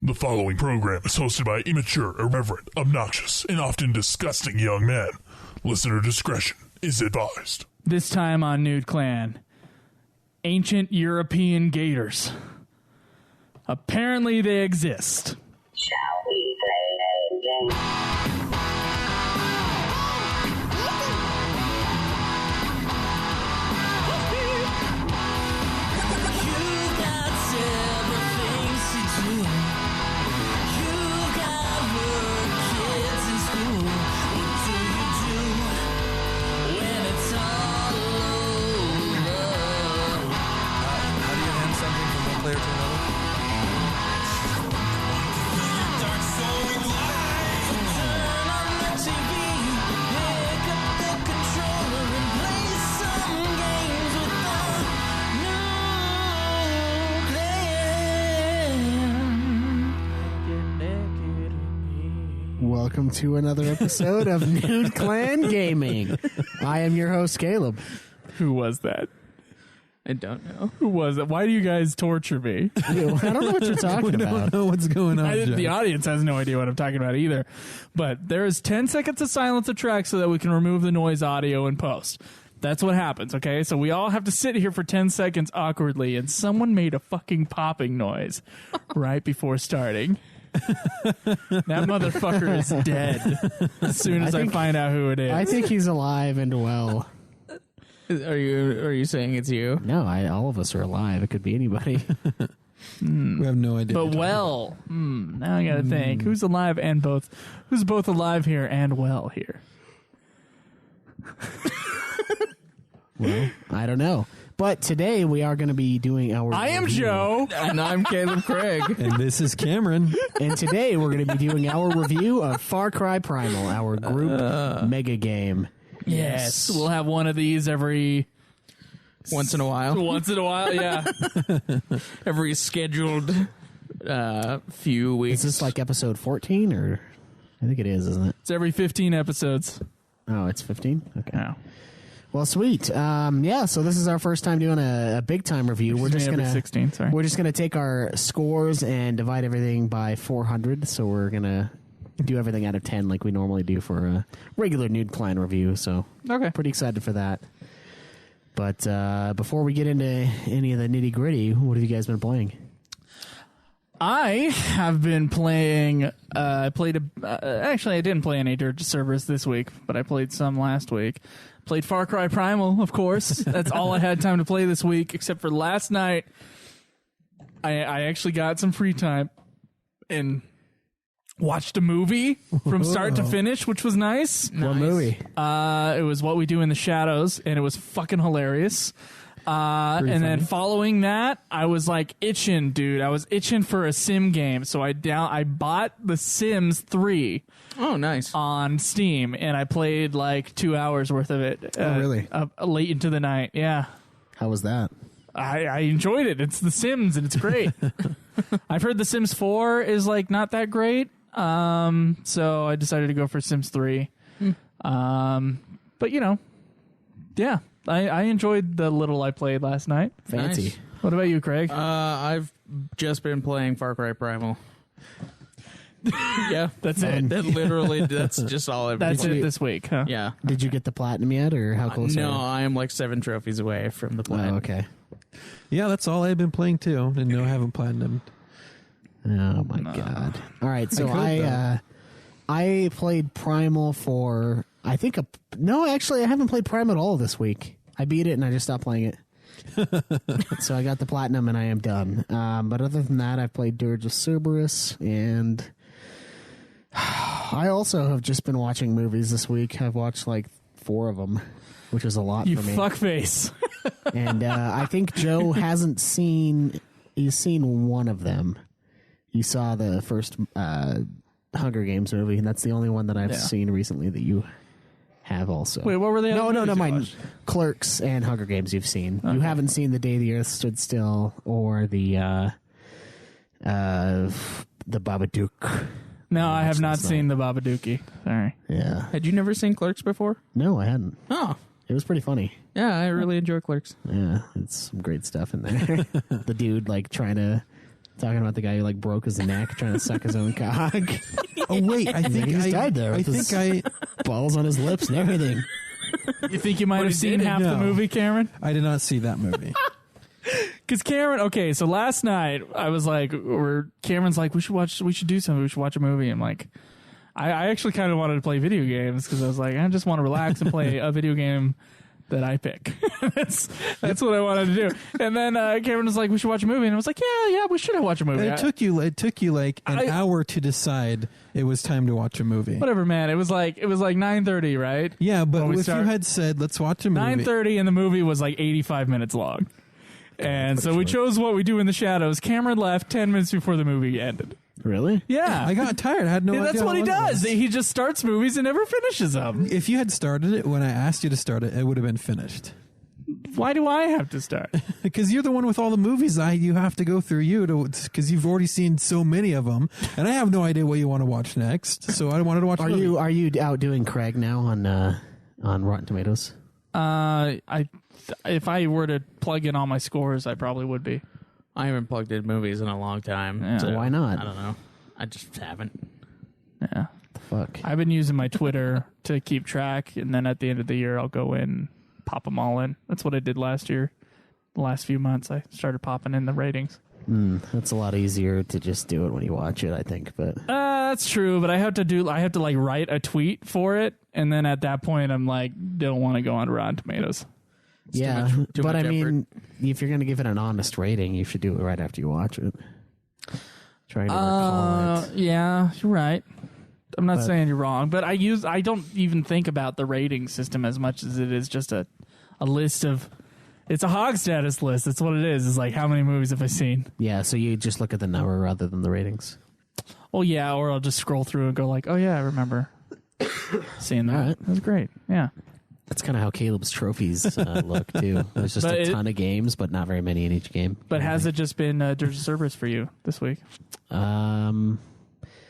The following program is hosted by immature, irreverent, obnoxious, and often disgusting young men. Listener discretion is advised. This time on Nude Clan, ancient European gators. Apparently they exist. Shall we play a game? Welcome to another episode of Nude Clan Gaming. I am your host, Caleb. Who was that? I don't know. Who was that? Why do you guys torture me? I don't know what you're talking about. I don't know what's going on. The audience has no idea what I'm talking about either. But there is 10 seconds of silence of track so that we can remove the noise audio and post. That's what happens, okay? So we all have to sit here for 10 seconds awkwardly, and someone made a fucking popping noise right before starting. That motherfucker is dead as soon as I find out who it is. I think he's alive and well. Are you saying it's you? No, all of us are alive. It could be anybody. We have no idea. But now I gotta think. Who's alive and both? Who's both alive here and well here? Well, I don't know. But today we are going to be doing our I am review. Joe. And I'm Caleb Craig. And this is Cameron. And today we're going to be doing our review of Far Cry Primal, our group mega game. Yes. We'll have one of these every Once in a while. Yeah. Every scheduled few weeks. Is this like episode 14 or? I think it is, isn't it? It's every 15 episodes. Oh, it's 15? Okay. No. Well, sweet. Yeah, so this is our first time doing a big time review. We're just every gonna 16, sorry. We're just gonna take our scores and divide everything by 400. So we're gonna do everything out of 10 like we normally do for a regular Nude Clan review. So Okay. pretty excited for that. But before we get into any of the nitty gritty, what have you guys been playing? I have been playing. Actually, I didn't play any Dirge servers this week, but I played some last week. Played Far Cry Primal, of course. That's all I had time to play this week, except for last night. I actually got some free time and watched a movie from start to finish, which was nice. What movie? It was What We Do in the Shadows, and it was fucking hilarious. And then following that, I was like itching, dude. I was itching for a sim game, so I bought The Sims 3. Oh, nice. On Steam, and I played like 2 hours worth of it. Oh, really? Late into the night. Yeah, How was that? I enjoyed it. It's The Sims, and it's great. I've heard The Sims 4 is like not that great, so I decided to go for Sims 3. But you know, yeah. I enjoyed the little I played last night. Fancy. Nice. What about you, Craig? I've just been playing Far Cry Primal. Yeah, That's it. That's just all I've That's been it this week, huh? Yeah. Did you get the platinum yet, or how close No, are you? I am like 7 trophies away from the plan. Oh, okay. Yeah, that's all I've been playing too. And no, I haven't platinumed. Oh my god! All right, so I I played Primal for actually I haven't played Primal at all this week. I beat it and I just stopped playing it. So I got the platinum and I am done. But other than that, I've played Dirge of Cerberus, and I also have just been watching movies this week. I've watched like 4 of them, which is a lot You for me. fuckface. And I think Joe hasn't seen. He's seen one of them. You saw the first Hunger Games movie, and that's the only one that I've seen recently that you have also. Wait, what were they? No, my Clerks and Hunger Games you've seen. Okay. You haven't seen The Day the Earth Stood Still or the Babadook. No, I have not seen the Babadookie. Sorry. Yeah. Had you never seen Clerks before? No, I hadn't. Oh. It was pretty funny. Yeah, I really enjoy Clerks. Yeah, it's some great stuff in there. The dude like trying to Talking about the guy who like broke his neck trying to suck his own cock. Oh wait, I think He just I died there. I with his think balls on his lips and everything. You think you might have seen half the No. movie, Cameron? I did not see that movie. Because Cameron, okay, so last night I was like, Cameron's like, we should do something, we should watch a movie. I'm like, I actually kind of wanted to play video games because I was like, I just want to relax and play a video game that I pick. that's what I wanted to do. And then Cameron was like, we should watch a movie, and I was like, yeah, we should watch a movie. It took you like an hour to decide it was time to watch a movie. Whatever, man. It was like 9:30, right? Yeah, but When we if start- you had said let's watch a movie, 9:30, and the movie was like 85 minutes long. And so we chose What We Do in the Shadows. Cameron left 10 minutes before the movie ended. Really? Yeah. I got tired. I had no Yeah, idea. that's what he it does. was. He just starts movies and never finishes them. If you had started it when I asked you to start it, it would have been finished. Why do I have to start? Because you're the one with all the movies you have to go through because you've already seen so many of them, and I have no idea what you want to watch next. So I wanted to watch. Are you outdoing Craig now on Rotten Tomatoes? If I were to plug in all my scores, I probably would be. I haven't plugged in movies in a long time. Yeah. So why not? I don't know. I just haven't. Yeah. Fuck. I've been using my Twitter to keep track, and then at the end of the year, I'll go in, pop them all in. That's what I did last year. The last few months, I started popping in the ratings. That's a lot easier to just do it when you watch it, I think. But That's true, but I have to like write a tweet for it, and then at that point, I'm like, don't want to go on Rotten Tomatoes. yeah, too but much I mean, if you're going to give it an honest rating, you should do it right after you watch it. Trying to recall it. Yeah, you're right. I'm not But- saying you're wrong, but I don't even think about the rating system as much as it is just a list of. It's a hog status list. That's what it is. It's like, how many movies have I seen? Yeah, so you just look at the number rather than the ratings. Oh yeah, or I'll just scroll through and go like, oh yeah, I remember seeing that. All right. That was great. Yeah. That's kind of how Caleb's trophies look too. There's just But a ton of games, but not very many in each game. But has it just been Dirge of Cerberus for you this week? Um.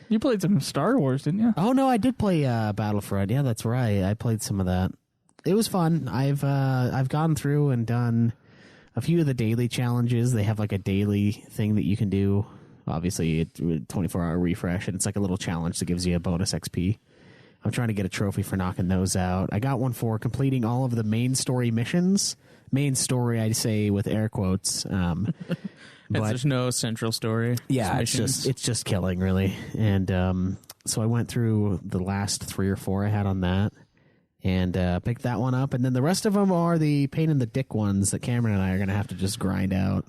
You played some Star Wars, didn't you? Oh no, I did play Battlefront. Yeah, that's right. I played some of that. It was fun. I've gone through and done a few of the daily challenges. They have like a daily thing that you can do. Obviously, 24-hour refresh, and it's like a little challenge that gives you a bonus XP. I'm trying to get a trophy for knocking those out. I got one for completing all of the main story missions. Main story, I say with air quotes. But There's no central story. yeah, missions. it's just killing really. And so I went through the last 3 or 4 I had on that, and picked that one up. And then the rest of them are the pain in the dick ones that Cameron and I are going to have to just grind out.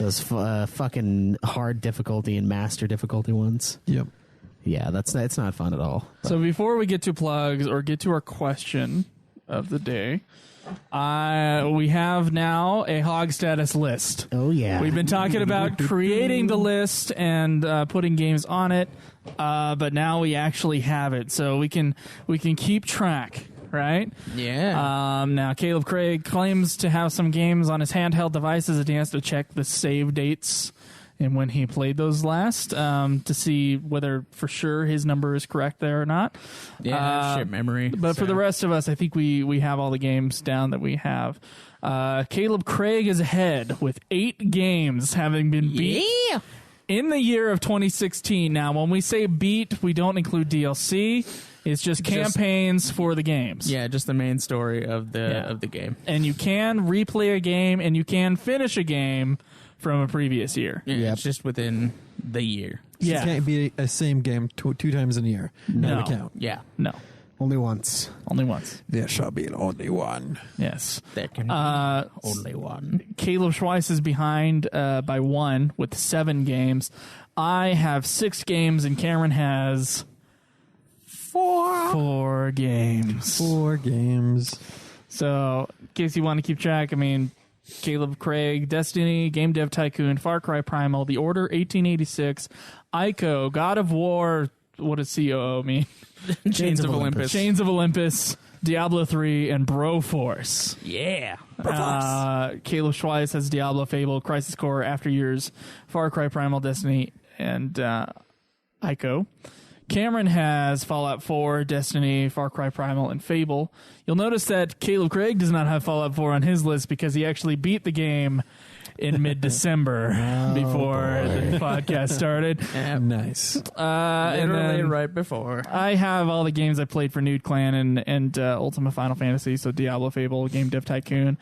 Those fucking hard difficulty and master difficulty ones. Yep. Yeah, it's not fun at all. So before we get to plugs or get to our question of the day, we have now a hog status list. Oh yeah, We've been talking about creating the list and putting games on it, but now we actually have it, so we can keep track, right? Yeah. Now Caleb Craig claims to have some games on his handheld devices, and he has to check the save dates and when he played those last to see whether for sure his number is correct there or not. Shit memory. But for the rest of us, I think we have all the games down that we have. Caleb Craig is ahead with 8 games having been beat in the year of 2016. Now, when we say beat, we don't include DLC. It's just campaigns for the games. Yeah, just the main story of the game. And you can replay a game and you can finish a game from a previous year. Yeah, it's just within the year. Yeah. It can't be a same game 2 times in a year. No. That would count. Yeah. No. only once. Only once. There shall be only one. Yes. There can be only one. Caleb Schweiss is behind by 1 with 7 games. I have 6 games and Cameron has 4 games. 4 games. So, in case you want to keep track, I mean, Caleb Craig, Destiny, Game Dev Tycoon, Far Cry Primal, The Order 1886, Ico, God of War, what does COO mean? Chains of Olympus. Chains of Olympus, Diablo 3, and Broforce. Yeah. Caleb Schweiss has Diablo, Fable, Crisis Core, After Years, Far Cry Primal, Destiny, and Ico. Cameron has Fallout 4, Destiny, Far Cry Primal, and Fable. You'll notice that Caleb Craig does not have Fallout 4 on his list because he actually beat the game in mid-December before the podcast started. Nice. And Literally then right before. I have all the games I played for Nude Clan and Ultimate Final Fantasy, so Diablo, Fable, Game Dev Tycoon,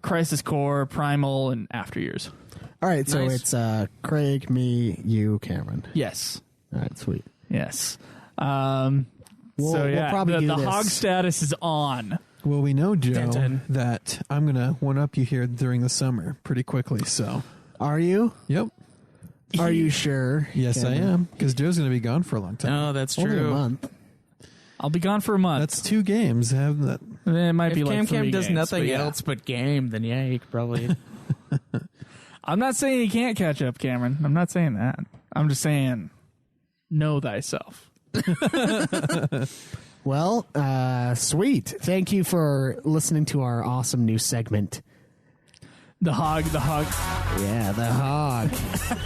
Crisis Core, Primal, and After Years. All right, so Nice. it's Craig, me, you, Cameron. Yes. All right, sweet. Yes. We'll probably do the this. hog status is on. Well, we know, Joe, Dun, dun. that I'm going to one-up you here during the summer pretty quickly, so. Are you? Yep. Are you sure? Yes, I Cameron? am, because Joe's going to be gone for a long time. No, that's Only a true. month. I'll be gone for a month. That's 2 games. Have that. It might If be like Cam 3 does games, nothing but yeah. else but game, then yeah, you could probably. I'm not saying you can't catch up, Cameron. I'm not saying that. I'm just saying, know thyself. Well, sweet. Thank you for listening to our awesome new segment. The hog. Yeah, the hog.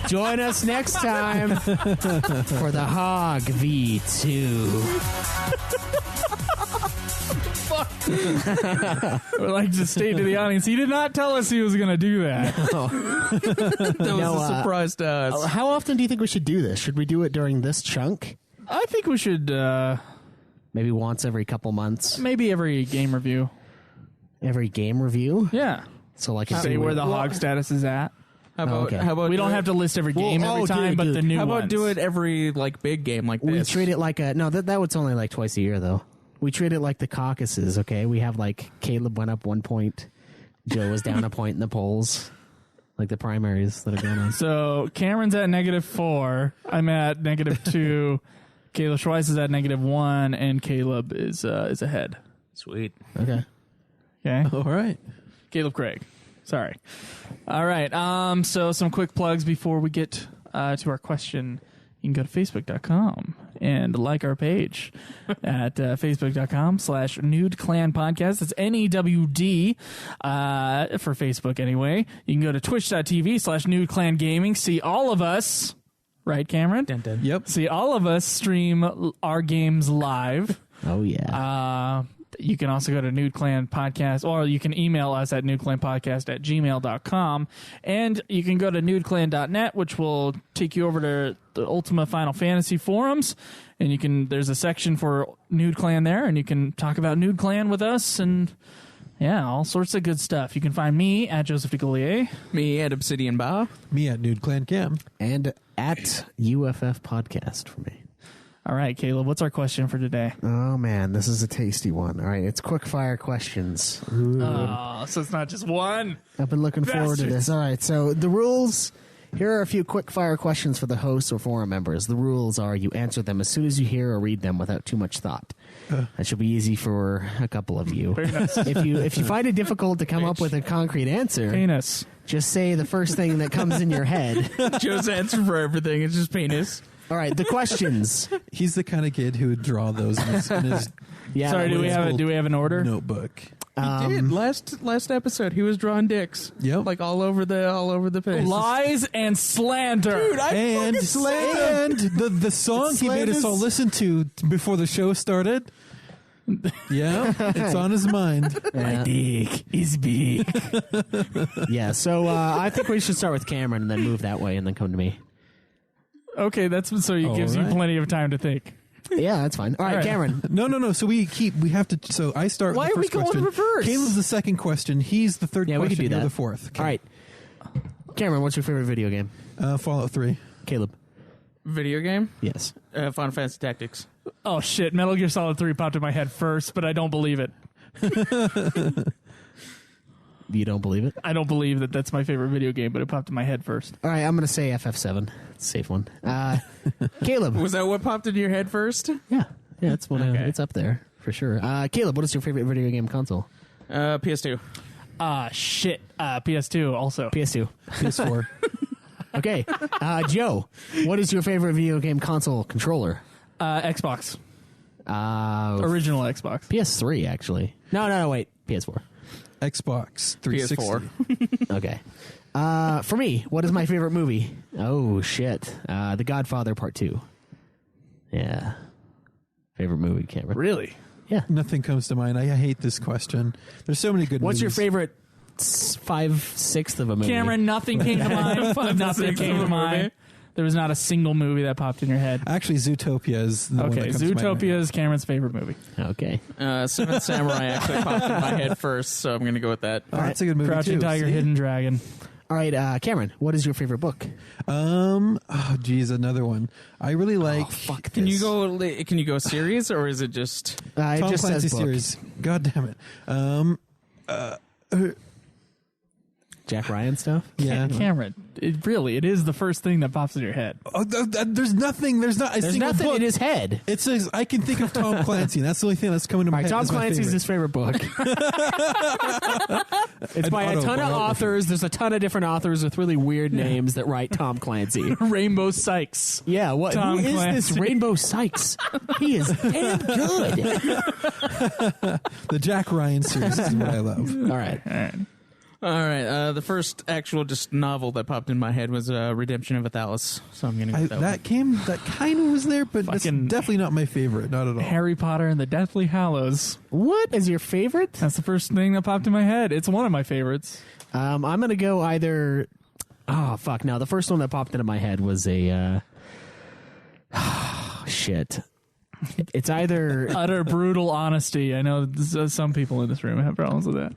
Join us next time for the hog V2. We'd like to state to the audience, he did not tell us he was going to do that. That was No, a surprise to us. How often do you think we should do this? Should we do it during this chunk? I think we should Maybe once every couple months? maybe every game review. Every game review? Yeah. So like Say where the hog status is at. How about, okay. how about We don't do have it- to list every game every time, dude, but dude. the new How about ones. do it every like big game like We this? treat it like a that was only like twice a year though. We treat it like the caucuses, okay? We have like Caleb went up 1 point, Joe was down a point in the polls, like the primaries that are going on. So Cameron's at -4. I'm at -2. Caleb Schweiss is at -1, and Caleb is ahead. Sweet. Okay. Okay. All right. Caleb Craig. Sorry. All right. So some quick plugs before we get to our question. You can go to facebook.com and like our page at facebook.com/Nude Clan Podcast. That's NEWD for Facebook anyway. You can go to twitch.tv/Nude Clan Gaming. See all of us. Right, Cameron? Dun, dun. Yep. See all of us stream our games live. Oh yeah. You can also go to Nude Clan Podcast, or you can email us at nudeclanpodcast@gmail.com. And you can go to nudeclan.net, which will take you over to the Ultimate Final Fantasy forums. And there's a section for Nude Clan there, and you can talk about Nude Clan with us, and yeah, all sorts of good stuff. You can find me at Joseph DeGollier. Me at Obsidian Bar. Me at Nude Clan Cam. And at UFF Podcast for me. All right, Caleb, what's our question for today? Oh man, this is a tasty one. All right, it's quick fire questions. Ooh. Oh, so it's not just one. I've been looking forward to this. All right, so the rules. Here are a few quick fire questions for the hosts or forum members. The rules are you answer them as soon as you hear or read them without too much thought. That should be easy for a couple of you. Very nice. If you find it difficult to come up with a concrete answer, Penis. just say the first thing that comes in your head. Joe's answer for everything is just penis. All right, the questions. He's the kind of kid who would draw those in his Yeah. Sorry, do we have an order? notebook. He did last episode. He was drawing dicks. Yep. like all over the page. Lies and slander. Dude, And the song he made us all listen to before the show started. Yeah, it's on his mind. Yeah. dick is big. Yeah, so I think we should start with Cameron and then move that way and then come to me. Okay, that's so it gives you right. plenty of time to think. Yeah, that's fine. All right, All right. Cameron. No. So we have to. So I start. Why with the are we first going question. reverse? Caleb's the second question. He's the third Yeah, we question. could do You're that. the fourth. Okay. All right. Cameron, what's your favorite video game? Fallout 3. Caleb. Video game. Yes. Final Fantasy Tactics. Oh shit! Metal Gear Solid 3 popped in my head first, but I don't believe it. You don't believe it? I don't believe that that's my favorite video game, but it popped in my head first. All right, I'm going to say FF7. It's a safe one. Caleb. Was that what popped into your head first? Yeah, it's one. Okay. It's up there for sure. Caleb, what is your favorite video game console? PS2. Shit. PS2 also. PS2. PS4. Okay. Joe, what is your favorite video game console controller? Xbox. PS3, Original Xbox. actually. No, wait. PS4. Xbox 360. PS4. Okay. For me, what is my favorite movie? Oh, shit. The Godfather Part 2. Yeah. Favorite movie, Cameron. Really? Yeah. Nothing comes to mind. I hate this question. There's so many good What's your movies. favorite 5/6 of a movie. Cameron, nothing came to mind. Nothing came to mind. There was not a single movie that popped in your head. Actually, Zootopia is the one that Okay, comes to my Zootopia mind. is Cameron's favorite movie. Okay. Seventh Samurai actually popped in my head first, so I'm going to go with that. Oh, that's a good movie Crouching too. Tiger, See? Hidden Dragon. All right, Cameron, what is your favorite book? Oh, geez, another one. I really like Fuck this. Can you go series, or is it just... It Tom just Clancy says book. series. God damn it. Jack Ryan stuff? Yeah. Cameron, it is the first thing that pops in your head. Oh, there's nothing. There's not a There's single nothing book. in his head. It says I can think of Tom Clancy. That's the only thing that's coming to my All right, head. Tom as my Clancy's favorite. his favorite book. It's by a ton of autobiography. authors. There's a ton of different authors with really weird names that write Tom Clancy. Rainbow Sykes. Yeah, what? Tom Who is this Clancy. Rainbow Sykes? He is damn good. The Jack Ryan series is what I love. All right. All right, the first actual just novel that popped in my head was Redemption of Athalas, so I'm going to go with that That kind of was there, but that's Fucking- definitely not my favorite. Not at all. Harry Potter and the Deathly Hallows. What is your favorite? That's the first thing that popped in my head. It's one of my favorites. I'm going to go either... Oh, fuck. No, the first one that popped into my head was a... shit. It's either... Utter brutal honesty. I know some people in this room have problems with that.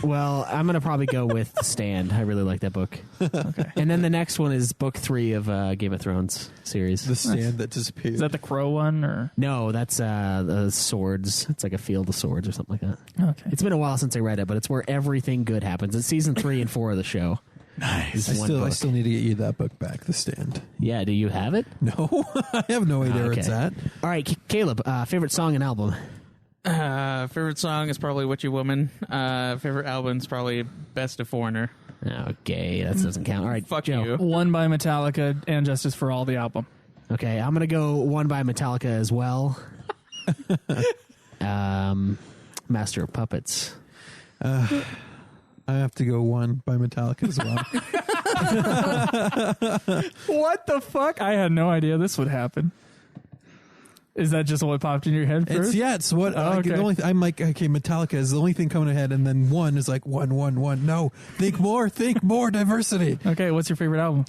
Well, I'm going to probably go with The Stand. I really like that book. Okay. And then the next one is book 3 of Game of Thrones series. The Stand that disappeared. Is that the Crow one or? No, that's the Swords. It's like a Field of Swords or something like that. Okay. It's been a while since I read it, but it's where everything good happens. It's season 3 and 4 of the show. Nice. I still need to get you that book back. The Stand. Yeah, do you have it? No, I have no idea where it's Okay. at. All right, Caleb, favorite song and album? Favorite song is probably What You Woman. Favorite album is probably Best of Foreigner. Okay, that doesn't count. All right, Fuck Joe. you. One by Metallica and Justice for All, the album. Okay, I'm going to go one by Metallica as well. Master of Puppets. I have to go one by Metallica as well. What the fuck? I had no idea this would happen. Is that just what popped in your head first? It's what Oh, okay. I'm like, okay, Metallica is the only thing coming ahead, and then one is like one. No, think more, diversity. Okay, what's your favorite album?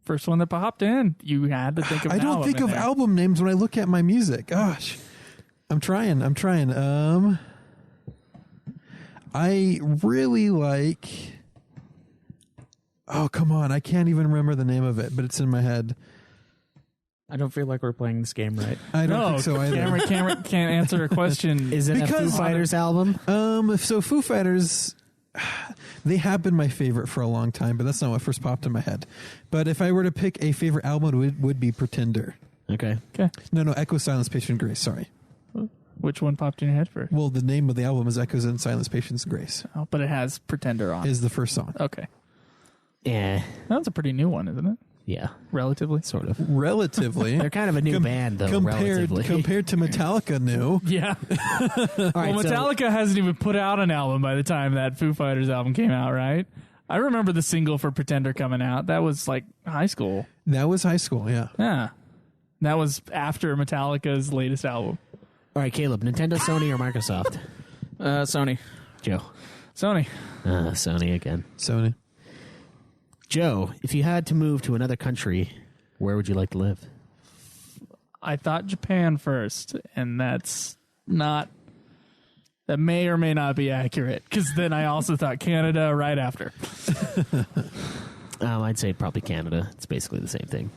First one that popped in. You had to think of I an don't album think in of there. album names when I look at my music. Gosh, I'm trying. I really like. Oh, come on. I can't even remember the name of it, but it's in my head. I don't feel like we're playing this game right. I don't No, think so either. Cameron can't answer a question. Is it a Foo Because- Fighters album? So Foo Fighters, they have been my favorite for a long time, but that's not what first popped in my head. But if I were to pick a favorite album, it would be Pretender. Okay. Okay. No, Echo, Silence, Patience, Grace. Sorry. Which one popped in your head first? Well, the name of the album is Echoes and Silence, Patience, Grace. Oh, but it has Pretender on. Is the first song. Okay. Yeah. That's a pretty new one, isn't it? Yeah, Relatively. sort of. Relatively. They're kind of a new band, though, relatively. compared to Metallica new. Yeah. All right, Well, Metallica hasn't even put out an album by the time that Foo Fighters album came out, right? I remember the single for Pretender coming out. That was like high school. That was high school, yeah. Yeah. That was after Metallica's latest album. all right, Caleb, Nintendo, Sony, or Microsoft? Sony. Joe. Sony. Sony again. Sony. Joe, if you had to move to another country, where would you like to live? I thought Japan first, and that's not. That may or may not be accurate, because then I also thought Canada right after. I'd say probably Canada. It's basically the same thing.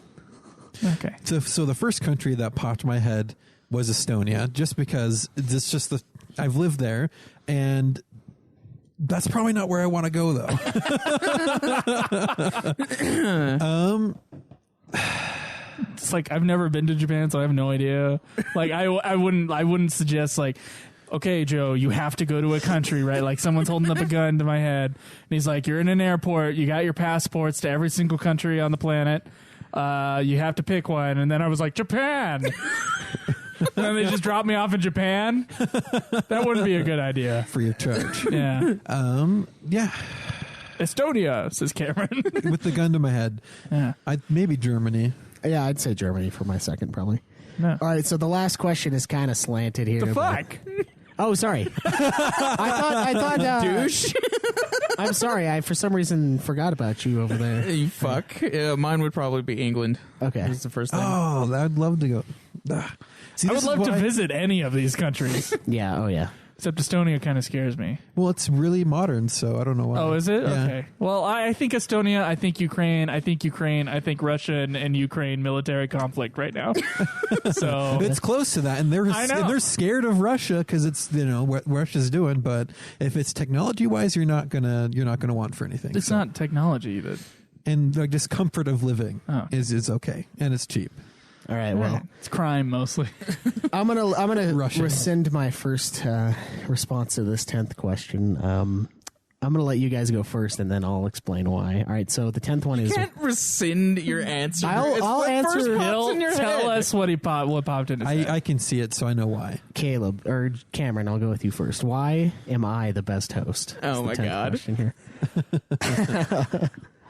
Okay. So the first country that popped in my head was Estonia, just because it's just I've lived there, and that's probably not where I want to go though. It's like I've never been to Japan, so I have no idea. Like I wouldn't suggest like, okay, Joe, you have to go to a country, right? Like someone's holding up a gun to my head, and he's like, you're in an airport, you got your passports to every single country on the planet. You have to pick one, and then I was like, Japan. And then they just dropped me off in Japan. That wouldn't be a good idea. Free of charge. Yeah. Yeah. Estonia, says Cameron. With the gun to my head. Yeah. Maybe Germany. Yeah, I'd say Germany for my second, probably. No. All right, so the last question is kind of slanted here. The fuck? Oh, sorry. I thought. Douche. I'm sorry. I for some reason forgot about you over there. You fuck. Mine would probably be England. Okay. That's the first thing. Oh, I'd love to go. See, I this would is love to why- visit any of these countries. Yeah. Oh, yeah. Except Estonia kind of scares me. Well, it's really modern, so I don't know why. Oh, is it? Yeah. Okay. Well, I think Estonia, I think Ukraine, I think Russia and Ukraine military conflict right now. So It's close to that, and I know. they're scared of Russia because it's what Russia's doing. But if it's technology wise, you're not gonna want for anything. it's So- not technology that. and like just comfort of living Oh. is okay, and it's cheap. All right. Well, It's crime mostly. I'm gonna Russian. rescind my first response to this 10th question. I'm gonna let you guys go first, and then I'll explain why. All right. So the 10th one is. You can't rescind your answer. I'll It's what answer- first pops He'll in your tell head. us what popped in his head. I can see it, so I know why. Caleb or Cameron, I'll go with you first. Why am I the best host? Oh That's the my 10th God. question here.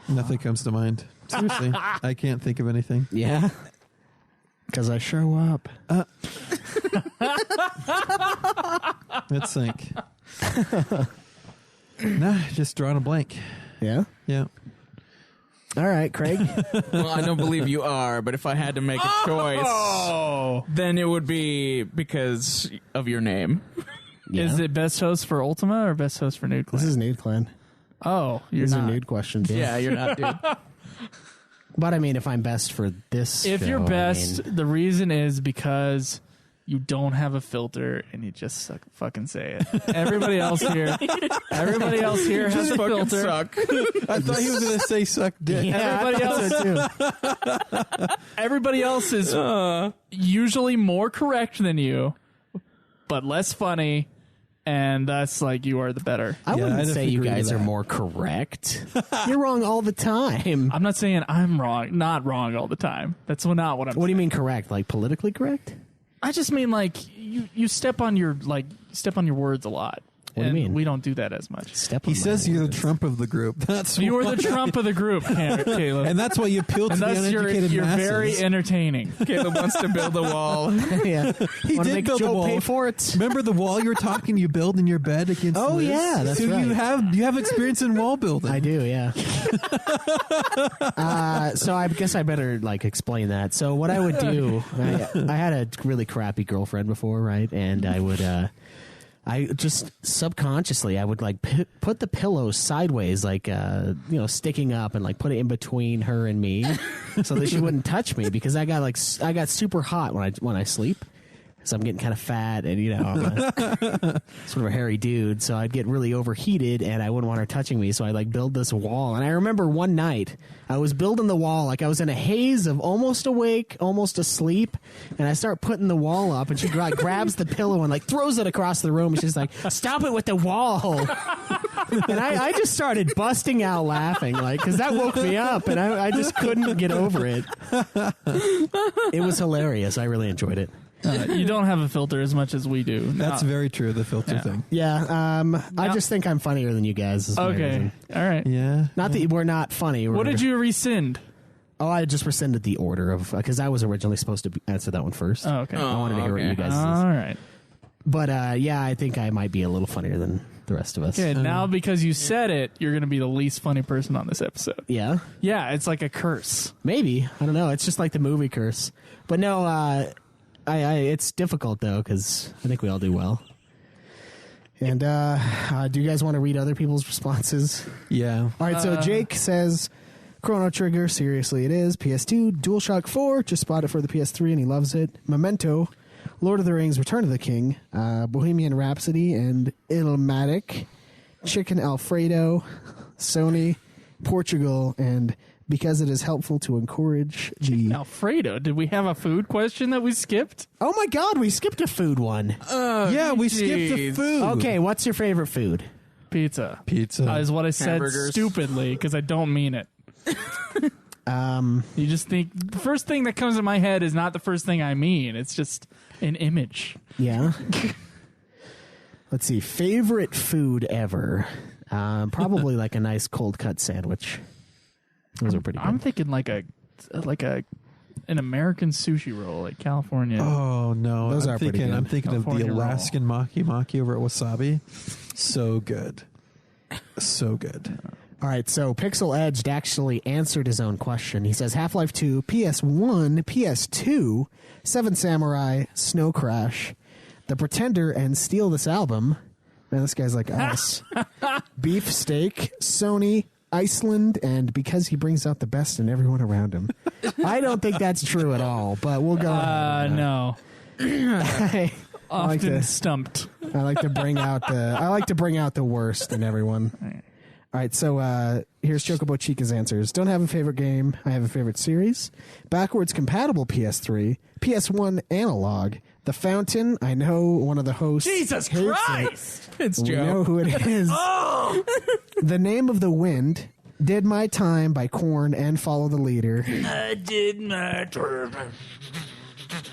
Nothing comes to mind. Seriously, I can't think of anything. Yeah, because I show up. Let's think. Nah, just drawing a blank. Yeah. Yeah. All right, Craig. Well, I don't believe you are, but if I had to make a choice, then it would be because of your name. Yeah. Is it best host for Ultima or best host for Nude Clan? This is Nude Clan. Oh, you're These not. are nude questions. Yeah, you're not, dude. But I mean, if I'm best for this, If you're show, I best, mean- the reason is because you don't have a filter and you just fucking say it. Everybody else here has a Fucking filter. suck. I thought he was going to say suck dick. yeah, Everybody I thought so too. Everybody else is usually more correct than you, but less funny, and that's like you are the better. I Yeah, wouldn't I'd say you agree to guys are that. more correct. You're wrong all the time. I'm not saying I'm wrong, not wrong all the time. That's not what I'm. What do you mean correct? Like politically correct? I just mean like you step on your words a lot. What do you and mean? We don't do that as much. Step. He on my says you're the words. Trump of the group. That's You are why. the Trump of the group, Caleb. And that's why you appeal to And the thus you're uneducated masses. very entertaining. Caleb wants to build a wall. Yeah, He Wanna did make build Joe a wall. pay for it. Remember the wall you were talking you build in your bed against Oh, Liz? yeah, that's so you right. have experience in wall building. I do, yeah. So I guess I better like explain that. So what I would do, I had a really crappy girlfriend before, right? And I would, I just subconsciously, I would like put the pillow sideways, like sticking up, and like put it in between her and me, so that she wouldn't touch me because I got super hot when I sleep. So I'm getting kind of fat, and I'm a, sort of a hairy dude. So I'd get really overheated, and I wouldn't want her touching me. So I like build this wall. And I remember one night I was building the wall, like I was in a haze of almost awake, almost asleep, and I start putting the wall up, and she like grabs the pillow and like throws it across the room. And she's like, "Stop it with the wall!" And I just started busting out laughing, like because that woke me up, and I just couldn't get over it. It was hilarious. I really enjoyed it. You don't have a filter as much as we do. That's No. very true, the filter thing. Yeah, I just think I'm funnier than you guys. Is my Okay. reason. All right. Yeah. Not that we're not funny. What did you rescind? Oh, I just rescinded the order of because I was originally supposed to answer that one first. Oh, okay. I wanted to hear what okay. you guys. All right. But yeah, I think I might be a little funnier than the rest of us. Okay, now because you said it, you're going to be the least funny person on this episode. Yeah, Yeah, it's like a curse. maybe. I don't know. It's just like the movie curse. But no, I it's difficult though because I think we all do well. And do you guys want to read other people's responses? Yeah. All right, so Jake says, Chrono Trigger, seriously it is. PS2, DualShock 4, just bought it for the PS3 and he loves it. Memento, Lord of the Rings, Return of the King, Bohemian Rhapsody, and Illmatic, Chicken Alfredo, Sony, Portugal, and because it is helpful to encourage the... Alfredo, did we have a food question that we skipped? Oh my god, we skipped a food one. Yeah, we skipped the jeez. food. Okay, what's your favorite food? Pizza. Pizza. Is what I said Hamburgers. stupidly because I don't mean it. You just think the first thing that comes to my head is not the first thing I mean. It's just an image. Yeah. Let's see. Favorite food ever? Probably like a nice cold cut sandwich. Those are pretty good. I'm thinking like a an American sushi roll at California. Oh no, Those are pretty good. I'm thinking of the California roll. Alaskan maki maki over at Wasabi. So good, so good. All right, so Pixel Edged actually answered his own question. He says Half-Life 2, PS1, PS2, Seven Samurai, Snow Crash, The Pretender, and Steal This Album. Man, this guy's like us. Beef Steak, Sony, Iceland, and because he brings out the best in everyone around him. I don't think that's true at all, but we'll go. No. I like Often to- stumped. I like to bring out the worst in everyone. All right, so here's Chocobo Chica's answers. Don't have a favorite game. I have a favorite series. Backwards compatible PS3, PS1 analog. The Fountain. I know one of the hosts. Jesus hates Christ! It's We Joe. know who it is. The Name of the Wind. Did My Time by Korn and Follow the Leader. I did my turn.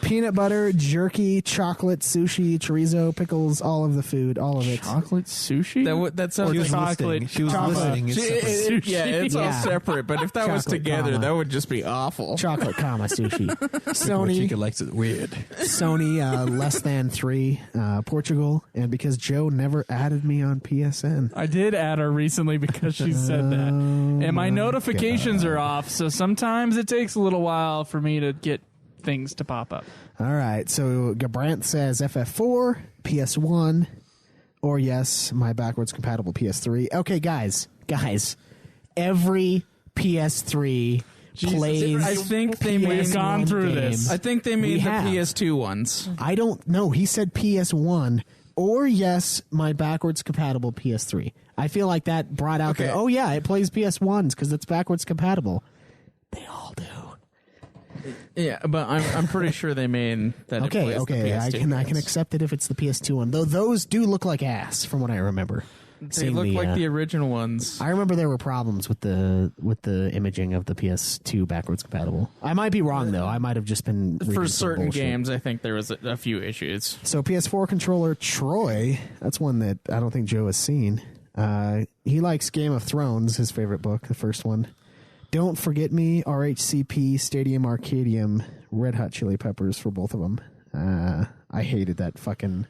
Peanut butter, jerky, chocolate, sushi, chorizo, pickles, all of the food, all of it. Chocolate sushi? That sounds She was chocolate. listing. She was Chocolate. listing. It's separate. yeah, it's all Yeah. separate. But if that was Chocolate, together, comma. that would just be awful. Chocolate, comma, sushi. Sony. Chica likes it weird. Sony less than 3, Portugal, and because Joe never added me on PSN. I did add her recently because she said that. And my notifications are off, so sometimes it takes a little while for me to get things to pop up. All right, so Gabrant says FF4, PS1, or yes, my backwards compatible PS3. Okay, guys, every PS3 plays. I think they may We've have gone through game. this. I think they We made the have. PS2 ones. I don't know. He said PS1 or yes, my backwards compatible PS3. I feel like that brought out Okay. oh yeah, it plays PS1s because it's backwards compatible. They all do. Yeah, but I'm pretty sure they made that. it Okay, plays the okay, I PS2 can ones. accept it if it's the PS2 one. Though those do look like ass from what I remember. They Seeing look like uh, the original ones. I remember there were problems with the imaging of the PS2 backwards compatible. I might be wrong though. I might have just been reading For some certain bullshit. games, I think there was a few issues. So PS4 controller Troy, that's one that I don't think Joe has seen. He likes Game of Thrones, his favorite book, the first one. Don't Forget Me, RHCP, Stadium Arcadium, Red Hot Chili Peppers for both of them. I hated that fucking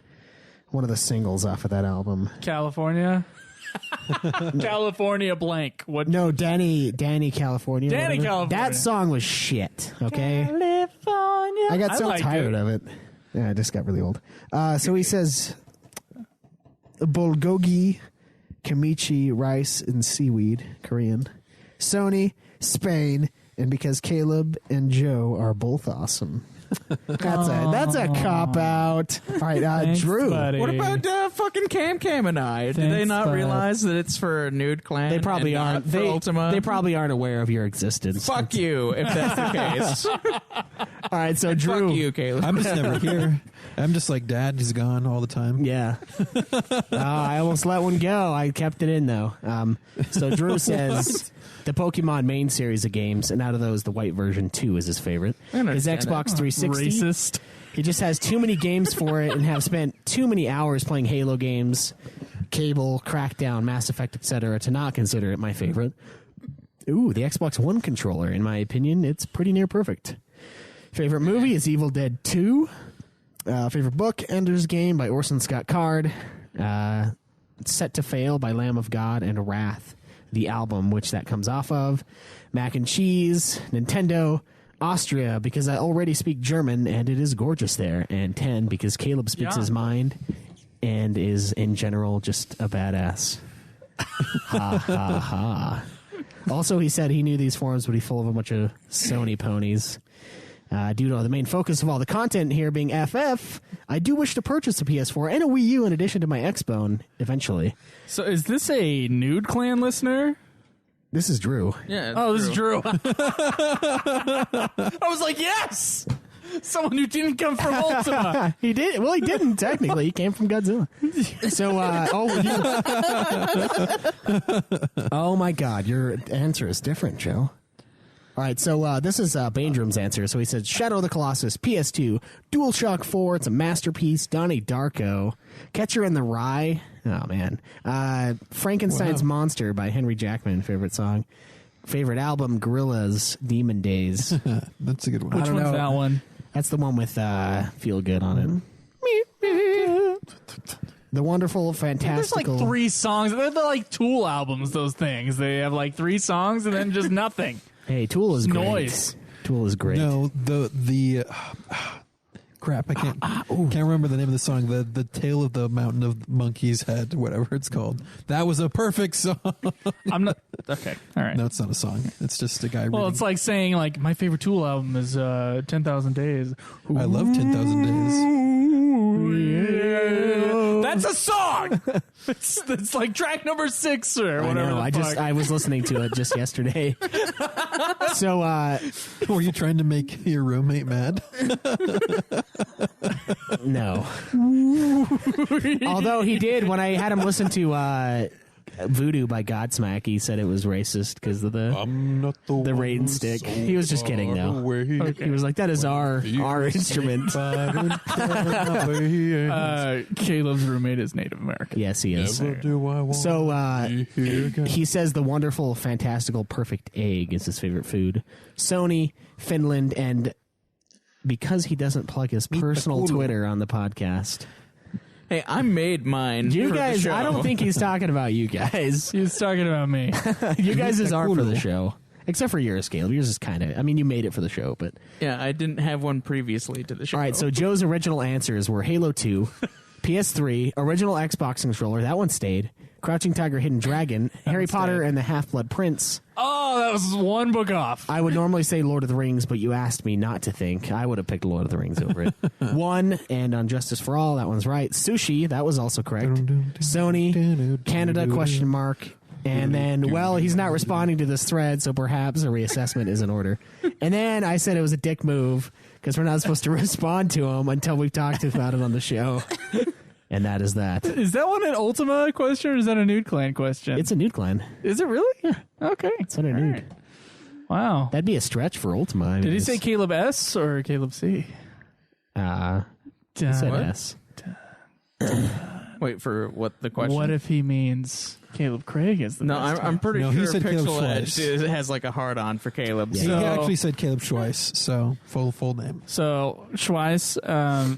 one of the singles off of that album. California? California blank. What? No, Danny California. Danny whatever. California. That song was shit. Okay, California. I got so liked tired of it. Yeah, it just got really old. So he says, bulgogi, kimchi, rice, and seaweed, Korean. Sony, Spain, and because Caleb and Joe are both awesome. That's a cop out. All right, Thanks, Drew. buddy. What about fucking Cam and I? Do they Thanks, not bud. realize that it's for Nude Clan? They probably and not aren't. for Ultima. They probably aren't aware of your existence. Fuck you if that's the case. All right, so Drew. Fuck you, Caleb. I'm just never here. I'm just like, Dad, he's gone all the time. Yeah. I almost let one go. I kept it in, though. So Drew says the Pokemon main series of games, and out of those, the white version 2 is his favorite. I His understand Xbox that. 360. Racist. He just has too many games for it and have spent too many hours playing Halo games, Cable, Crackdown, Mass Effect, etc. to not consider it my favorite. Ooh, the Xbox One controller. In my opinion, it's pretty near perfect. Favorite movie is Evil Dead 2. Favorite book, Ender's Game by Orson Scott Card. Set to Fail by Lamb of God, and Wrath, the album which that comes off of. Mac and Cheese, Nintendo, Austria, because I already speak German and it is gorgeous there. And 10, because Caleb speaks Yeah. his mind and is in general just a badass. Ha ha ha. Also, he said he knew these forums would be full of a bunch of Sony ponies. Due to the main focus of all the content here being FF, I do wish to purchase a PS4 and a Wii U in addition to my Xbone eventually. So is this a Nude Clan listener? This is Drew. Yeah. Oh, this is Drew. I was like, yes! Someone who didn't come from Ultima. He did. Well, he didn't technically. He came from Godzilla. So, oh my God, your answer is different, Joe. All right, so this is Baindrum's answer. So he said, Shadow of the Colossus, PS2, DualShock 4, it's a masterpiece, Donnie Darko, Catcher in the Rye, oh man, Frankenstein's Monster by Henry Jackman, favorite song, favorite album, Gorillaz, Demon Days. That's a good one. Which one's that one? That's the one with Feel Good on it. The wonderful, There's fantastical. like 3 songs. They're like Tool albums, those things. They have like 3 songs and then just nothing. Hey, Tool is great. Noise. Tool is great. No, the crap. I can't remember the name of the song. The Tale of the Mountain of Monkey's Head, whatever it's called. That was a perfect song. I'm not okay. All right. No, it's not a song. It's just a guy. Well, it's like saying like my favorite Tool album is 10,000 Days. I love 10,000 Days. That's a song. It's like track number 6 or I whatever. know. I was listening to it just yesterday. So, Were you trying to make your roommate mad? no. Although he did when I had him listen to Voodoo by Godsmack, he said it was racist because of the rain stick. He was just kidding though. He was like, "That is our instrument." Caleb's roommate is Native American. Yes, he is. So So he says the wonderful, fantastical, perfect egg is his favorite food. Sony, Finland, and because he doesn't plug his personal Twitter on the podcast. Hey, I made mine. You for the guys, show. I don't think he's talking about you guys. He's talking about me. You guys are for the show. Except for yours, Caleb. Yours is kind of, I mean, you made it for the show, but. Yeah, I didn't have one previously to the show. All right, so Joe's original answers were Halo 2, PS3, original Xbox controller, that one stayed, Crouching Tiger, Hidden Dragon, Harry Potter and the Half-Blood Prince. Oh, that was one book off. I would normally say Lord of the Rings, but you asked me not to think. I would have picked Lord of the Rings over it. One, and on Justice for All, that one's right. Sushi, that was also correct. Sony, Canada, question mark. And then, well, he's not responding to this thread, so perhaps a reassessment is in order. And then I said it was a dick move, because we're not supposed to respond to him until we've talked about it on the show. And that is that. Is that one an Ultima question or is that a Nude Clan question? It's a Nude Clan. Is it really? Yeah. Okay. It's not a Nude. Right. Wow. That'd be a stretch for Ultima. I mean, Did he say Caleb S or Caleb C? He said What? S. Wait for what the question? What if he means Caleb Craig is the No, best? I'm pretty No, sure he said Caleb Pixel Edge Schweiss. has like a hard on for Caleb. Yeah. he So- actually said Caleb Schweiss, so full name. So Schweiss,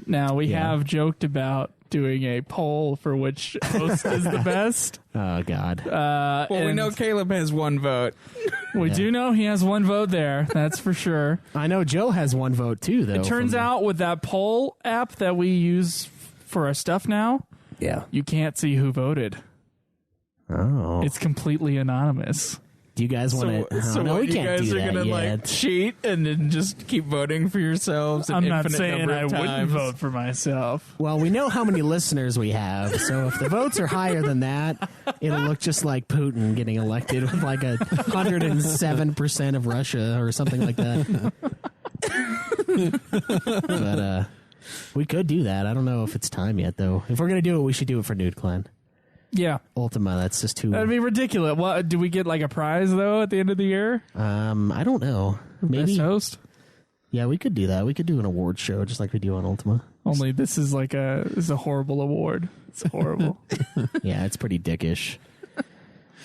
now we have joked about doing a poll for which host is the best. Oh, God. Well, we and know Caleb has 1 vote. we do know he has 1 vote there. That's for sure. I know Joe has 1 vote, too, though. It turns out with that poll app that we use for our stuff now, Yeah. you can't see who voted. Oh. It's completely anonymous. Do you guys want to? So no, what, we you can't guys do are that gonna yet. like cheat and then just keep voting for yourselves. An I'm not infinite saying number I of wouldn't times. vote for myself. Well, we know how many listeners we have, so if the votes are higher than that, it'll look just like Putin getting elected with like 107% of Russia or something like that. But we could do that. I don't know if it's time yet, though. If we're gonna do it, we should do it for Nude Clan. Yeah, Ultima, that's just too. that'd be ridiculous. What do we get like a prize though at the end of the year? I don't know. Maybe. Best host. Yeah, we could do that. We could do an award show just like we do on Ultima. Only this is like this is a horrible award. It's horrible. Yeah, it's pretty dickish.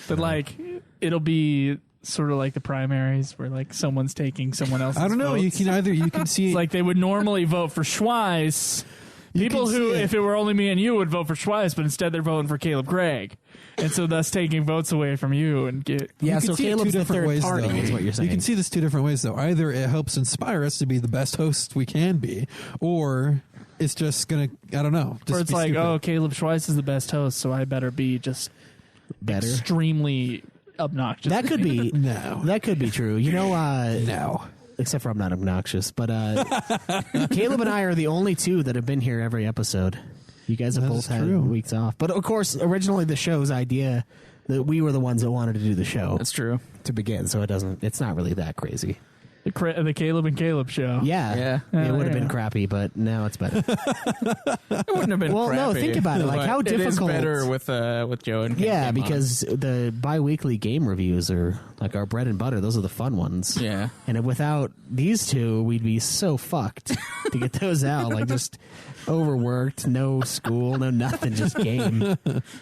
But like it'll be sort of like the primaries where like someone's taking someone else's I don't know. votes. You can see It's like they would normally vote for Schweiss. People can who, see it. if it were only me and you, would vote for Schweiss, but instead they're voting for Caleb Craig. And so thus taking votes away from you and get... Yeah, You so can see it Caleb's two the different third ways, party though. is what you're saying. You can see this 2 different ways, though. Either it helps inspire us to be the best hosts we can be, or it's just going to, I don't know. Just Or it's be like, stupid. oh, Caleb Schweiss is the best host, so I better be just better. extremely obnoxious. That could be No. That could be true. You know, No. except for I'm not obnoxious, but Caleb and I are the only 2 that have been here every episode. You guys have That both is had true. weeks off. But of course, originally the show's idea that we were the ones that wanted to do the show That's true. to begin, so it's not really that crazy. The Caleb and Caleb show. Yeah. Yeah. It would have Yeah. been crappy, but now it's better. It wouldn't have been Well, no, crappy, think about it, like, but how It difficult- is better with Joe and Ken Yeah, came on. because the bi-weekly game reviews are like our bread and butter. Those are the fun ones. Yeah. And without these two, we'd be so fucked to get those out. Like, just overworked, no school, no nothing, just game.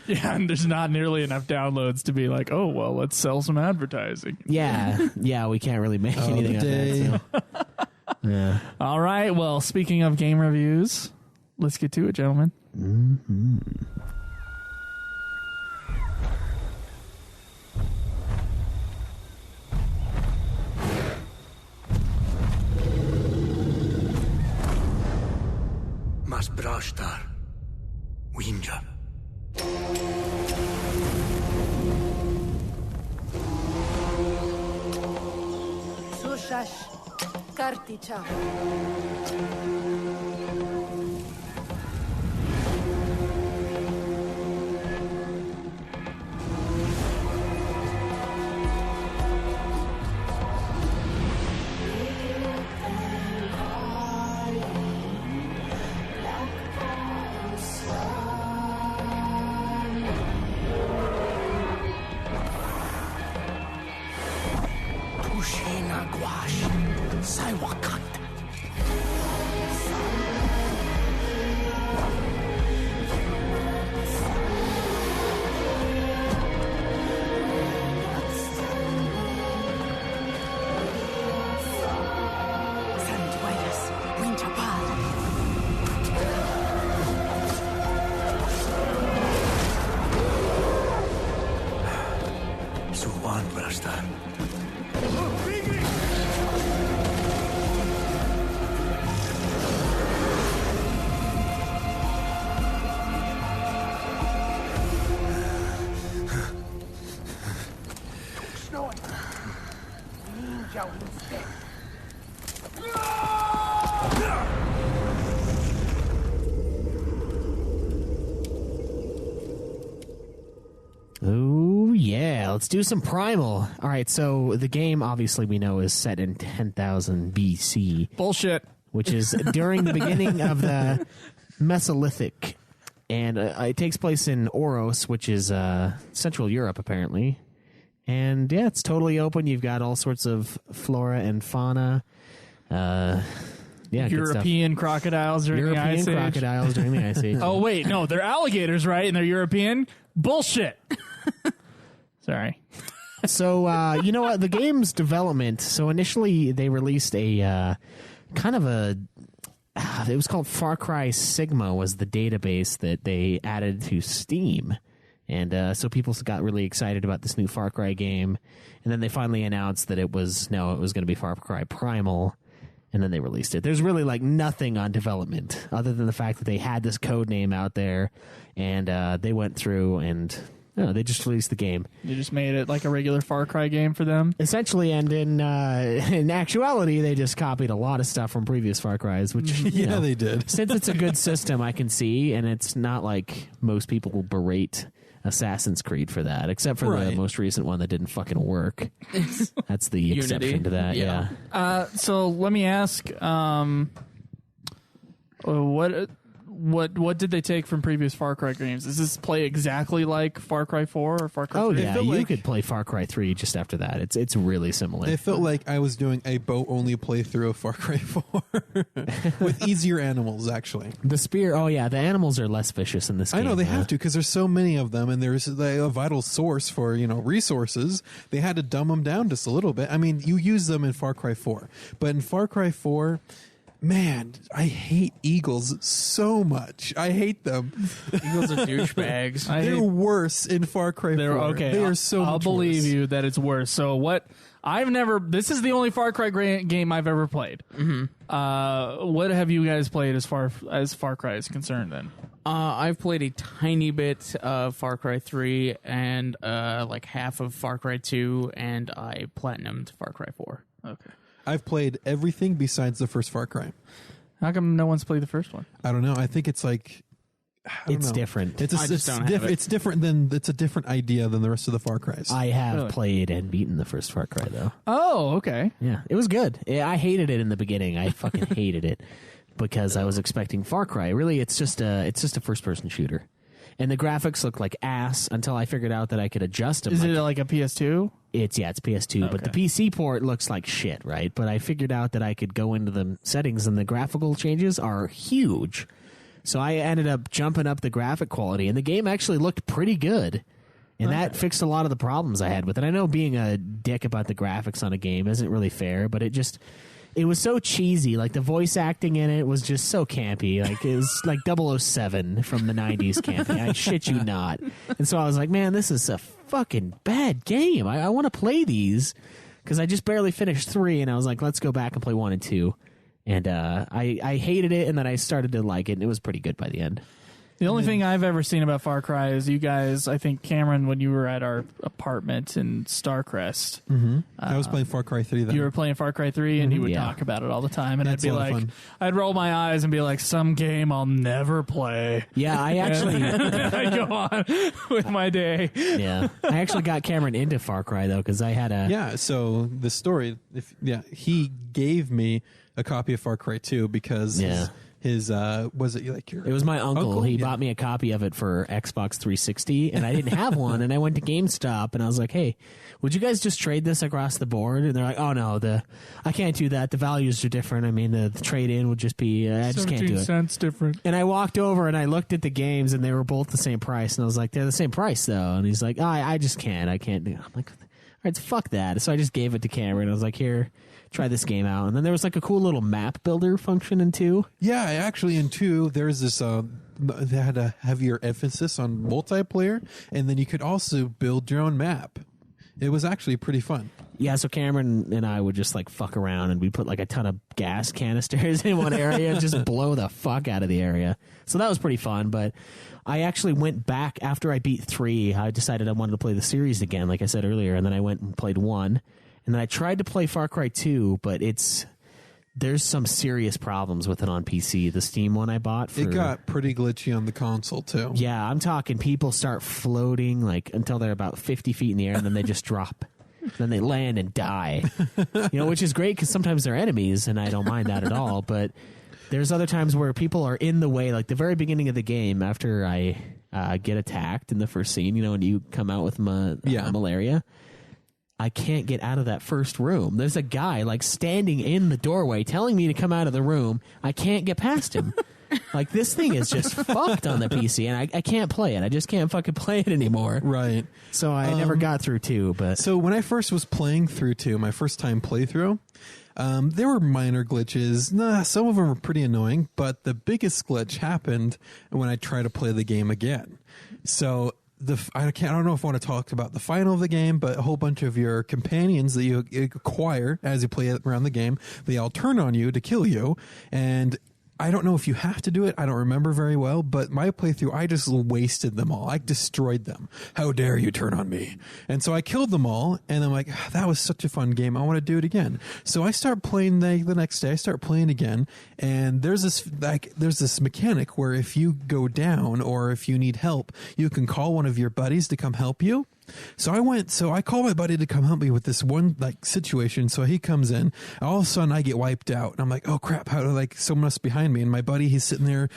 Yeah, and there's not nearly enough downloads to be like, oh, well, let's sell some advertising. Yeah, we can't really make anything of that. So. Yeah. All right, well, speaking of game reviews, let's get to it, gentlemen. Mas brashtar, Wenja. Sushash, Karticha. Tushina gwash, Saiwakat. Santueras, Winchapal. Suwan brashtar. Oh, yeah. Let's do some Primal. All right, so the game, obviously, we know is set in 10,000 BC, Bullshit. which is during the beginning of the Mesolithic. And it takes place in Oros, which is Central Europe, apparently. And, yeah, it's totally open. You've got all sorts of flora and fauna. Yeah, good stuff. European crocodiles during the European Ice Age. crocodiles during the Ice Age. Oh, wait, no, they're alligators, right? And they're European? Bullshit. Sorry. So, you know what? The game's development. So, initially, they released a kind of a. It was called Far Cry Sigma, was the database that they added to Steam. And so people got really excited about this new Far Cry game. And then they finally announced that it was going to be Far Cry Primal. And then they released it. There's really like nothing on development other than the fact that they had this code name out there. And they went through and they just released the game. You just made it like a regular Far Cry game for them? Essentially, and in actuality, they just copied a lot of stuff from previous Far Cries, which you know, they did. Since it's a good system, I can see, and it's not like most people will berate Assassin's Creed for that, except for the most recent one that didn't fucking work. That's the exception to that. Yeah. So let me ask, what did they take from previous Far Cry games? Does this play exactly like Far Cry 4 or Far Cry 3? Oh yeah, you like- could play Far Cry 3 just after that. It's really similar. It felt like I was doing a boat-only playthrough of Far Cry 4 with easier animals, actually. The spear. Oh yeah, the animals are less vicious in this game. I know they have to because there's so many of them, and there's a vital source for resources. They had to dumb them down just a little bit. I mean, you use them in Far Cry 4, but in Far Cry 4. Man, I hate eagles so much. I hate them. Eagles are douchebags. They're worse in Far Cry 4. Okay, They are so I'll much believe worse. you that it's worse. So what? This is the only Far Cry game I've ever played. Mm-hmm. What have you guys played as far as Far Cry is concerned then? I've played a tiny bit of Far Cry 3 and like half of Far Cry 2, and I platinumed Far Cry 4. Okay. I've played everything besides the first Far Cry. How come no one's played the first one? I don't know. I think it's like It's different. It's different than it's a different idea than the rest of the Far Cries. I have played and beaten the first Far Cry though. Oh, okay. Yeah, it was good. I hated it in the beginning. I fucking hated it because I was expecting Far Cry. Really, it's just a first person shooter, and the graphics look like ass until I figured out that I could adjust them. Is it like a PS2? It's PS2, but the PC port looks like shit, right? But I figured out that I could go into the settings, and the graphical changes are huge. So I ended up jumping up the graphic quality, and the game actually looked pretty good. And that fixed a lot of the problems I had with it. I know being a dick about the graphics on a game isn't really fair, but it was so cheesy. Like, the voice acting in it was just so campy. Like, it was like 007 from the 90s campy. I shit you not. And so I was like, man, this is a fucking bad game. I want to play these because I just barely finished 3, and I was like, let's go back and play 1 and 2. And I hated it, and then I started to like it, and it was pretty good by the end. The only thing I've ever seen about Far Cry is you guys, I think, Cameron, when you were at our apartment in Starcrest. Mm-hmm. I was playing Far Cry 3 then. You were playing Far Cry 3, and you would talk about it all the time. And That's I'd be like, I'd roll my eyes and be like, some game I'll never play. Yeah, I actually... I'd go on with my day. Yeah. I actually got Cameron into Far Cry, though, because I had a... Yeah, so the story, he gave me a copy of Far Cry 2 because... His was it like your? It was my uncle. He bought me a copy of it for Xbox 360, and I didn't have one. And I went to GameStop, and I was like, "Hey, would you guys just trade this across the board?" And they're like, "Oh no, I can't do that. The values are different. I mean, the trade in would just be I just can't do it. 17 cents different." And I walked over and I looked at the games, and they were both the same price. And I was like, "They're the same price, though." And he's like, I just can't. I can't do it. I'm like, "All right, fuck that." So I just gave it to Cameron. I was like, "Here, try this game out." And then there was like a cool little map builder function in 2. Yeah, actually in 2 there's this they had a heavier emphasis on multiplayer, and then you could also build your own map. It was actually pretty fun. Yeah, so Cameron and I would just like fuck around, and we put like a ton of gas canisters in one area and just blow the fuck out of the area. So that was pretty fun, but I actually went back after I beat 3. I decided I wanted to play the series again, like I said earlier, and then I went and played 1. And then I tried to play Far Cry 2, but there's some serious problems with it on PC. The Steam one I bought. It got pretty glitchy on the console, too. Yeah, I'm talking people start floating like until they're about 50 feet in the air, and then they just drop. Then they land and die. Which is great because sometimes they're enemies, and I don't mind that at all. But there's other times where people are in the way, like the very beginning of the game after I get attacked in the first scene, and you come out with malaria. I can't get out of that first room. There's a guy like standing in the doorway telling me to come out of the room. I can't get past him. Like, this thing is just fucked on the PC, and I can't play it. I just can't fucking play it anymore. Right. So I never got through 2. But so when I first was playing through 2, my first time playthrough, there were minor glitches. Some of them were pretty annoying, but the biggest glitch happened when I tried to play the game again. So I don't know if I want to talk about the final of the game, but a whole bunch of your companions that you acquire as you play around the game, they all turn on you to kill you, and I don't know if you have to do it. I don't remember very well, but my playthrough, I just wasted them all. I destroyed them. How dare you turn on me? And so I killed them all, and I'm like, that was such a fun game. I want to do it again. So I start playing the next day. I start playing again, and there's this mechanic where if you go down or if you need help, you can call one of your buddies to come help you. So I call my buddy to come help me with this one situation. So he comes in, all of a sudden I get wiped out, and I'm like, oh crap, someone else behind me, and my buddy, he's sitting there,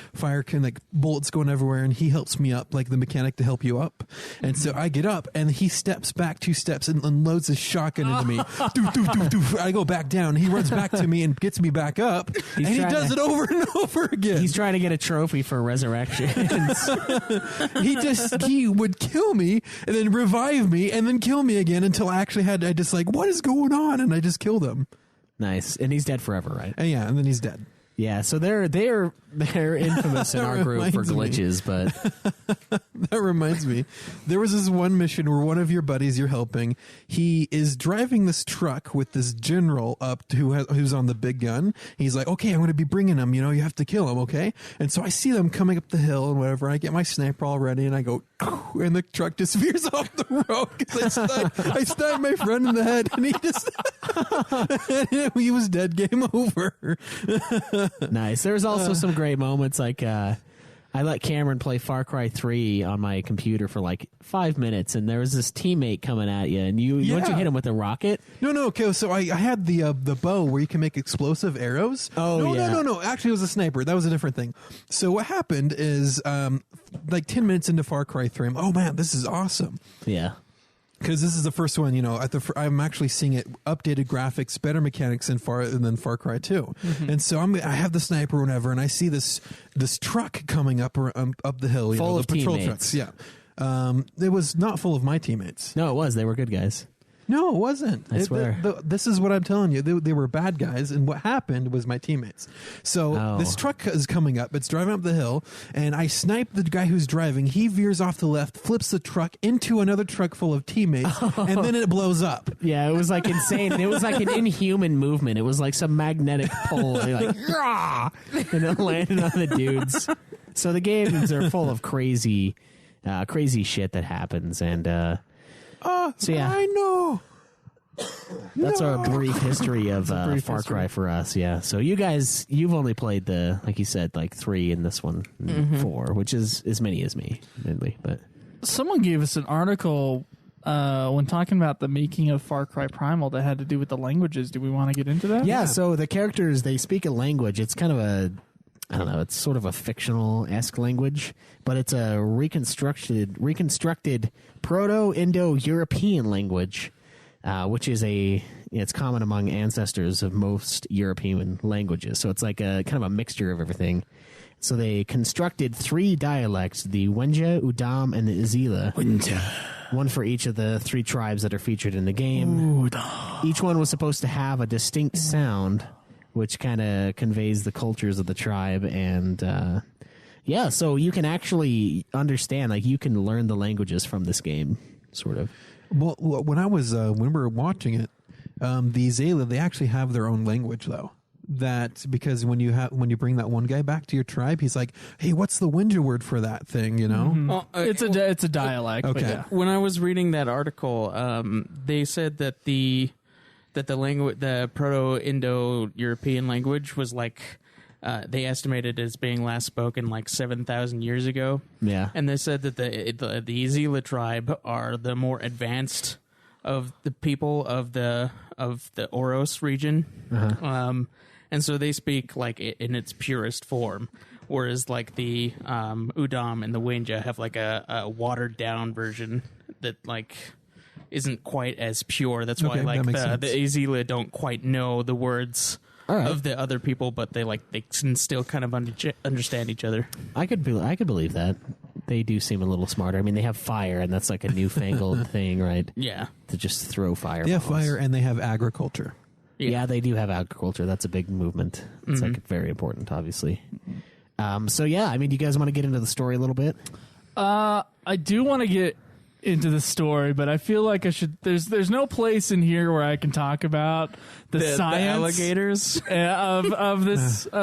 bullets going everywhere, and he helps me up, like the mechanic to help you up. And so I get up, and he steps back 2 steps and loads his shotgun into me. Doof, doof, doof, doof. I go back down, he runs back to me and gets me back up, and he does it over and over again. He's trying to get a trophy for resurrection. He would kill me and then revive me and then kill me again until I just like, what is going on? And I just killed him. Nice. And he's dead forever, right? And then he's dead. Yeah, so they're infamous in our group for glitches, but that reminds me, there was this one mission where one of your buddies you're helping, he is driving this truck with this general up who's on the big gun. He's like, okay, I'm going to be bringing him. You have to kill him, okay? And so I see them coming up the hill and whatever. I get my sniper all ready, and I go, and the truck just veers off the road because I stabbed my friend in the head, and he was dead. Game over. Nice. There's also some great moments like I let Cameron play Far Cry 3 on my computer for like 5 minutes, and there was this teammate coming at you, and you once you hit him with a rocket. No. Okay, so I had the bow where you can make explosive arrows. Oh, No. Actually, it was a sniper. That was a different thing. So what happened is, like 10 minutes into Far Cry 3, oh man, this is awesome. Yeah. Because this is the first one, I'm actually seeing it updated graphics, better mechanics than Far Cry 2. Mm-hmm. And so I have the sniper or whatever, and I see this truck coming up the hill, Full the of patrol teammates. trucks. Yeah. It was not full of my teammates. No, it was. They were good guys. No, it wasn't. I swear. This is what I'm telling you. They were bad guys, and what happened was my teammates. So this truck is coming up. It's driving up the hill, and I snipe the guy who's driving. He veers off the left, flips the truck into another truck full of teammates, and then it blows up. Yeah, it was like insane. It was like an inhuman movement. It was like some magnetic pull. And you're like, "Rah!" And it landed on the dudes. So the games are full of crazy shit that happens, and so yeah, I know. That's our brief history of Far Cry for us. Yeah. So you guys, you've only played like you said, like 3 in this one, 4, which is as many as me, admittedly. But Someone gave us an article when talking about the making of Far Cry Primal that had to do with the languages. Do we want to get into that? yeah, so the characters, they speak a language. It's kind of I don't know, it's sort of a fictional-esque language, but it's a reconstructed Proto-Indo-European language, which is it's common among ancestors of most European languages. So it's like a kind of a mixture of everything. So they constructed 3 dialects, the Wenja, Udam, and the Izila. Wenja. One for each of the 3 tribes that are featured in the game. Each one was supposed to have a distinct sound, which kind of conveys the cultures of the tribe. And so you can actually understand, like you can learn the languages from this game, sort of. Well, when we were watching it, the Zayla, they actually have their own language though. That because when you bring that one guy back to your tribe, he's like, "Hey, what's the Wenja word for that thing?" You know, Well, It's a dialect. Okay. But yeah. when I was reading that article, they said that the language, the Proto-Indo-European language, was like they estimated as being last spoken like 7,000 years ago. Yeah. And they said that the Izila tribe are the more advanced of the people of the Oros region, and so they speak like in its purest form. Whereas like the Udam and the Wenja have like a watered down version that like isn't quite as pure. That's why like the Izila don't quite know the words of the other people, but they can still kind of understand each other. I could believe that. They do seem a little smarter. I mean, they have fire, and that's like a newfangled thing, right? Yeah. To just throw fire. they have fire and they have agriculture. Yeah, they do have agriculture. That's a big movement. It's like very important, obviously. So yeah, I mean, do you guys want to get into the story a little bit? I do want to get into the story, but I feel like I should. There's no place in here where I can talk about the science, the alligators of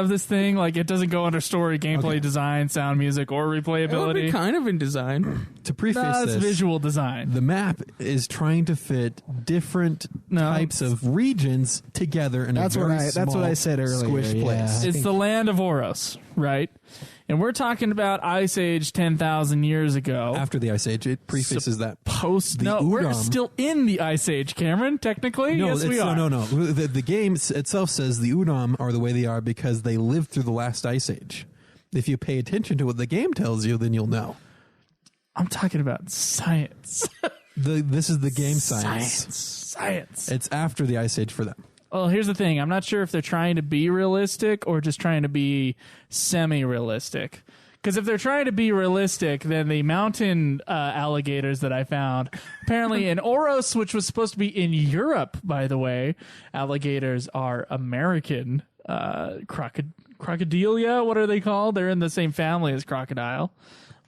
this thing. Like it doesn't go under story, gameplay, design, sound, music, or It would be replayability. kind of in design. To preface It's this, visual design. the map is trying to fit different types of regions together in That's a what very I- that's what I said earlier, squished yeah. place. It's the land of Oros, right? And we're talking about Ice Age 10,000 years ago. After the Ice Age, it prefaces that. We're Udam- still in the Ice Age, Cameron. Technically, No, yes, we are. No. The game itself says the Udam are the way they are because they lived through the last Ice Age. If you pay attention to what the game tells you, then you'll know. I'm talking about science. This is the game science. Science. It's after the Ice Age for them. Well, here's the thing. I'm not sure if they're trying to be realistic or just trying to be semi-realistic. Because if they're trying to be realistic, then the mountain alligators that I found, apparently in Oros, which was supposed to be in Europe, by the way, alligators are American. Crocodilia, what are they called? They're in the same family as crocodile,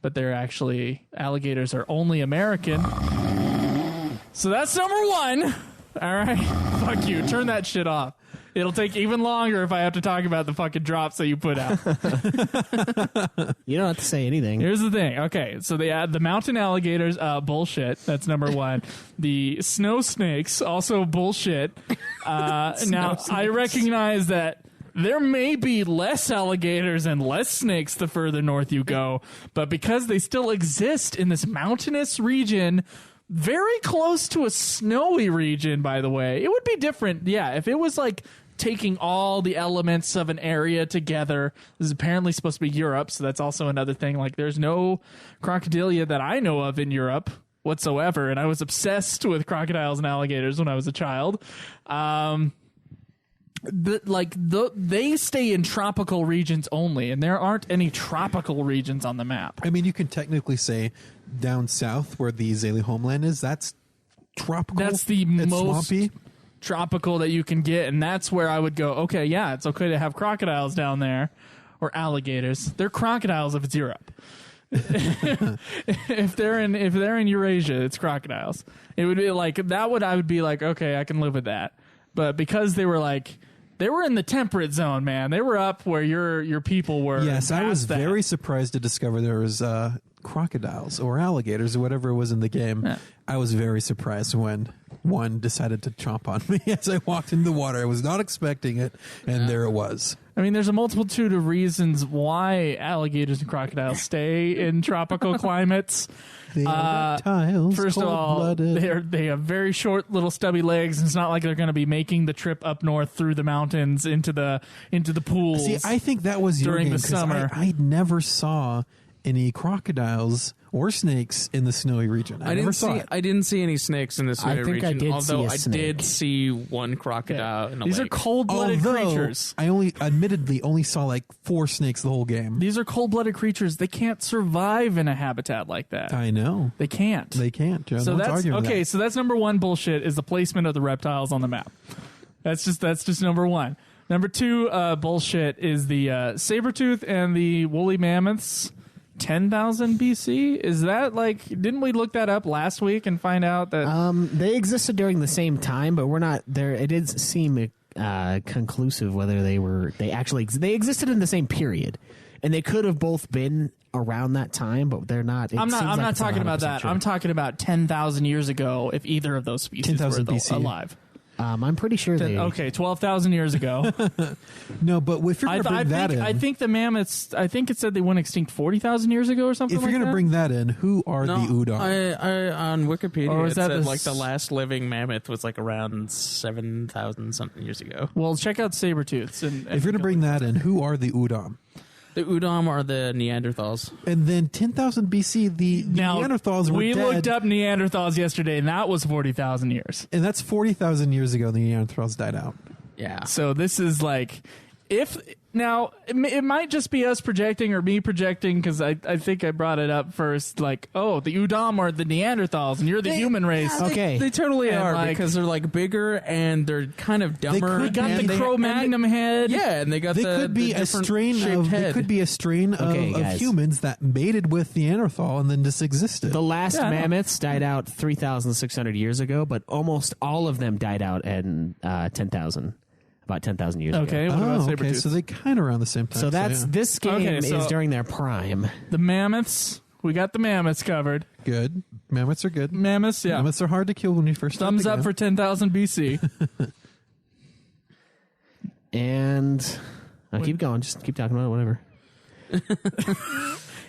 but they're actually, alligators are only American. So that's number 1. All right, fuck you. Turn that shit off. It'll take even longer if I have to talk about the fucking drops that you put out. You don't have to say anything. Here's the thing. Okay, so they add the mountain alligators, bullshit. That's number 1. The snow snakes, also bullshit. Now, I recognize that there may be less alligators and less snakes the further north you go, but because they still exist in this mountainous region, very close to a snowy region, by the way, it would be different. Yeah, if it was like taking all the elements of an area together. This is apparently supposed to be Europe, so that's also another thing. Like, there's no crocodilia that I know of in Europe whatsoever, and I was obsessed with crocodiles and alligators when I was a child. They stay in tropical regions only, and there aren't any tropical regions on the map. I mean, you can technically say down south where the Zayli homeland is, that's tropical. That's the it's most swampy. tropical that you can get, and that's where I would go, okay, yeah, it's okay to have crocodiles down there, or alligators. They're crocodiles if it's Europe. if they're in Eurasia, it's crocodiles. It would be like that. I would be like, okay, I can live with that. But because they were in the temperate zone, man. They were up where your people were. Yes, I was very surprised to discover there was crocodiles or alligators or whatever was in the game. Yeah. I was very surprised when one decided to chomp on me as I walked into the water. I was not expecting it, and there it was. I mean, there's a multitude of reasons why alligators and crocodiles stay in tropical climates. They are reptiles, First of all, cold-blooded. they have very short, little stubby legs. And it's not like they're going to be making the trip up north through the mountains into the pools. See, I think that was your during game, the 'cause summer. I never saw any crocodiles or snakes in the snowy region. I never saw it. I didn't see any snakes in the snowy think I region, did although see a snake. I did see one crocodile in a These lake. are cold-blooded creatures. I admittedly only saw like 4 snakes the whole game. These are cold-blooded creatures. They can't survive in a habitat like that. I know. They can't. They can't. Joe. So No one's that's arguing with okay. that. So that's number one bullshit is the placement of the reptiles on the map. That's just number one. Number two bullshit is the saber-tooth and the woolly mammoths. 10,000 BC? Is that like? Didn't we look that up last week and find out that They existed during the same time, but we're not there. It did seem conclusive whether they existed in the same period, and they could have both been around that time, but they're not. I'm not talking about that. I'm talking about 10,000 years ago. If either of those species 10,000 were BC. alive. I'm pretty sure they. Okay, 12,000 years ago. No, but if you're going to bring that in, I think the mammoths. I think it said they went extinct 40,000 years ago or something. if you're like going to that. bring that in, who are the Udam? I on Wikipedia Or is it that said the like the last living mammoth was like around 7,000 something years ago. Well, check out saber-tooths. And If you're going to bring that in, who are the Udam? The Udam are the Neanderthals. And then 10,000 BC, the now, Neanderthals were we dead. looked up Neanderthals yesterday, and that was 40,000 years. And that's 40,000 years ago the Neanderthals died out. Yeah. So this is like, now it might just be us projecting or me projecting because I think I brought it up first. Like, oh, the Udam are the Neanderthals, and you're the human race. Okay. They totally And, are like- because they're like bigger and they're kind of dumber. We got and the they- Cro-Magnon head. Yeah, and they got They the could be the a different strain shaped of head. they could be a strain Okay, of guys. humans that mated with Neanderthal and then just existed. The last Yeah, I know. mammoths died out 3,600 years ago, but almost all of them died out in 10,000, about 10,000 years Okay. ago. What about okay, saber-tooth? so they kind of around the same time. So that's yeah. this game Okay, so- is during their prime. The mammoths. We got the mammoths covered. good. Mammoths are good. Mammoths, yeah. Mammoths are hard to kill when you first start Thumbs the up game. for 10,000 BC. And I'll keep going. Just keep talking about it, whatever.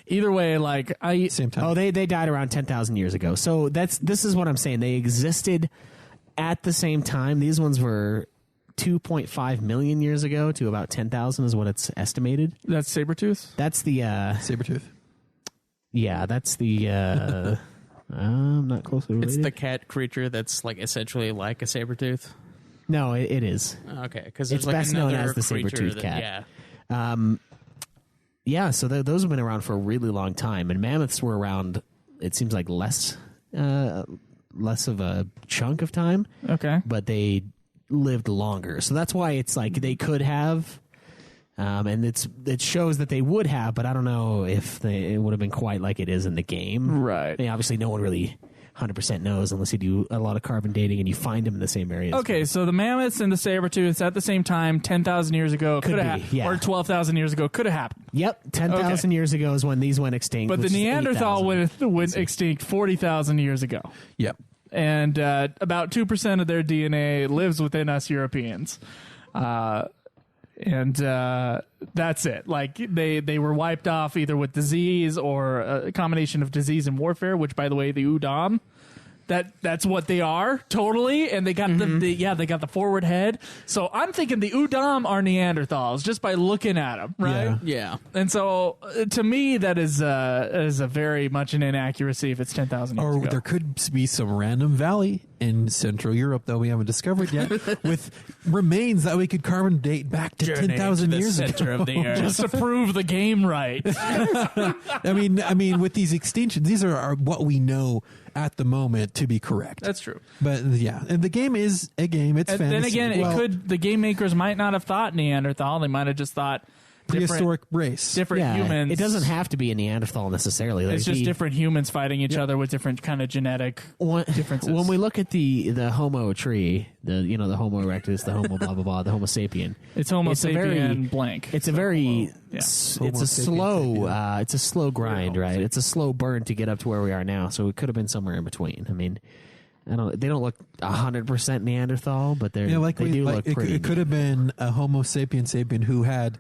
Either way, like Same time. Oh, they died around 10,000 years ago. So this is what I'm saying. They existed at the same time. These ones were 2.5 million years ago to about 10,000 is what it's estimated. that's saber-tooth. That's the Sabretooth. yeah, that's the I'm not closely related. It's the cat creature that's like essentially like a saber tooth. No, it is. Okay, because It's like best known another as the creature saber-toothed that- cat. Yeah. Yeah, so those have been around for a really long time, and mammoths were around. It seems like less of a chunk of time, Okay. but they lived longer. So that's why it's like they could have, and it shows that they would have, but I don't know if it would have been quite like it is in the game. Right. I mean, obviously, no one really 100% knows unless you do a lot of carbon dating and you find them in the same areas. Okay, so the mammoths and the saber-tooths at the same time, 10,000 years ago, Could could be, have happened. yeah. Or 12,000 years ago, could have happened. Yep, 10,000 years ago is when these went extinct. But the which is Neanderthal 8,000. went extinct 40,000 years ago. Yep. And about 2% of their DNA lives within us Europeans. And that's it. Like they were wiped off either with disease or a combination of disease and warfare. Which, by the way, the Udam, that's what they are totally. And they got they got the forward head. So I'm thinking the Udam are Neanderthals just by looking at them, right? Yeah. And so to me, that is a very much an inaccuracy if it's 10,000 years Or ago. there could be some random valley in Central Europe that we haven't discovered yet, with remains that we could carbon date back to 10,000 years center ago. of the earth. just to prove the game right. I mean, with these extinctions, these are what we know at the moment to be correct. That's true. But yeah, and the game is a game. It's And fantasy. then again, Well, it could. The game makers might not have thought Neanderthal. They might have just thought prehistoric race. different humans. It doesn't have to be a Neanderthal necessarily. Like It's just different humans fighting each other with different kind of genetic differences. When we look at the Homo tree, the Homo erectus, the Homo blah blah blah, the Homo sapien, it's Homo it's a sapien very- blank. it's a very Yeah. it's Homo a sapien, slow yeah. it's a slow grind, Homo right? sapien. It's a slow burn to get up to where we are now. So it could have been somewhere in between. I mean, they don't look 100% Neanderthal, but they do look pretty. It could have been a Homo sapien who had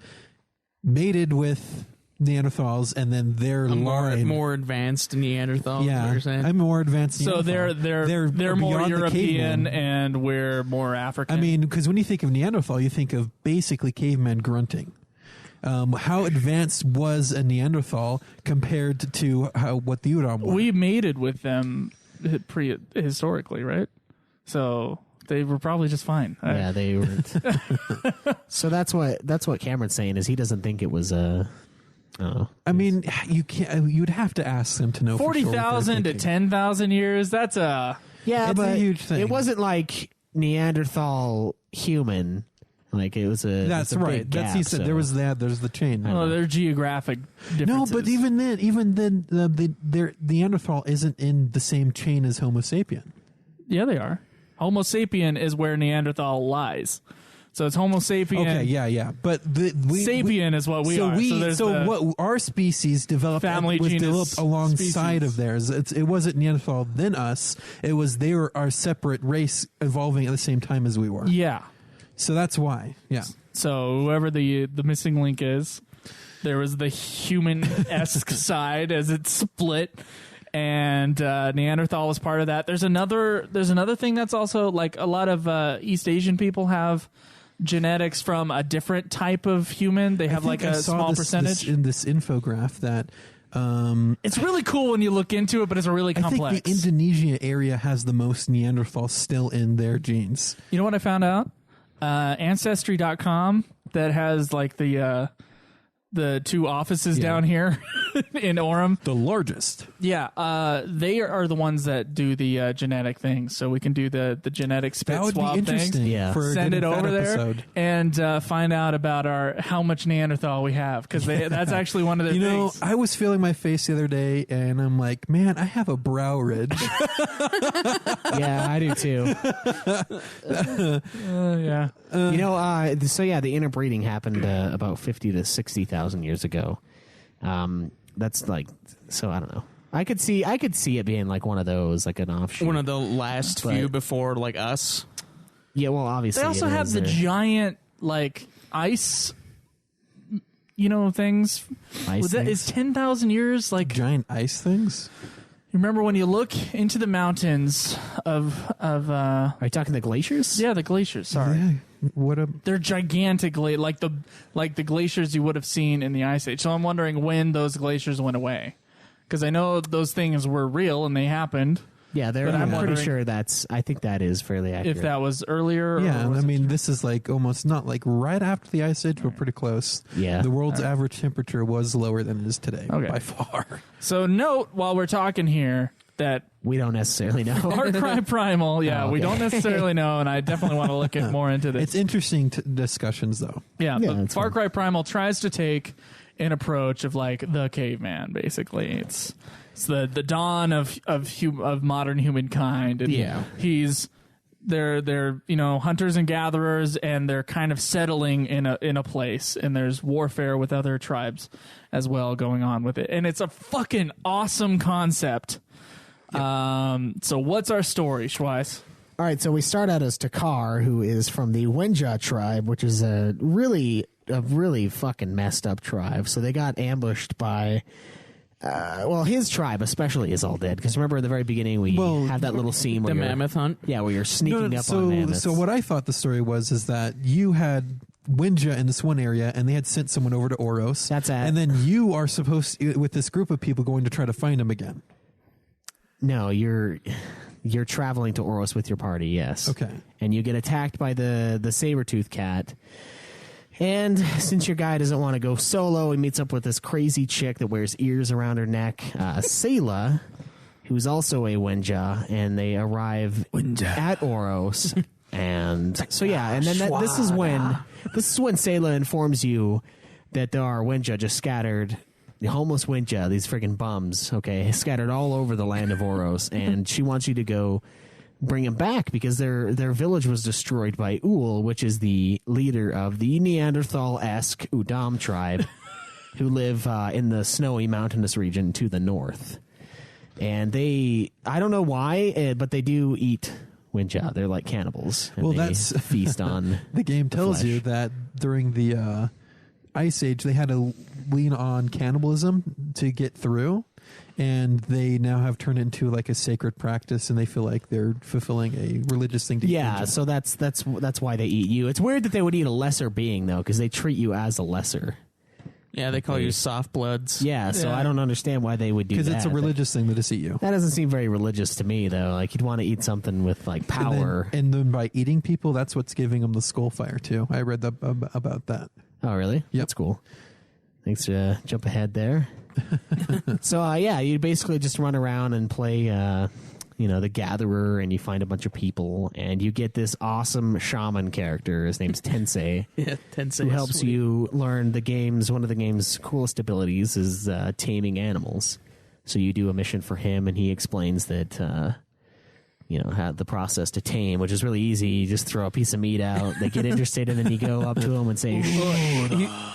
mated with Neanderthals, and then their line more advanced Neanderthal. Is what Yeah, you're saying? I'm more advanced. so Neanderthal. they're more beyond the European caveman. and we're more African. I mean, because when you think of Neanderthal, you think of basically caveman grunting. How advanced was a Neanderthal compared to what the Udam were? we mated with them prehistorically, right? So they were probably just fine. Yeah, they were. So that's what Cameron's saying is he doesn't think it was I don't know. I mean, you can't. You'd have to ask them to know. for sure what they're 40,000 to thinking. 10,000 years. That's a Yeah, It's a but huge thing. it wasn't like Neanderthal human. Like it was a. That's it's a right. big That's gap, he said. so- There was that. There's the chain. well, they're geographic No, differences. but even then, the Neanderthal isn't in the same chain as Homo sapien. yeah, they are. Homo sapien is where Neanderthal lies. So it's Homo sapien. Okay, yeah. But Sapien is what we are. So there's the what our species developed family was genus developed alongside species. of theirs. It wasn't Neanderthal then us. It was they were our separate race evolving at the same time as we were. yeah. So that's why. Yeah. So whoever the missing link is, there was the human-esque side as it split, and Neanderthal was part of that. There's another thing that's also like a lot of East Asian people have genetics from a different type of human. They have I like think I a saw small this percentage. in this infograph that It's really cool when you look into it, but it's a really complex. I think the Indonesia area has the most Neanderthal still in their genes. You know what I found out? Ancestry.com that has like the two offices down here in Orem. The largest. Yeah, they are the ones that do the genetic things, so we can do the genetic spit That would be swab interesting. thing. Yeah. For a Send Good it and Fat over there episode. and find out about how much Neanderthal we have, because that's actually one of their You know, things. I was feeling my face the other day, and I'm like, man, I have a brow ridge. Yeah, I do too. Yeah. So yeah, the interbreeding happened about 50 to 60,000 years ago. That's like, so I don't know. I could see it being like one of those, like an offshoot. One of the last But- few before like us. Yeah, well, obviously They also it have is the there. giant like ice, things. Ice Was that things. is 10,000 years like? Giant ice things. Remember when you look into the mountains of Are you talking the glaciers? the glaciers? Sorry. Yeah. What a They're gigantic, like the glaciers you would have seen in the Ice Age. So I'm wondering when those glaciers went away, because I know those things were real and they happened. Yeah, But I'm I'm pretty wondering- sure I think that is fairly accurate. If that was earlier, yeah. or was I it- mean, this is like almost not like right after the ice age, but pretty close. Yeah. The world's average temperature was lower than it is today Okay. by far. So note while we're talking here that we don't necessarily know. Far Cry Primal, we okay. don't necessarily know, and I definitely want to look at more into this. It's interesting discussions though. Yeah, Yeah, but that's Far fine. Cry Primal tries to take an approach of like the caveman, basically. It's the dawn of modern humankind. And Yeah. they're hunters and gatherers, and they're kind of settling in a place, and there's warfare with other tribes as well going on with it, and it's a fucking awesome concept. So what's our story, Schweiss? All right, so we start out as Takkar, who is from the Wenja tribe, which is a really fucking messed up tribe. So they got ambushed by, his tribe especially is all dead. Because remember at the very beginning we had that little scene where The mammoth hunt? Yeah, where you're sneaking up on mammoths. So what I thought the story is that you had Wenja in this one area, and they had sent someone over to Oros. That's it. And then you are supposed to, with this group of people, going to try to find him again. No, you're traveling to Oros with your party, yes. Okay. And you get attacked by the saber-toothed cat. And since your guy doesn't want to go solo, he meets up with this crazy chick that wears ears around her neck, Sayla, who's also a Wenja, and they arrive at Oros. And so, yeah, and then this is when Sayla informs you that there are Wenja just scattered, the homeless Wenja, these friggin' bums, okay, scattered all over the land of Oros, and she wants you to go bring them back because their village was destroyed by Ul, which is the leader of the Neanderthal-esque Udam tribe, who live in the snowy mountainous region to the north. And I don't know why, but they do eat Wenja. They're like cannibals. And that's feast on the game tells flesh. you that during the Ice Age, they had to lean on cannibalism to get through, and they now have turned into like a sacred practice, and they feel like they're fulfilling a religious thing to eat Wenja. So that's why they eat you. It's weird that they would eat a lesser being though, because they treat you as a lesser. Yeah, they call you soft bloods. Yeah, so I don't understand why they would do that. Because it's a religious thing to just eat you. That doesn't seem very religious to me, though. Like, you'd want to eat something with, like, power. And then by eating people, that's what's giving them the skull fire, too. I read about that. Oh, really? Yep. That's cool. Thanks for jump ahead there. So, you basically just run around and play, the Gatherer, and you find a bunch of people, and you get this awesome shaman character. His name's Tensei. Yeah, Tensei. Who helps you learn one of the game's coolest abilities is taming animals. So you do a mission for him, and he explains that, how the process to tame, which is really easy. You just throw a piece of meat out, they get interested, and then you go up to them and say,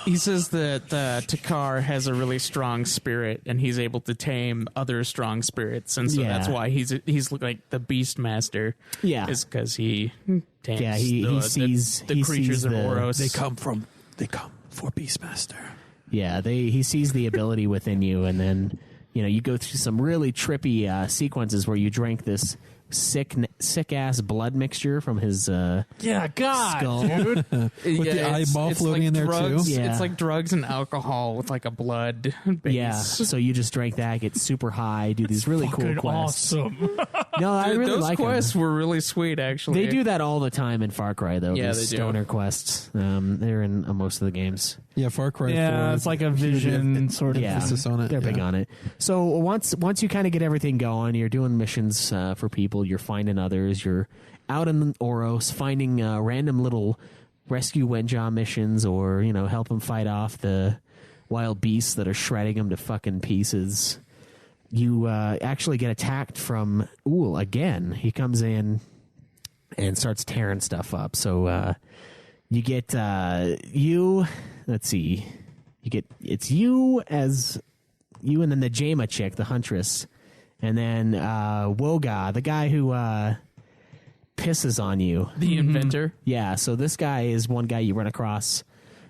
He says that Takkar has a really strong spirit, and he's able to tame other strong spirits, and so that's why he's like the beast master. Yeah, is because he tames. Yeah, he sees the creatures of Oros. They come for Beastmaster. Yeah, he sees the ability within you, and then you go through some really trippy sequences where you drink this sick ass blood mixture from his skull. Dude. With the eyeball floating in there drugs, too. Yeah. It's like drugs and alcohol with like a blood base. Yeah, so you just drank that, get super high, do these really cool quests. Awesome. No, I really those like quests them. were really sweet, actually. They do that all the time in Far Cry, though. Yeah, these they do. stoner quests. They're in most of the games. Yeah, Far Cry 4. Yeah, it's like a vision sort of. Yeah, emphasis on it. they're big on it. So once you kind of get everything going, you're doing missions for people. You're finding others. You're out in Oros finding random little rescue Wenja missions, or help them fight off the wild beasts that are shredding them to fucking pieces. You actually get attacked from Ul again. He comes in and starts tearing stuff up. So you get let's see, it's you and then the Jaima chick, the huntress, and then Woga, the guy who pisses on you, The inventor. Yeah, so this guy is one guy you run across.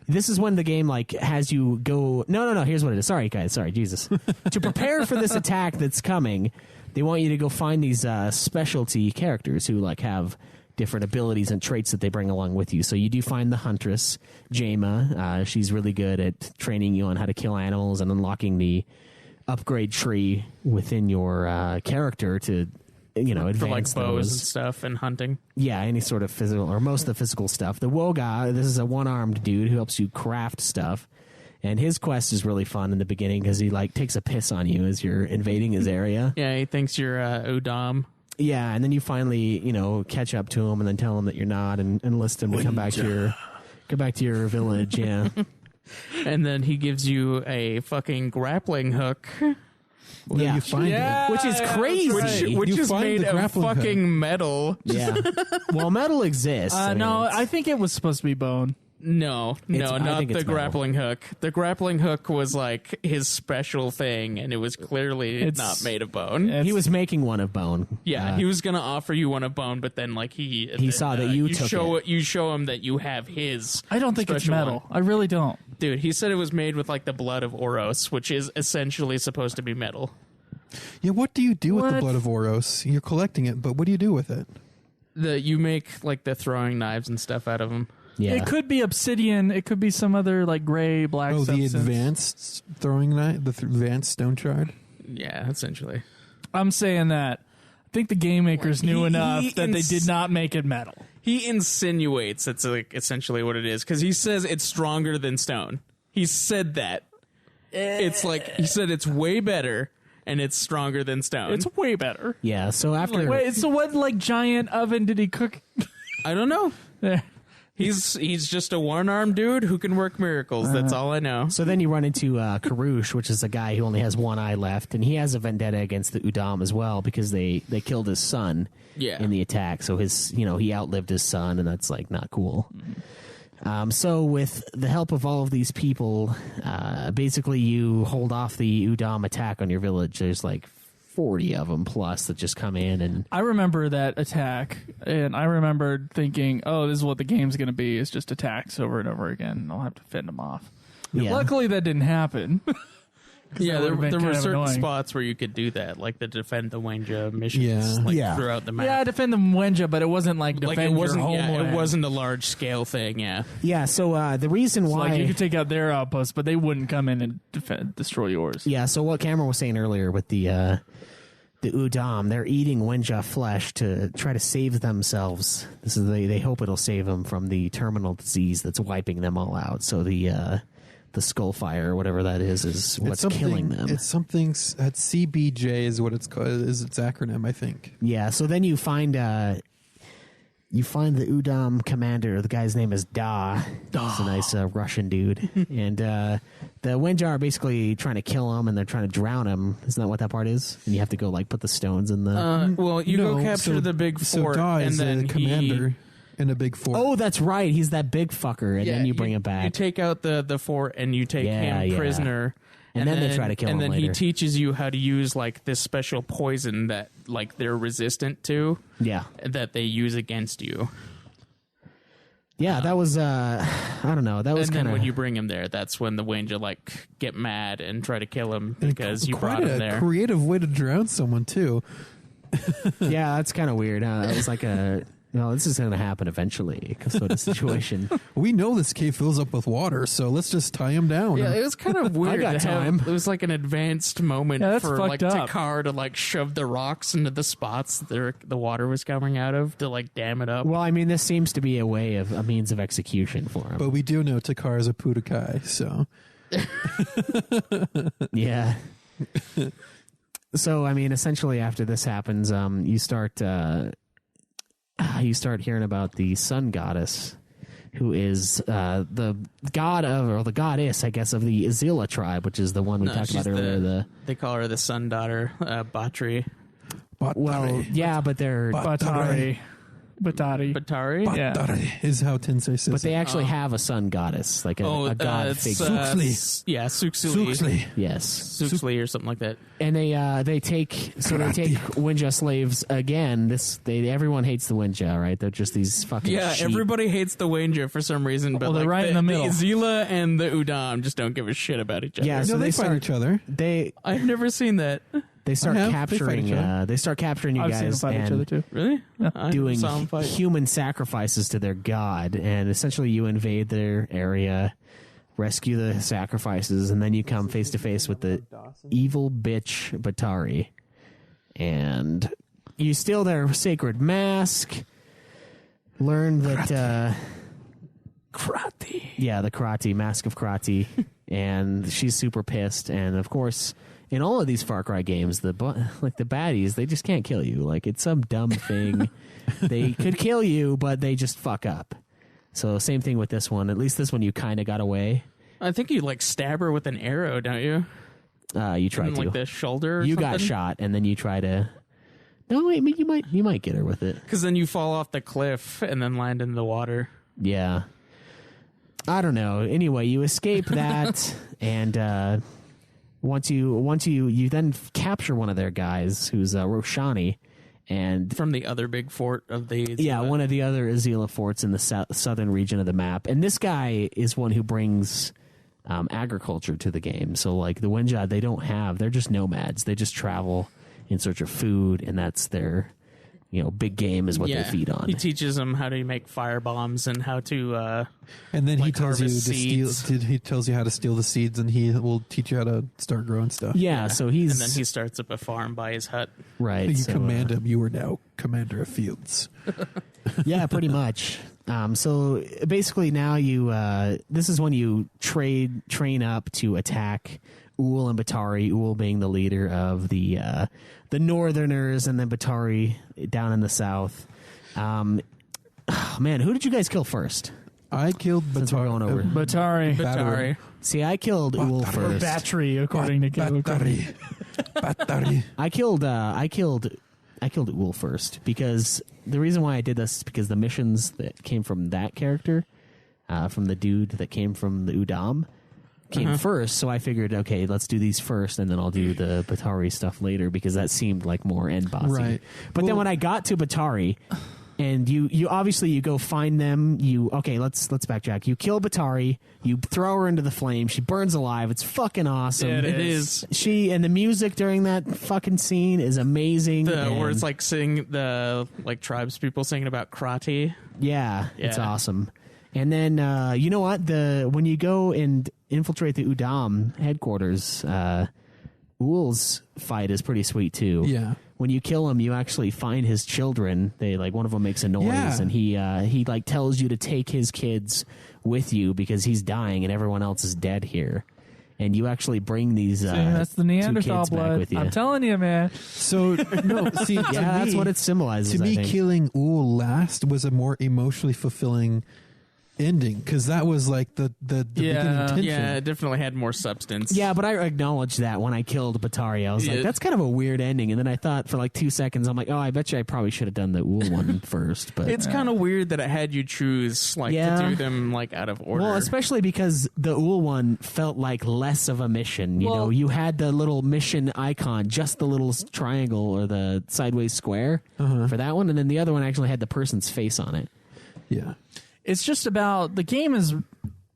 This is when the game has you go. No. Here's what it is. Sorry, guys. Sorry, Jesus. To prepare for this attack that's coming, they want you to go find these specialty characters who have different abilities and traits that they bring along with you. So you do find the huntress, Jaima. She's really good at training you on how to kill animals and unlocking the upgrade tree within your character to advance For like bows those. and stuff and hunting. Yeah, any sort of physical, or most of the physical stuff. The Woga, this is a one-armed dude who helps you craft stuff. And his quest is really fun in the beginning because he takes a piss on you as you're invading his area. Yeah, he thinks you're Udam. Yeah, and then you finally, catch up to him and then tell him that you're not and enlist him to come back to your village, yeah. And then he gives you a fucking grappling hook. Yeah. You find it. Which is crazy. Which You is find made the of grappling hook. fucking metal. Yeah. Well, metal exists. No, I think it was supposed to be bone. No, I not think the it's metal. grappling hook. The grappling hook was like his special thing, and it was clearly not made of bone. He was making one of bone. Yeah, he was gonna offer you one of bone, but then like he saw that you took it. You show him that you have his. I don't think it's special metal. one. I really don't. Dude, he said it was made with like the blood of Oros, which is essentially supposed to be metal. Yeah, what do you do with the What? blood of Oros? You're collecting it, but what do you do with it? You make like the throwing knives and stuff out of them. Yeah. It could be obsidian. It could be some other like gray, black Oh, substance. the advanced throwing knife, the advanced stone shard. Yeah, essentially. I'm saying that. I think the game makers knew enough that they did not make it metal. He insinuates that's like essentially what it is because he says it's stronger than stone. He said that. It's like he said it's way better and it's stronger than stone. It's way better. Yeah, so after... Wait, so what like giant oven did he cook? I don't know. There. He's just a one-armed dude who can work miracles. That's all I know. So then you run into Karush, which is a guy who only has one eye left, and he has a vendetta against the Udam as well because they killed his son in the attack. So he outlived his son, and that's like not cool. So with the help of all of these people, basically you hold off the Udam attack on your village. There's like 40 of them plus that just come in, and I remember that attack, and I remember thinking, "Oh, this is what the game's going to be: is just attacks over and over again. And I'll have to fend them off." Yeah. Luckily, that didn't happen. Yeah, that would've been there kind were of certain annoying. spots where you could do that, like the defend the Wenja missions, Yeah. throughout the map. Yeah, I defend the Wenja, but it wasn't like defend like it wasn't. your homeland. It wasn't a large scale thing. Yeah, yeah. So the reason So, why like, you could take out their outposts, but they wouldn't come in and destroy yours. Yeah, so what Cameron was saying earlier with the Udam, they're eating Wenja flesh to try to save themselves. This is they hope it'll save them from the terminal disease that's wiping them all out. So the Skullfire or whatever that is what's killing them. It's something at CBJ is what it's called. Is its acronym? I think. Yeah, so then you find the Udam commander. The guy's name is Da. He's a nice Russian dude. And the Wenja are basically trying to kill him, and they're trying to drown him. Isn't that what that part is? And you have to go like put the stones in the... well, you go capture the big fort, So Da and is then the commander in a big fort. Oh, that's right. He's that big fucker, and then you bring him back. You take out the fort, and you take him prisoner. And then they try to kill him And then later. he teaches you how to use like this special poison that like they're resistant to. Yeah. That they use against you. Yeah, that was I don't know. That was And kind then of when you bring him there, that's when the Wenja like get mad and try to kill him because you brought him there. Creative way to drown someone too. yeah, that's kind of weird. Huh? It was like this is going to happen eventually sort of situation. We know this cave fills up with water, so let's just tie him down. Yeah, it was kind of weird. got to have- time. It was like an advanced moment Yeah, that's for like fucked up. Takkar to like shove the rocks into the spots the water was coming out of to like dam it up. Well, I mean, this seems to be a means of execution for him. But we do know Takkar is a Pudakai, so Yeah. So, I mean, essentially after this happens, you start hearing about the sun goddess, who is the god of, or the goddess, I guess, of the Azila tribe, which is the one we talked she's about earlier. They call her the sun daughter, Batri. Well, yeah, but they're Batari. Batari? Yeah. Batari is how Tensei says but they actually have a sun goddess, like a god it's, figure. yeah, Suxli. Yes, Suxli or something like that. and they take Wenja slaves again. Everyone hates the Wenja, right? They're just these fucking sheep. Everybody hates the Wenja for some reason, but Well, they're like right in the middle. The Azila and the Udam just don't give a shit about each other. Yeah, No, so they they fight start each other. I've never seen that. They start I have. They capturing. fight each other. They start capturing you I've seen them guys fight each other and too. Really? I doing saw 'em fight. human sacrifices to their god, and essentially you invade their area, rescue the sacrifices, and then you come face to face with the evil bitch Batari, and you steal their sacred mask. Learn that. Krati. Yeah, the Krati, Mask of Krati, and she's super pissed. And of course, in all of these Far Cry games, the baddies, they just can't kill you. Like, it's some dumb thing. They could kill you, but they just fuck up. So same thing with this one. At least this one, you kind of got away. I think you like stab her with an arrow, don't you? You tried In, to. like the shoulder. Or You something? got shot, and then you try to. No, wait, you might get her with it. Because then you fall off the cliff and then land in the water. Yeah. I don't know. Anyway, you escape that, and once you then capture one of their guys, who's Roshani, and From the other big fort of the one of the other Azila forts in the southern region of the map. And this guy is one who brings agriculture to the game. So like the Wenja, they're just nomads. They just travel in search of food, and that's their big game is what they feed on. He teaches them how to make fire bombs and how to And then he like tells you to harvest steal. seeds. He tells you how to steal the seeds, and he will teach you how to start growing stuff. Yeah, so he's and then he starts up a farm by his hut. right. You so, command him. You are now commander of fields. yeah, pretty much. So basically, now you this is when you train up to attack Ul and Batari. Ul being the leader of the Northerners, and then Batari down in the south. Man, who did you guys kill first? I killed Since we're going over. Batari. See, I killed Ul first. Battery, according to Batari. Batari. I killed Ul first, because the reason why I did this is because the missions that came from that character, from the dude that came from the Udam, came first. So I figured, okay, let's do these first, and then I'll do the Batari stuff later, because that seemed like more end bossy. Right. But then when I got to Batari, and you obviously you go find them. Let's backtrack. You kill Batari. You throw her into the flame. She burns alive. It's fucking awesome. It is. She and the music during that fucking scene is amazing. Where it's like tribes people singing about Krati. Yeah, it's Yeah. awesome. And then you know what? When you go and infiltrate the Udam headquarters, Ul's fight is pretty sweet too. Yeah. When you kill him, you actually find his children. They one of them makes a noise, Yeah. and he tells you to take his kids with you because he's dying and everyone else is dead here. And you actually bring these that's the two Neanderthal kids back blood. with you. I'm telling you, man. So no, see, yeah, that's what it symbolizes. To I me, think. killing Ul last was a more emotionally fulfilling ending, because that was like the beginning tension. Yeah, it definitely had more substance. Yeah, but I acknowledged that when I killed Batari. I was like, Yeah. that's kind of a weird ending. And then I thought for like 2 seconds, I'm like, oh, I bet you I probably should have done the Ul one first. But It's kind of weird that it had you choose to do them out of order. well, especially because the Ul one felt like less of a mission. You know, you had the little mission icon, just the little triangle or the sideways square for that one. And then the other one actually had the person's face on it. Yeah. It's just about the game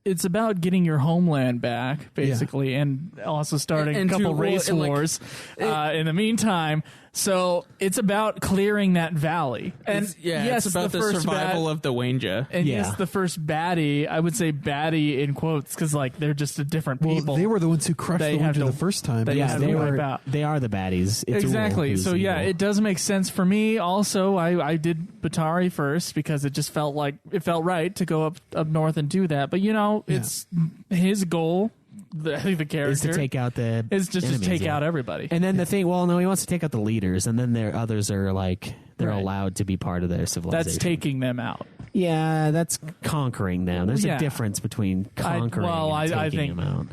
it's about getting your homeland back, basically, and also starting And a couple to- race and, like, wars in the meantime. So it's about clearing that valley. And it's about the first survival of the Wenja. And Yeah. yes, the first baddie, I would say baddie in quotes, because they're just a different Well, people. they were the ones who crushed They the have Wenja to- the first time. they Yeah, have they to wipe were. out. They are the baddies. It's Exactly. Ul who's So yeah, evil. it does make sense for me. Also, I did Batari first because it just felt right to go up north and do that. But it's his goal. The character is to take out the is just enemies, to take yeah. out everybody. And then the thing, well, no, he wants to take out the leaders, and then their others are they're Right. allowed to be part of their civilization. That's taking them out. Yeah, that's conquering them. There's Yeah. a difference between conquering and taking I think them out.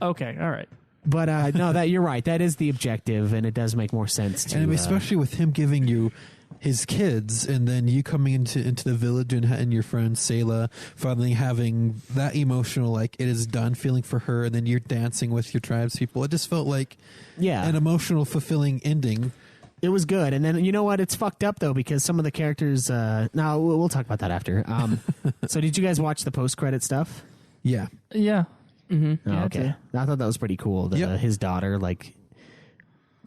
Okay, all right. But no, that you're right. That is the objective, and it does make more sense to. And especially with him giving you his kids, and then you coming into the village and your friend Sayla finally having that emotional, it is done feeling for her, and then you're dancing with your tribes people. It just felt like an emotional, fulfilling ending. It was good. And then, you know what? It's fucked up, though, because some of the characters... no, we'll talk about that after. So did you guys watch the post-credit stuff? Yeah. Yeah. Mm-hmm. Yeah, okay. I thought that was pretty cool. Yep. His daughter,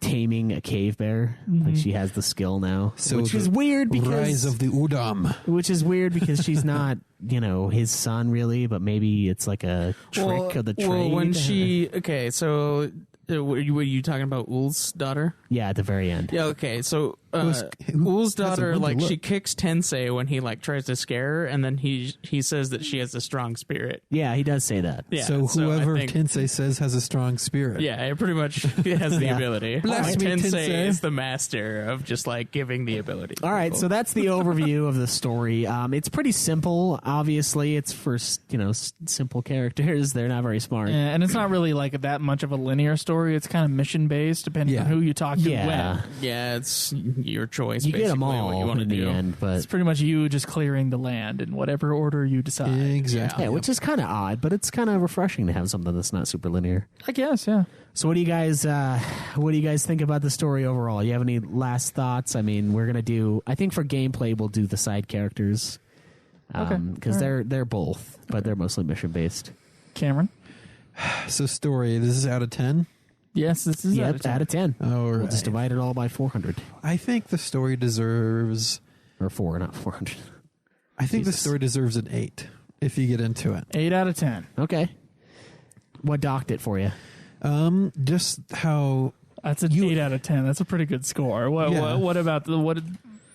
taming a cave bear. She has the skill now. So which the is weird because... Rise of the Udam. Which is weird because she's not, his son, really, but maybe it's like a trick of the trade. Well, when she... Okay, so... Were you talking about Ul's daughter? Yeah, at the very end. Yeah, okay. So Ul's that's a daughter, window she look. kicks Tensei when he tries to scare her, and then he says that she has a strong spirit. Yeah, he does say that. Yeah, So I whoever think- Tensei says has a strong spirit. Yeah, it pretty much has the Yeah. ability. Bless me, Tensei Tensei. is the master of just giving the ability. All right, so that's the overview of the story. It's pretty simple. Obviously, it's for simple characters. They're not very smart. Yeah, and it's not really that much of a linear story. It's kind of mission based, depending Yeah. on who you talk to Yeah. when. Yeah, it's your choice. You get them basically, all what you want to in do. the end, but It's pretty much you just clearing the land in whatever order you decide. Exactly. yeah, which is kind of odd, but it's kind of refreshing to have something that's not super linear. I guess, yeah. So what do you guys think about the story overall? You have any last thoughts? I mean, we're gonna do. I think for gameplay, we'll do the side characters because they're both, but they're mostly mission based. Cameron? So story, this is out of 10? Yes, this is Yep, out of 10. All We'll right. just divide it all by 400 I think the story deserves... or 4, not 400. I think Jesus. the story deserves an 8 if you get into it. 8 out of 10. Okay. What docked it for you? Just how... That's an 8 out of 10. That's a pretty good score. What about the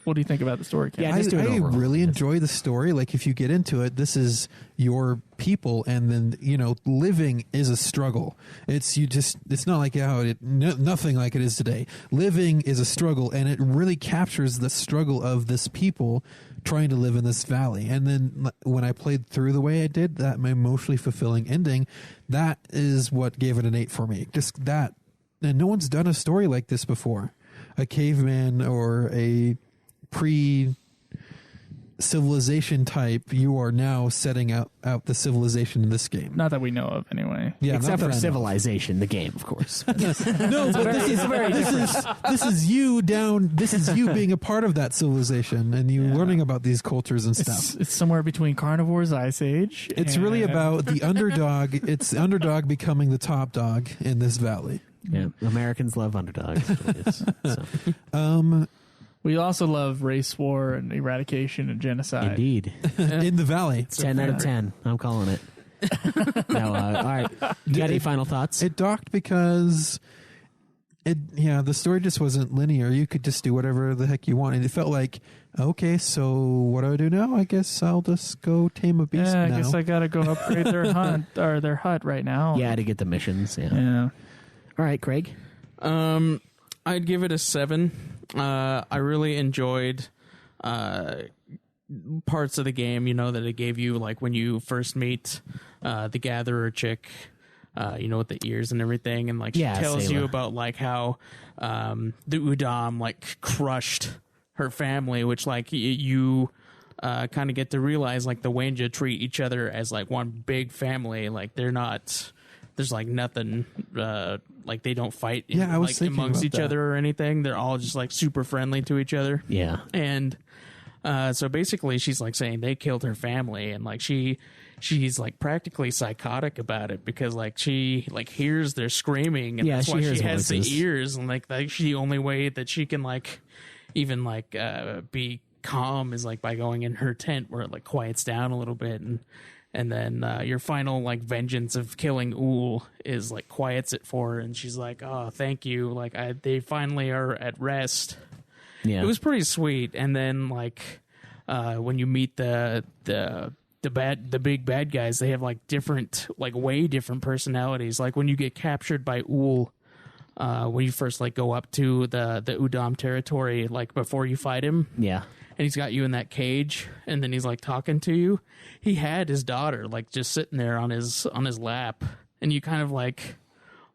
what do you think about the story, Cameron? Yeah, just do it I overall. really enjoy the story. Like, if you get into it, this is your people, and then, you know, living is a struggle. It's not like nothing like it is today. Living is a struggle, and it really captures the struggle of this people trying to live in this valley. And then when I played through the way I did, that my emotionally fulfilling ending, that is what gave it an 8 for me. Just that. And no one's done a story like this before. A caveman or a pre-civilization type, you are now setting out the civilization in this game. Not that we know of, anyway. Yeah, Except not that for I know. Civilization, the game, of course. No, but this is you down. This is you being a part of that civilization and you learning about these cultures and stuff. It's somewhere between Carnivore's Ice Age. It's really about the underdog. It's the underdog becoming the top dog in this valley. Yeah, Americans love underdogs. That's what it is. So, We also love race war and eradication and genocide. indeed. In the valley. 10 out of 10. I'm calling it. No, all right. You got any final thoughts? It docked because the story just wasn't linear. You could just do whatever the heck you want. And it felt like, okay, so what do I do now? I guess I'll just go tame a beast Yeah, I now. guess I gotta go upgrade their hunt or their hut right now. Yeah, to get the missions. Yeah. Yeah. All right, Craig. I'd give it a 7. I really enjoyed parts of the game, you know, that it gave you, like when you first meet the gatherer chick, you know, with the ears and everything, and like she tells you Sayla. about like how the Udam like crushed her family, which like you kind of get to realize like the Wenja treat each other as like one big family, like they're not. There's like nothing, like they don't fight I was like thinking amongst about each that. other or anything. They're all just like super friendly to each other. Yeah. And so basically she's like saying they killed her family, and like she's like practically psychotic about it because like she like hears their screaming, and Yeah, that's she why hears she has voices. the ears, and like that's the only way that she can like even like be calm is like by going in her tent where it like quiets down a little bit, and then your final like vengeance of killing Uul is like quiets it for her, and she's like, oh, thank you, like they finally are at rest. Yeah. It was pretty sweet. And then like when you meet the big bad guys, they have like different, like way different personalities. Like when you get captured by Uul, when you first like go up to the Udam territory, like before you fight him, Yeah. and he's got you in that cage, and then he's like talking to you. He had his daughter like just sitting there on his lap, and you kind of like,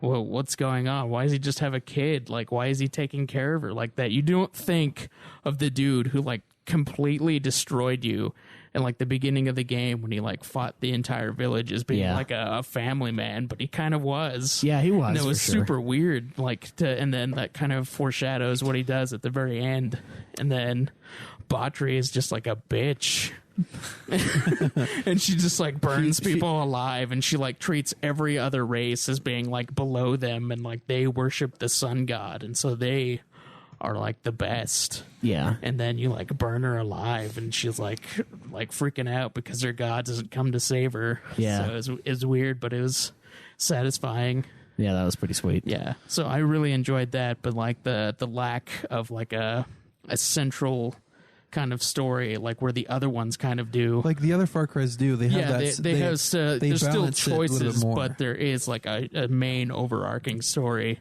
whoa, what's going on? Why does he just have a kid? Like, why is he taking care of her like that? You don't think of the dude who like completely destroyed you in like the beginning of the game when he like fought the entire village as being like a family man, but he kind of was. Yeah, he was. And it was for sure. super weird, and then that kind of foreshadows what he does at the very end. And then Batri is just like a bitch. And she just like burns people alive, and she like treats every other race as being like below them, and like they worship the sun god, and so they are like the best. Yeah. And then you like burn her alive, and she's like freaking out because her god doesn't come to save her. Yeah. So it was weird, but it was satisfying. Yeah, that was pretty sweet. Yeah. So I really enjoyed that, but like the lack of like a central kind of story, like where the other ones kind of do. Like the other Far Cry's do. They have that. they have there's still balance it a little bit choices, more. but there is like a main overarching story,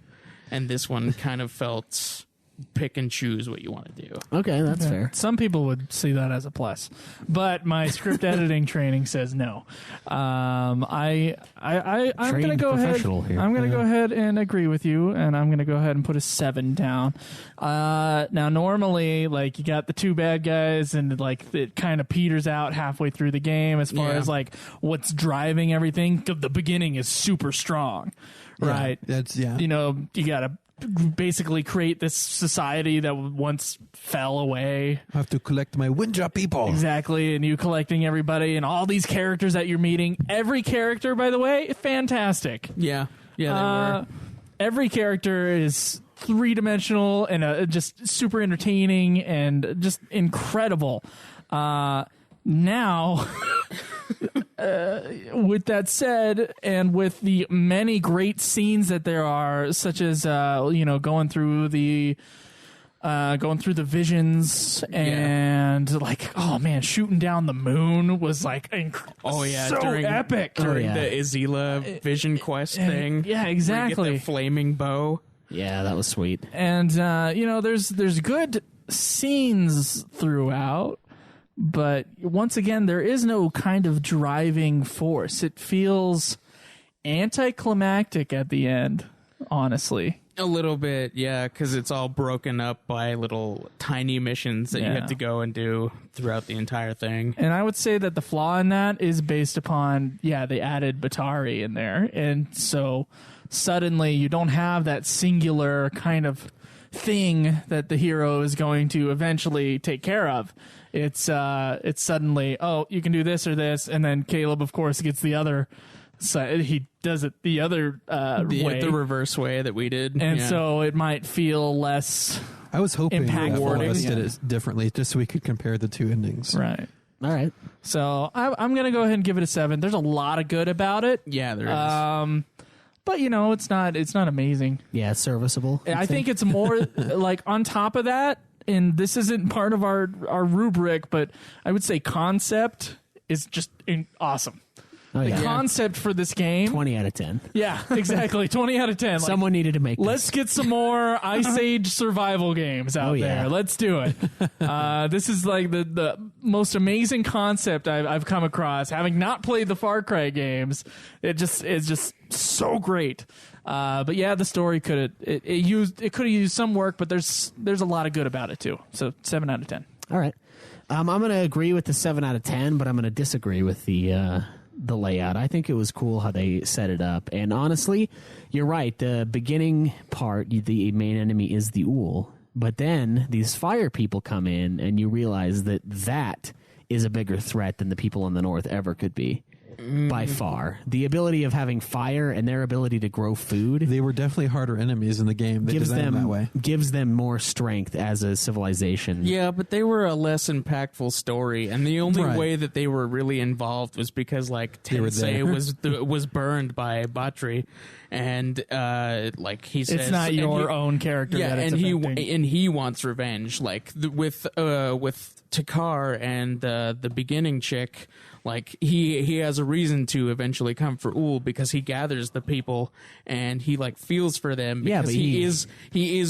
and this one kind of felt pick and choose what you want to do. Okay, that's fair. Some people would see that as a plus, but my script editing training says no. I'm going to Trained go ahead. professional here. I'm going to go ahead and agree with you, and I'm going to go ahead and put a 7 down. Now, normally, like, you got the 2 bad guys, and like it kind of peters out halfway through the game as far as like what's driving everything. The beginning is super strong, right? You know, you got to basically create this society that once fell away. I have to collect my Wenja people. Exactly, and you collecting everybody and all these characters that you're meeting. Every character, by the way, fantastic. Yeah, they were. Every character is 3-dimensional and just super entertaining and just incredible. Now, with that said, and with the many great scenes that there are, such as going through the visions and like, oh man, shooting down the moon was like so epic during the Izila vision quest thing. Yeah, where exactly. you get the flaming bow. Yeah, that was sweet. And there's good scenes throughout. But once again, there is no kind of driving force. It feels anticlimactic at the end, honestly. A little bit, yeah, because it's all broken up by little tiny missions that you have to go and do throughout the entire thing. And I would say that the flaw in that is based upon, they added Batari in there. And so suddenly you don't have that singular kind of thing that the hero is going to eventually take care of. It's suddenly, you can do this or this, and then Caleb, of course, gets the other side. He does it the other way, the reverse way that we did, and so it might feel less. I was hoping that all of us impactful. did it differently, just so we could compare the 2 endings. Right. All right. So I'm gonna go ahead and give it a 7. There's a lot of good about it. Yeah, there is. But it's not amazing. Yeah, it's serviceable. I think it's more like on top of that, and this isn't part of our rubric, but I would say concept is just awesome. Oh, The yeah. concept for this game. 20 out of 10. Yeah, exactly. 20 out of 10. Like, Someone needed to make this. let's get some more Ice Age survival games out there. Let's do it. This is like the most amazing concept I've come across. Having not played the Far Cry games, it's just so great. But yeah, the story could have used some work, but there's a lot of good about it too. So 7 out of 10. All right. I'm going to agree with the 7 out of 10, but I'm going to disagree with the layout. I think it was cool how they set it up. And honestly, you're right. The beginning part, the main enemy is the Ool. But then these fire people come in, and you realize that is a bigger threat than the people in the north ever could be. By far. The ability of having fire and their ability to grow food. They were definitely harder enemies in the game. They designed them that way. Gives them more strength as a civilization. Yeah, but they were a less impactful story, and the only way that they were really involved was because like Tensei was burned by Batri, and like he says, it's not your own character. Yeah, that it's and he wants revenge. Like with Takkar and the beginning chick. Like he has a reason to eventually come for Ool because he gathers the people and he like feels for them because but he is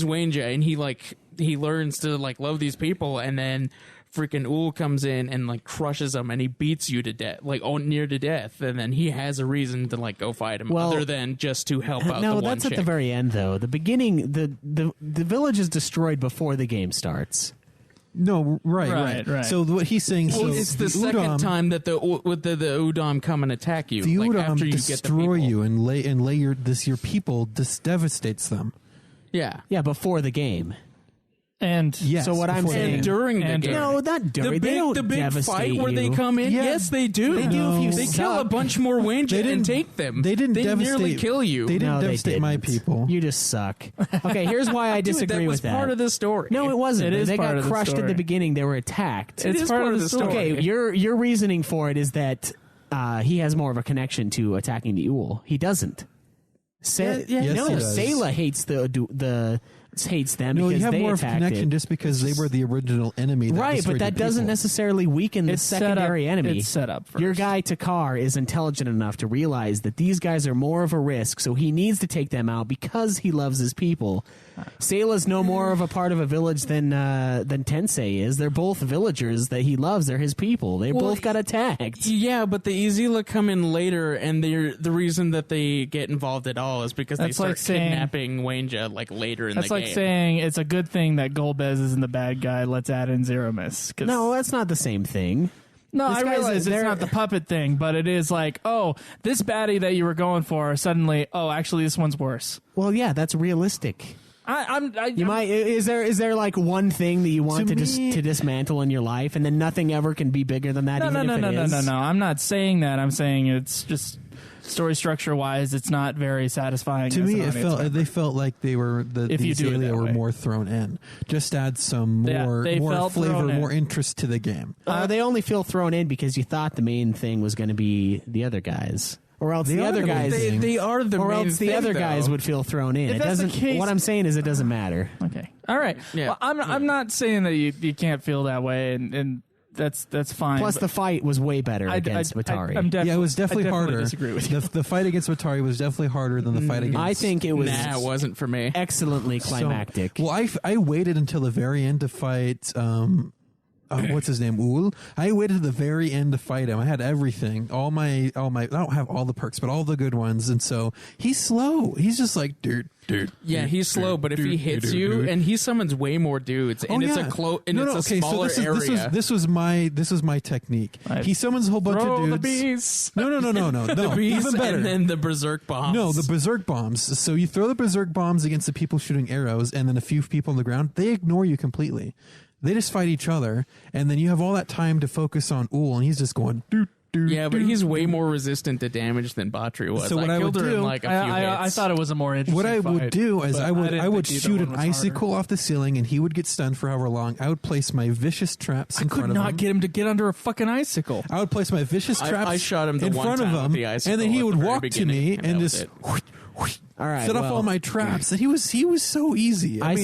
Wenja and he learns to like love these people, and then freaking Ool comes in and like crushes them and he beats you to death, like near to death, and then he has a reason to like go fight him other than just to help out. No, the that's one at the very end though. The beginning, the village is destroyed before the game starts. No, right. So what he's saying, it's the second time that the Udam come and attack you. The Udam after you destroy get the you and lay your people. This devastates them. Yeah, before the game. And yes, so what I'm saying, and during the game. No, not during. The big fight where they come in. Yeah. Yes, they do. They do if you They kill a suck. bunch more Wenja and take them. They didn't devastate. nearly kill you. They didn't devastate my people. You just suck. Okay, here's why I disagree that was with that. Part of the story. No, it wasn't. It is they part got of the crushed at story. the beginning. They were attacked. It's is part of the story. Okay, your reasoning for it is that he has more of a connection to attacking the Ool. He doesn't. Yes, he does. Sayla hates the hates them No, because you have they more of a attacked connection it. just because they were the original enemy. That Right, but destroyed that the doesn't people. necessarily weaken the It's set up- secondary enemy. it's set up first. Your guy Takkar is intelligent enough to realize that these guys are more of a risk, so he needs to take them out because he loves his people. Sayla's no more of a part of a village than Tensei is. They're both villagers that he loves. They're his people. They both got attacked. Yeah, but the Izila come in later, and the reason that they get involved at all is because they That's start like saying- kidnapping Wenja like later in That's the like game. saying it's a good thing that Golbez isn't the bad guy. Let's add in Zero Miss. No, that's not the same thing. No, This I guy's realize it's they're- not the puppet thing, but it is like, oh, this baddie that you were going for, suddenly, oh, actually, this one's worse. Well, yeah, that's realistic. I'm Might is there like one thing that you want To to me- to dismantle in your life, and then nothing ever can be bigger than that? No. No. I'm not saying that. I'm saying it's just story structure wise, it's not very satisfying. To as me, an it audience member. they felt like they were If you do it Azalea that were way. more thrown in. Just add some Yeah, more they felt flavor, thrown in. more interest to the game. They only feel thrown in because you thought the main thing was going to be the other guys, or else They the are other the main guys. thing. They are the or main else the thing, other guys though. would feel thrown in. If It that's the doesn't. case- What I'm saying is, it doesn't matter. Okay. All right. Yeah. Well, I'm not saying that you can't feel that way, and that's fine. Plus, but the fight was way better against Batari. I'm Yeah, it was definitely harder. Disagree with you. The fight against Batari was definitely harder than the fight against. I think it was Nah, it wasn't for me. excellently climactic. Well, I waited until the very end to fight. What's his name? Ul. I waited to the very end to fight him. I had everything, all my. I don't have all the perks, but all the good ones. And so he's slow. He's just like dude. Yeah, he's slow, but if he hits you, and he summons way more dudes, and it's a smaller area. This was my technique. Right. He summons a whole bunch Throw of the dudes. bees. No. the bees, Even better. and then the berserk bombs. No, the berserk bombs. So you throw the berserk bombs against the people shooting arrows, and then a few people on the ground. They ignore you completely. They just fight each other, and then you have all that time to focus on Ul, and he's just going doot. Yeah, but he's way more resistant to damage than Batri was. So what I killed would her do- in like a few hits. I thought it was a more interesting What I would fight, do is but I would didn't shoot think either an one was icicle off the ceiling, and he would get stunned for however long. I would place my vicious traps harder. in I front could of not him. get him to get under a fucking icicle. I would place my vicious traps I shot him the in one front of time with him, the icicle and then he at would the very walk to beginning, me and and that was just it. All right, set off all my traps. And he was so easy. I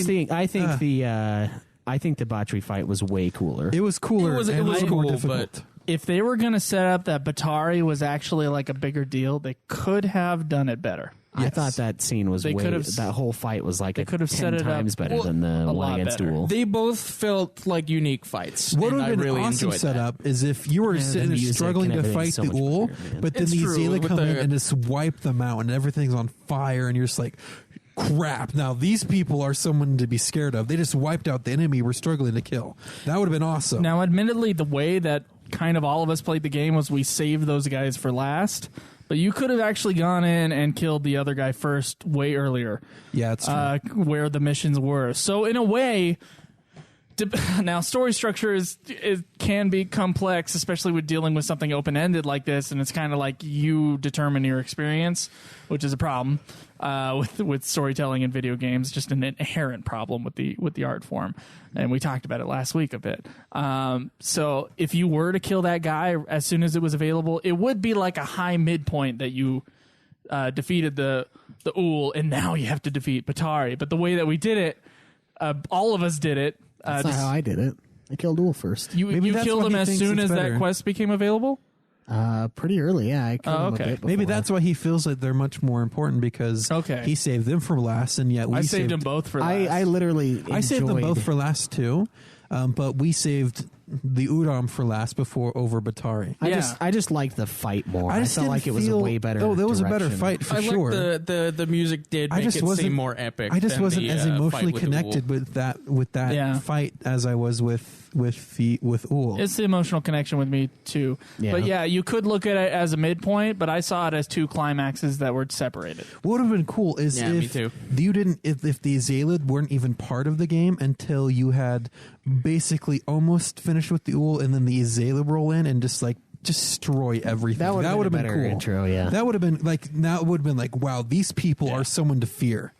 think the Batri fight was way cooler. it was cooler. It was and more cool, difficult. but If they were going to set up that Batari was actually like a bigger deal, they could have done it better. I Yes. thought that scene was They way. could have- That whole fight was like they could have 10 set it up times better than the a one lot against better. Duel. They both felt like unique fights. What and would I have been really awesome enjoyed that. setup is if you were the sitting there music struggling and to everything's fight so the much Ul, better, man. but then It's the true, Azalea with come in the- and just wipe them out, and everything's on fire, and you're just like, crap. Now these people are someone to be scared of. They just wiped out the enemy we're struggling to kill. That would have been awesome. Now, admittedly, the way that kind of all of us played the game was we saved those guys for last. But you could have actually gone in and killed the other guy first way earlier. Yeah, it's true. Where the missions were. So in a way, now story structure can be complex, especially with dealing with something open-ended like this, and it's kind of like you determine your experience, which is a problem with storytelling in video games, just an inherent problem with the art form. And we talked about it last week a bit. So if you were to kill that guy as soon as it was available, it would be like a high midpoint that you defeated the Ul, and now you have to defeat Batari. But the way that we did it, all of us did it. That's not how I did it. I killed Duel first. You Maybe that's killed why him he as thinks soon it's as better. that quest became available? Pretty early, yeah. I killed him a okay. bit Maybe before. that's why he feels that they're much more important because Okay. he saved them for last, and yet we I saved them both for last. I literally I saved them enjoyed- both for last too, but we saved the Udam for last before over Batari. I just liked the fight more. I, just felt didn't like it was a feel- way better. Oh, that was a better direction. fight for I sure. like the music did I make just it wasn't seem more epic. I just than wasn't the, as fight emotionally with connected Ul. with that Yeah. fight as I was with Ul. It's the emotional connection with me too. Yeah. But yeah, you could look at it as a midpoint, but I saw it as two climaxes that were separated. What would have been cool is Yeah, me if too. you didn't, if the Azalid weren't even part of the game until you had basically almost finished with the Ul, and then the Azalid roll in and just like destroy everything. That would have would've been a been better cool. intro, yeah. That would have been like, now it would have been like, wow, these people are someone to fear.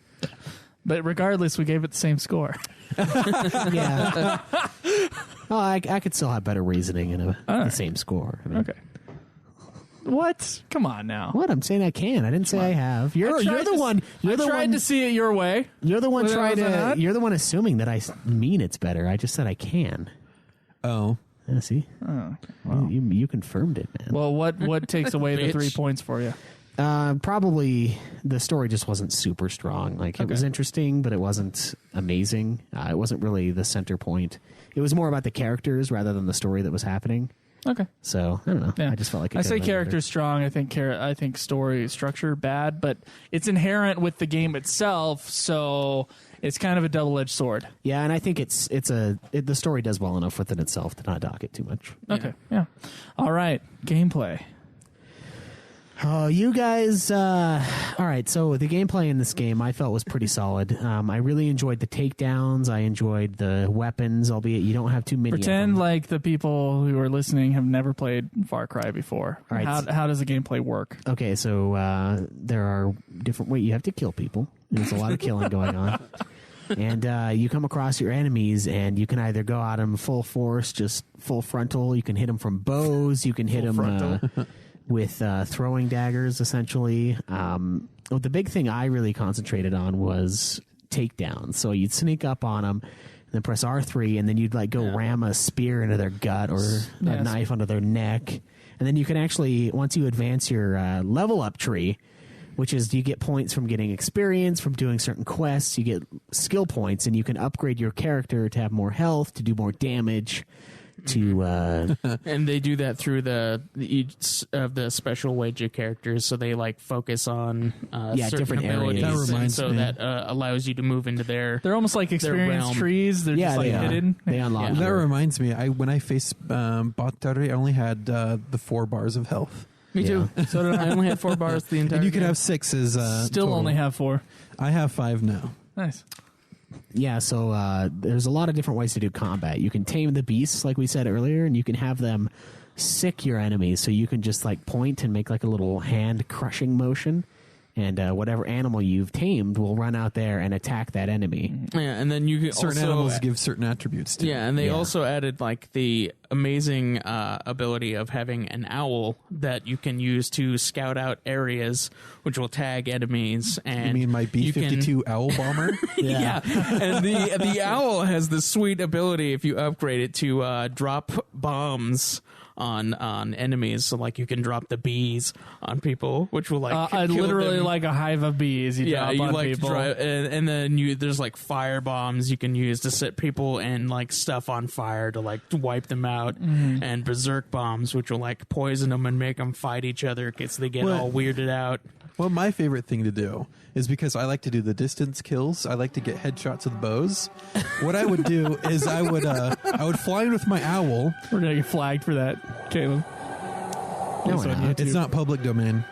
But regardless, we gave it the same score. Yeah. Oh, I could still have better reasoning and the same score. I mean, Okay. What? Come on now. What? I'm saying I can. I didn't say I have. You're the one. You're the tried one to see it your way. You're the one Was trying I to. not? You're the one assuming that I mean it's better. I just said I can. Oh. Yeah, see? Oh, You confirmed it, man. well, what takes away the Bitch. 3 points for you? Probably the story just wasn't super strong. Like it was interesting, but it wasn't amazing. It wasn't really the center point. It was more about the characters rather than the story that was happening. Okay. So I don't know. Yeah. I just felt like it I could've say been character's strong. I think story structure bad, but it's inherent with the game itself, so it's kind of a double-edged sword. better. Yeah, and I think the story does well enough within itself to not dock it too much. Okay. Yeah. All right. Gameplay. Oh, you guys! All right, so the gameplay in this game I felt was pretty solid. I really enjoyed the takedowns. I enjoyed the weapons, albeit you don't have too many. Pretend of them. like the people who are listening have never played Far Cry before. All right. How does the gameplay work? Okay, so there are different ways you have to kill people. There's a lot of killing going on. And you come across your enemies, and you can either go at them full force, just full frontal. You can hit them from bows. You can hit them with throwing daggers, essentially. The big thing I really concentrated on was takedowns. So you'd sneak up on them, and then press R3, and then you'd go ram a spear into their gut or a knife under their neck. And then you can actually, once you advance your level up tree, which is you get points from getting experience, from doing certain quests, you get skill points, and you can upgrade your character to have more health, to do more damage, to And they do that through each of the special Wenja characters, so they focus on certain different abilities, areas. That reminds so me. that allows you to move into their. They're almost like experience realm. trees. They're just they are. hidden. They unlock. That your- reminds me, when I faced Battari, I only had the 4 bars of health. Me too. So did I. I only had 4 bars the entire. And you could game. have 6 as Still total. only have 4. I have 5 now. Nice. Yeah, so there's a lot of different ways to do combat. You can tame the beasts, like we said earlier, and you can have them sick your enemies. So you can just point and make a little hand crushing motion, and whatever animal you've tamed will run out there and attack that enemy. Yeah, and then you can Certain also, animals give certain attributes to Yeah, and they Yeah. also added the amazing ability of having an owl that you can use to scout out areas, which will tag enemies. And You mean my you can- B-52 Owl Bomber? Yeah. And the owl has this sweet ability if you upgrade it to drop bombs on enemies. So you can drop the bees on people, which will kill Literally them. like a hive of bees. You Yeah, drop you on like people. to drive, and then there's fire bombs you can use to set people and stuff on fire to to wipe them out, and berserk bombs which will poison them and make them fight each other because they get Well- all weirded out. Well, my favorite thing to do is because I like to do the distance kills. I like to get headshots with bows. What I would do is I would fly in with my owl. We're gonna get flagged for that, Caleb. No, It's we're on not. YouTube. It's not public domain.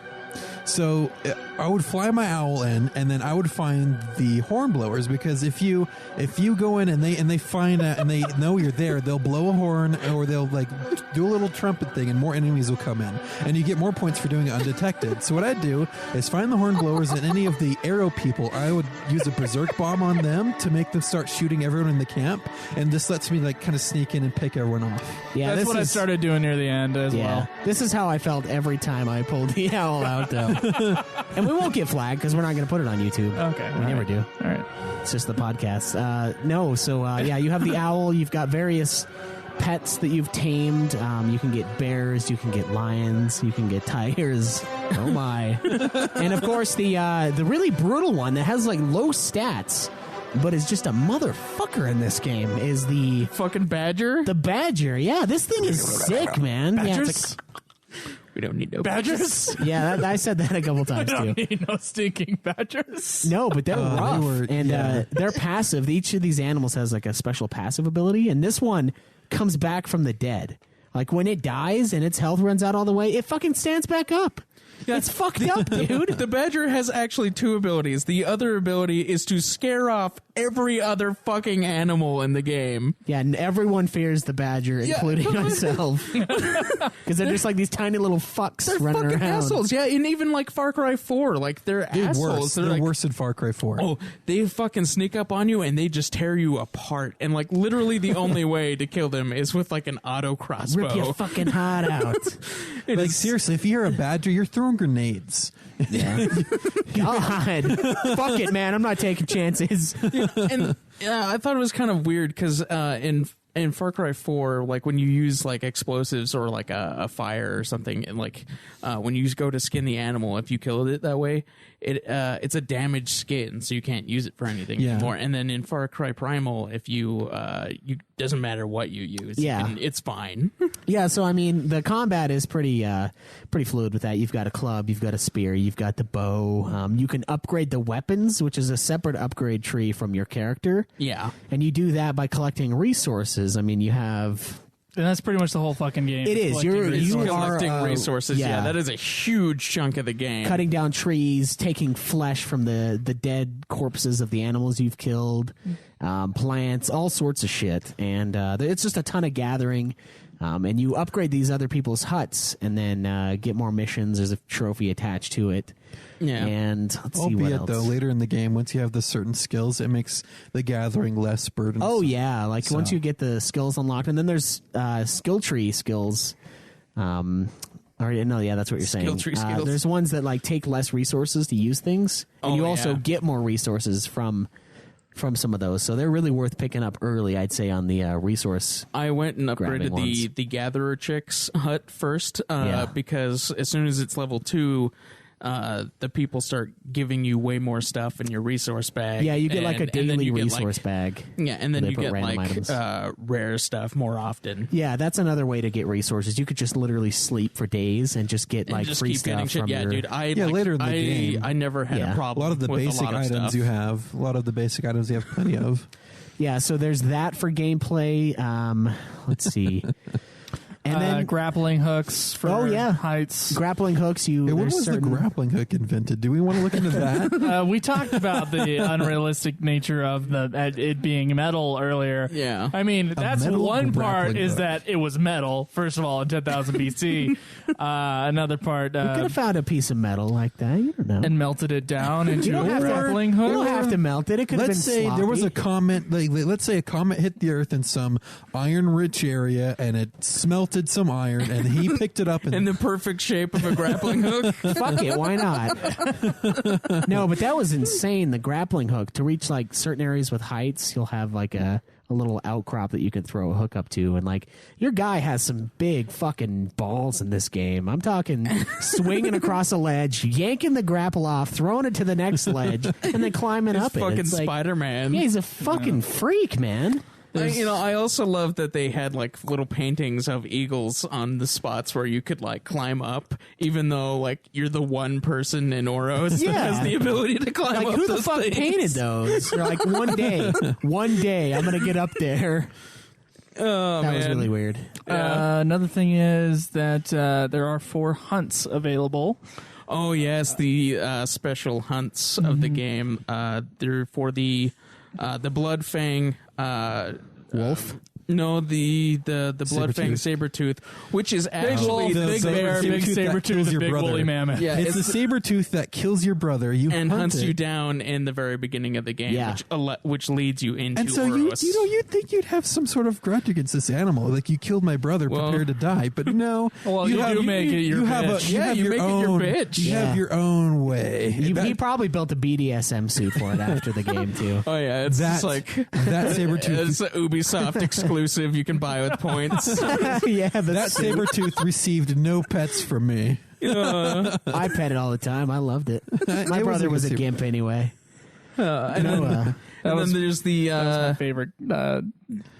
So I would fly my owl in, and then I would find the horn blowers, because if you go in and they find and they know you're there, they'll blow a horn, or they'll do a little trumpet thing, and more enemies will come in, and you get more points for doing it undetected. So what I'd do is find the horn blowers and any of the arrow people. I would use a berserk bomb on them to make them start shooting everyone in the camp, and this lets me kind of sneak in and pick everyone off. Yeah, That's this what I is- started doing near the end as Yeah, well. this is how I felt every time I pulled the owl out, though. And we won't get flagged because we're not going to put it on YouTube. Okay, we never do. All right. It's just the podcast. You have the owl. You've got various pets that you've tamed. You can get bears. You can get lions. You can get tigers. Oh my! And of course, the really brutal one that has low stats, but is just a motherfucker in this game is the Fucking badger. the badger. Yeah, this thing is sick, man. Yeah, Badgers? We don't need no Badgers? yeah, I said that a couple times I too. don't need no stinking badgers. No, but they're rough, they're passive. Each of these animals has a special passive ability, and this one comes back from the dead. When it dies and its health runs out all the way, it fucking stands back up. It's fucked up, dude. The badger has actually two abilities. The other ability is to scare off every other fucking animal in the game. Yeah, and everyone fears the badger, including myself. Because they're just like these tiny little fucks They're running fucking around. assholes. Yeah, and even like Far Cry 4, like they're assholes. Worse. They're like, worse than Far Cry 4. oh, they fucking sneak up on you and they just tear you apart. And like literally the only way to kill them is with like an auto crossbow. Rip your fucking heart out. Like, seriously, if you're a badger, you're throwing grenades. Yeah. God. Fuck it, man. I'm not taking chances. And I thought it was kind of weird because in Far Cry 4, like when you use like explosives or like a fire or something, and like when you go to skin the animal, if you killed it that way, it's a damaged skin, so you can't use it for anything anymore. And then in Far Cry Primal, if you doesn't matter what you use, it's fine. Yeah, so I mean, the combat is pretty fluid with that. You've got a club, you've got a spear, you've got the bow. You can upgrade the weapons, which is a separate upgrade tree from your character. Yeah, and you do that by collecting resources. I mean, you have. And that's pretty much the whole fucking game. It is. You are collecting resources. Yeah, that is a huge chunk of the game. Cutting down trees, taking flesh from the dead corpses of the animals you've killed, plants, all sorts of shit. And it's just a ton of gathering. And you upgrade these other people's huts and then get more missions. There's a trophy attached to it. Yeah. And let's see what else. Though, later in the game, once you have the certain skills, it makes the gathering less burdensome. Oh, yeah. Like, once you get the skills unlocked, and then there's skill tree skills. That's what you're saying. Skill tree skills. There's ones that, like, take less resources to use things, and you also get more resources from some of those. So they're really worth picking up early, I'd say, on the resource. I went and upgraded the gatherer chick's hut first because as soon as it's level 2, the people start giving you way more stuff in your resource bag. Yeah, you get like a daily resource bag. Yeah, and then you get like items. Rare stuff more often. Yeah, that's another way to get resources. You could just literally sleep for days and just get like free stuff from your... dude. Later in the game. I never had a problem. A lot of the basic items you have. A lot of the basic items you have plenty of. Yeah, so there's that for gameplay. Let's see. And then grappling hooks for heights. Grappling hooks. When was the grappling hook invented? Do we want to look into that? We talked about the unrealistic nature of it being metal earlier. Yeah. I mean, that's one part is hook. that it was metal, first of all, in 10,000 BC. Another part... you could have found a piece of metal like that. You don't know. And melted it down into a grappling hook. You don't have to melt it. It could have been Let's say there was a comet. Let's say a comet hit the Earth in some iron-rich area, and it smelted some iron, and he picked it up in the perfect shape of a grappling hook. Fuck it, why not? No, but that was insane. The grappling hook, to reach like certain areas with heights, you'll have like a little outcrop that you can throw a hook up to, and like your guy has some big fucking balls in this game. I'm talking swinging across a ledge, yanking the grapple off, throwing it to the next ledge, and then climbing up it. Fucking It's like, Spider-Man. yeah, he's a fucking freak, man. I also love that they had like little paintings of eagles on the spots where you could like climb up, even though like you're the one person in Oros that has the ability to climb up. Who the those fuck things. painted those? They're like, one day I'm gonna get up there. Oh, That was really weird. Another thing is that there are 4 hunts available. Oh yes, the special hunts of the game. They're for the blood fang Wolf. No, the blood fang saber-tooth, which is actually Big bear, big saber-tooth, and big woolly mammoth. Yeah, it's the saber-tooth that kills your brother. And hunts you down in the very beginning of the game, which leads you into and so Oros. you'd think you'd have some sort of grudge against this animal, like you killed my brother, prepare to die. But no, well, you do make it your bitch. You make it your bitch. You have your own way. He probably built a BDSM suit for it after the game too. Oh yeah, it's just like that saber-tooth. It's an Ubisoft exclusive you can buy with points. Yeah, that saber-tooth received no pets from me. I pet it all the time. I loved it. My brother was a gimp anyway. And then there's the that was my favorite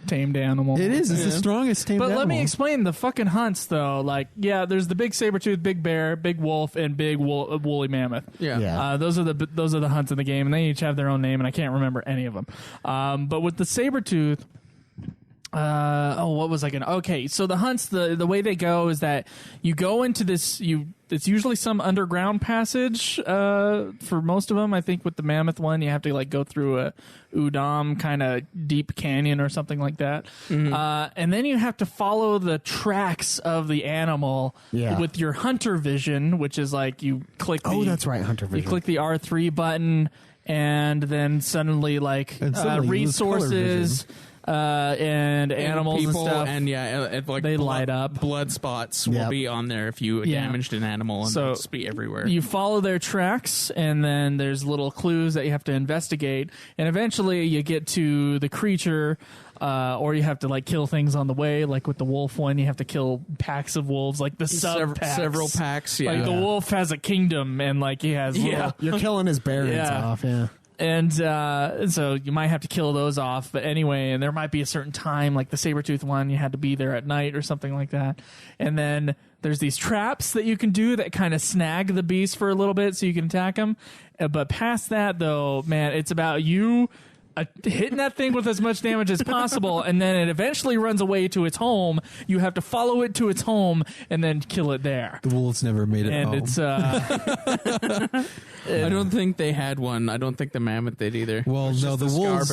tamed animal. It is. It's the strongest tamed animal. But let me explain the fucking hunts, though. Like, yeah, there's the big saber-tooth, big bear, big wolf, and big woolly mammoth. Yeah. Those are the hunts in the game, and they each have their own name, and I can't remember any of them. But with the saber-tooth, what was I gonna? Okay, so the hunts, the way they go is that you go into this. It's usually some underground passage. For most of them, I think with the mammoth one, you have to like go through a Udam kind of deep canyon or something like that, and then you have to follow the tracks of the animal with your hunter vision, which is like you click. That's right, hunter vision. You click the R3 button, and then suddenly like resources. And animals people, and stuff. And like they light up. Blood spots will be on there if you damaged an animal, and they'll just be everywhere. You follow their tracks, and then there's little clues that you have to investigate, and eventually you get to the creature, or you have to like kill things on the way. Like with the wolf one, you have to kill packs of wolves, like the sub-packs. Several packs. Yeah, like the wolf has a kingdom, and like he has. You're killing his barons off. Yeah. And so you might have to kill those off. But anyway, and there might be a certain time, like the saber-tooth one, you had to be there at night or something like that. And then there's these traps that you can do that kind of snag the beast for a little bit so you can attack them. But past that, though, man, it's about you hitting that thing with as much damage as possible, and then it eventually runs away to its home. You have to follow it to its home and then kill it there. The wolves never made it home. And it's I don't think they had one. I don't think the mammoth did either. Well, no, the wolves.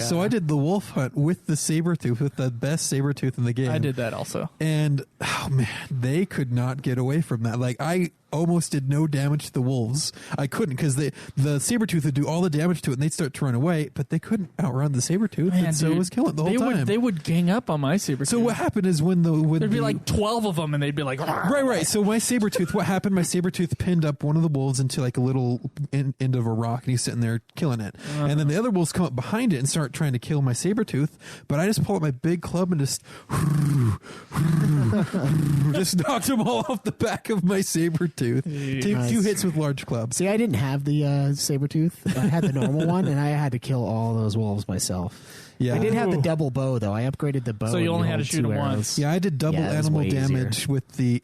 So I did the wolf hunt with the saber-tooth, with the best saber-tooth in the game. I did that also. And, oh man, they could not get away from that. Like, I almost did no damage to the wolves. I couldn't, because the saber-tooth would do all the damage to it, and they'd start to run away, but they couldn't outrun the saber-tooth, and so it was killing the whole time. They would gang up on my saber-tooth. So what happened is there'd be like 12 of them, and they'd be like... Right. So my saber-tooth, what happened, my saber-tooth pinned up one of the wolves into like a little end of a rock, and he's sitting there killing it. And then the other wolves come up behind it and start trying to kill my saber-tooth, but I just pull out my big club and just knocked them all off the back of my saber-tooth. Two hits with large clubs. See, I didn't have the saber-tooth. I had the normal one, and I had to kill all those wolves myself. Yeah. I did have the double bow, though. I upgraded the bow. So you only had to shoot them once. Yeah, I did double animal damage with the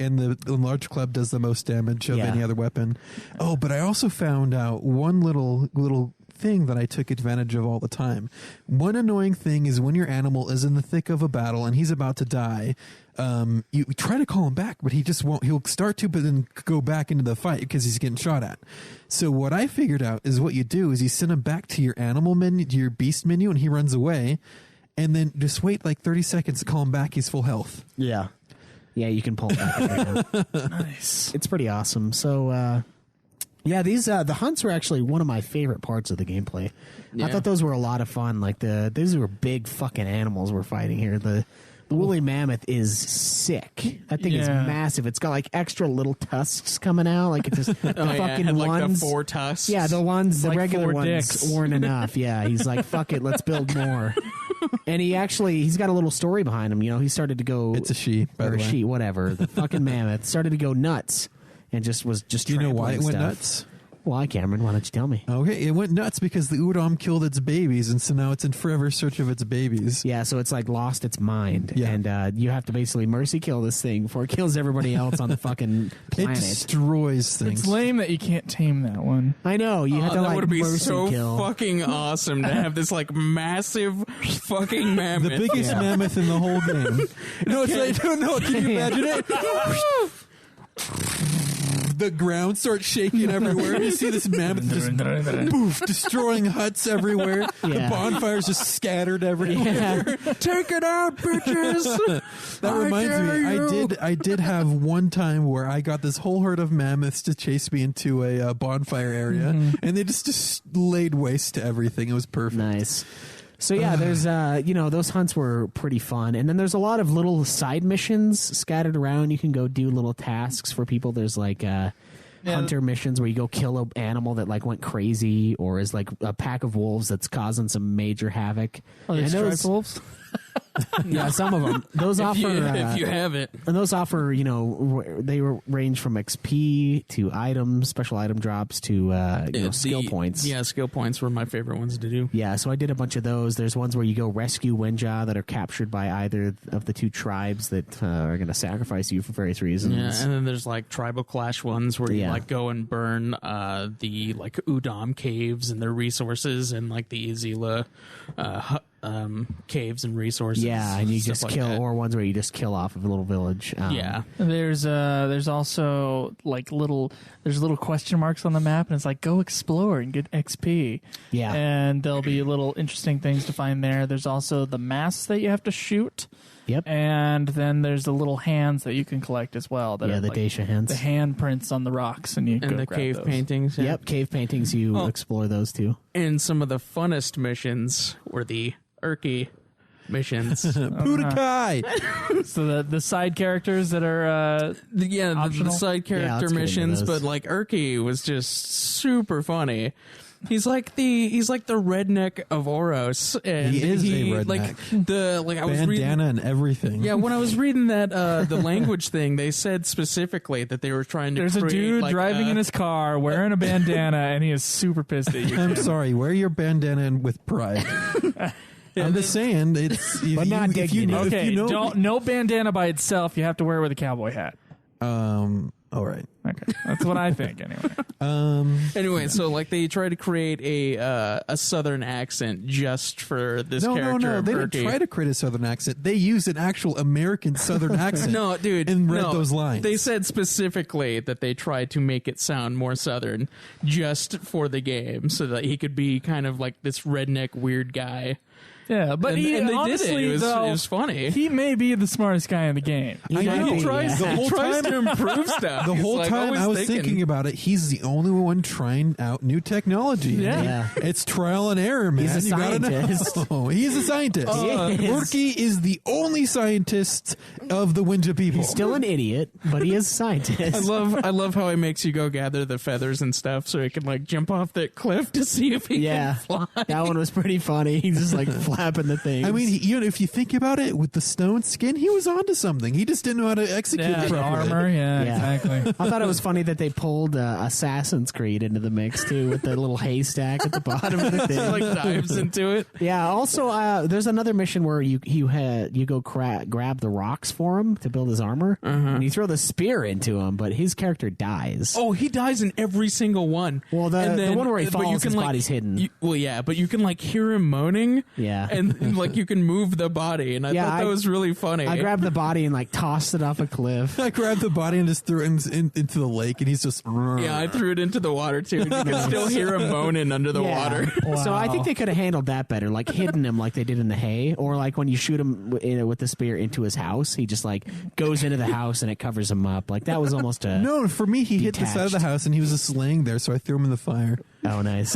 large club does the most damage of any other weapon. Oh, but I also found out one little thing that I took advantage of all the time. One annoying thing is when your animal is in the thick of a battle and he's about to die, you try to call him back, but he just won't. He'll start to, but then go back into the fight because he's getting shot at. So what I figured out is what you do is you send him back to your animal menu, to your beast menu, and he runs away, and then just wait like 30 seconds to call him back. He's full health. Yeah, you can pull him back. Nice. It's pretty awesome. So, these the hunts were actually one of my favorite parts of the gameplay. I thought those were a lot of fun. Like these were big fucking animals we're fighting here. The woolly mammoth is sick. That thing is massive. It's got like extra little tusks coming out. Like it's just the fucking ones. Like the 4 tusks. Yeah, the ones, the like regular 4 ones dicks. weren't enough. Yeah, he's like, fuck it, let's build more. And he's got a little story behind him. You know, he started to go. It's a she, by the way. She, whatever. The fucking mammoth started to go nuts and was just. Do you know why it went stuff. nuts? Why, Cameron? Why don't you tell me? Okay, it went nuts because the Udam killed its babies, and so now it's in forever search of its babies. Yeah, so it's like lost its mind, Yeah. and you have to basically mercy kill this thing before it kills everybody else on the fucking planet. It destroys things. It's lame that you can't tame that one. I know you have to that like would be mercy so kill. fucking awesome to have this like massive fucking mammoth. The biggest mammoth in the whole game. No, it's like, no, can you imagine it? The ground starts shaking everywhere. You see this mammoth just poof, destroying huts everywhere. Yeah. The bonfires just scattered everywhere. Take it out, bitches! That reminds me, I did have one time where I got this whole herd of mammoths to chase me into a bonfire area, and they just laid waste to everything. It was perfect. Nice. So yeah, there's those hunts were pretty fun, and then there's a lot of little side missions scattered around. You can go do little tasks for people. There's like hunter missions where you go kill an animal that like went crazy, or is like a pack of wolves that's causing some major havoc. Oh, And striped wolves? Yeah, some of them. Those offer if you have it. and those offer, they range from XP to items, special item drops to skill points. Yeah, skill points were my favorite ones to do. Yeah, so I did a bunch of those. There's ones where you go rescue Wenja that are captured by either of the two tribes that are going to sacrifice you for various reasons. Yeah, and then there's like tribal clash ones where you like go and burn the like Udam caves and their resources and like the Izila caves and resources. Yeah, and you stuff just like kill, that. or ones where you just kill off of a little village. Yeah. There's also like little question marks on the map, and it's like go explore and get XP. Yeah. And there'll be little interesting things to find there. There's also the masks that you have to shoot. Yep. And then there's the little hands that you can collect as well. That Yeah, are the like Dacia hands. the handprints on the rocks, and you go And the grab cave those. paintings. Yeah. Yep, cave paintings. You explore those too. And some of the funnest missions were the Urki missions. Budokai! So the side characters that are the Optional? side Yeah, character let's get into missions, those. but like Urki was just super funny. He's like the redneck of Oros, and He is a redneck. I was reading. Bandana and everything. Yeah, when I was reading that the language thing, they said specifically that they were trying to. there's a create, dude like, driving in his car wearing a bandana, and he is super pissed at you. I'm sorry. Wear your bandana and with pride. I'm just saying, it's if But you, not if you dignity. know, if Okay, you know, don't no bandana by itself. You have to wear it with a cowboy hat. all right. Okay, that's what I think anyway. Anyway, so like they try to create a southern accent just for this character. No. of They didn't Urki. try to create a southern accent. They used an actual American southern accent. No, dude, and read no. those lines. They said specifically that they tried to make it sound more southern just for the game, so that he could be kind of like this redneck weird guy. Yeah, but And- he, and they did it. honestly, It was- though, it was funny. He may be the smartest guy in the game. I know. He tries, The whole he tries time- to improve stuff. The He's, whole like, time always I was thinking about it, he's the only one trying out new technology. Yeah. Yeah. It's trial and error, man. He's a You gotta scientist. know. He's a scientist. He is. Urki is the only scientist of the Wenja people. He's still an idiot, but he is a scientist. I love how he makes you go gather the feathers and stuff so he can like jump off that cliff to see if he Yeah, can fly. that one was pretty funny. He's just like flapping the thing. I mean, if you think about it, with the stone skin, he was onto something. He just didn't know how to execute Yeah, it the properly. armor. Yeah, Yeah. exactly. I thought it was funny that they pulled Assassin's Creed into the mix too, with the little haystack at the bottom of the thing. like dives into it. Yeah. Also, there's another mission where you go grab the rocks for him to build his armor, and you throw the spear into him, but his character dies. Oh, he dies in every single one. Well, the And one where he but you falls, can, his like, body's hidden. well, yeah, but you can like hear him moaning. Yeah. and like you can move the body, and I Yeah, thought that I- was really funny. I grabbed the body and like tossed it off a cliff. I grabbed the body and just threw it into the lake, and he's just. Yeah, I threw it into the water too. And you can still hear him moaning under the Yeah. water. So I Wow. think they could have handled that better, like hidden him like they did in the hay, or like when you shoot him with the spear into his house, he just like goes into the house and it covers him up. Like that was almost a No, for me, he hit the side of the Detached. house, and he was just laying there, so I threw him in the fire. Oh, nice.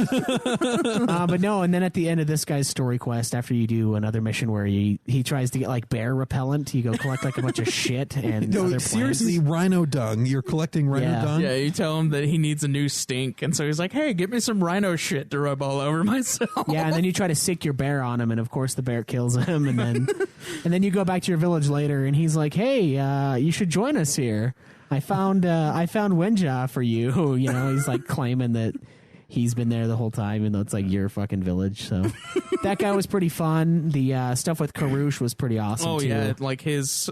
But no, and then at the end of this guy's story quest, after you do another mission where he tries to get like bear repellent, you go collect like a bunch of shit and No, other seriously, plants. rhino dung. You're collecting rhino Yeah. dung? Yeah, you tell him that he needs a new stink, and so he's like, "Hey, get me some rhino shit to rub all over myself." Yeah, and then you try to sick your bear on him, and of course the bear kills him, and then you go back to your village later, and he's like, "Hey, you should join us here. I found Wenja for you." You know, he's like claiming that he's been there the whole time, even though it's like your fucking village. So that guy was pretty fun. The stuff with Karush was pretty awesome. Oh too. yeah, like his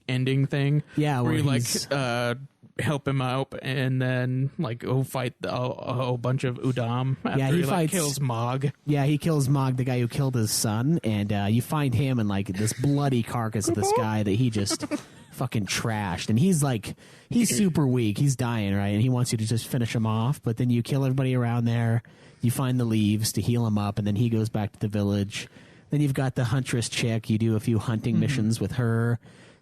ending thing. Yeah, where where you like he's- help him out, and then like go fight a whole bunch of Udam. After Yeah, he like, fights- kills Mog. Yeah, he kills Mog, the guy who killed his son, and you find him and like this bloody carcass of this guy that he just fucking trashed, and he's super weak, he's dying, right, and he wants you to just finish him off, but then you kill everybody around there, you find the leaves to heal him up, and then he goes back to the village. Then you've got the huntress chick, you do a few hunting missions with her.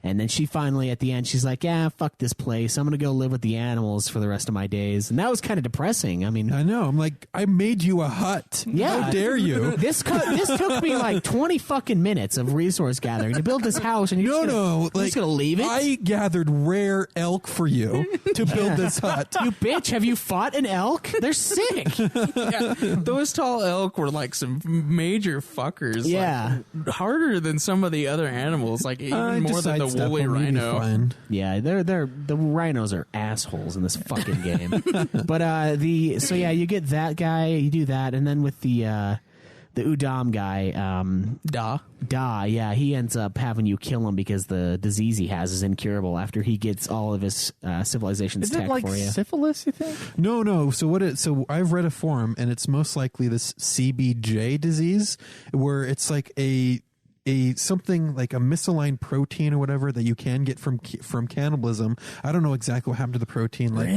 And then she finally, at the end, she's like, "Yeah, fuck this place. I'm going to go live with the animals for the rest of my days." And that was kind of depressing. I mean, I know. I'm like, I made you a hut. Yeah. How dare you? this took me like 20 fucking minutes of resource gathering to build this house. And you're No, just just going to leave it? I gathered rare elk for you to build this hut. You bitch, have you fought an elk? They're sick. Yeah, those tall elk were like some major fuckers. Yeah. like, harder than some of the other animals. Like I even more just than the sidestepped woolly them, you'll be rhino. fine. Yeah, the rhinos are assholes in this fucking game. But you get that guy, you do that, and then with the the Udam guy, yeah, he ends up having you kill him because the disease he has is incurable after he gets all of his civilization's Is tech it like for you. syphilis, you think? No. So I've read a forum, and it's most likely this CBJ disease, where it's like a something like a misaligned protein or whatever that you can get from cannibalism. I don't know exactly what happened to the protein, like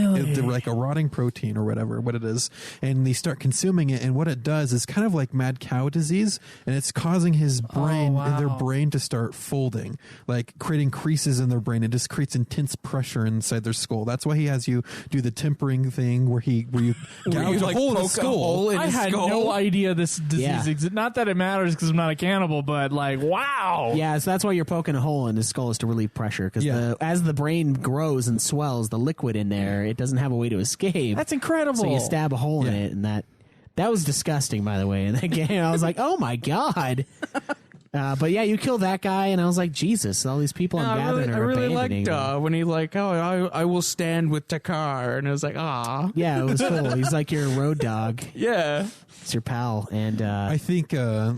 like a rotting protein or whatever, what it is. And they start consuming it, and what it does is kind of like mad cow disease, and it's causing his brain, their brain, to start folding, like creating creases in their brain. It just creates intense pressure inside their skull. That's why he has you do the tempering thing, where you gouge a hole in the skull. I had no idea this disease existed. Not that it matters because I'm not a cannibal, but like, wow. Yeah, so that's why you're poking a hole in his skull, is to relieve pressure. Because as the brain grows and swells, the liquid in there, it doesn't have a way to escape. That's incredible. So you stab a hole in it, and that was disgusting, by the way, in that game. I was like, oh my God. But yeah, you kill that guy, and I was like, Jesus, all these people I'm gathering are abandoning me. When he I will stand with Takkar, and it was like, ah. Yeah, it was cool. He's like your road dog. Yeah. It's your pal. And I think,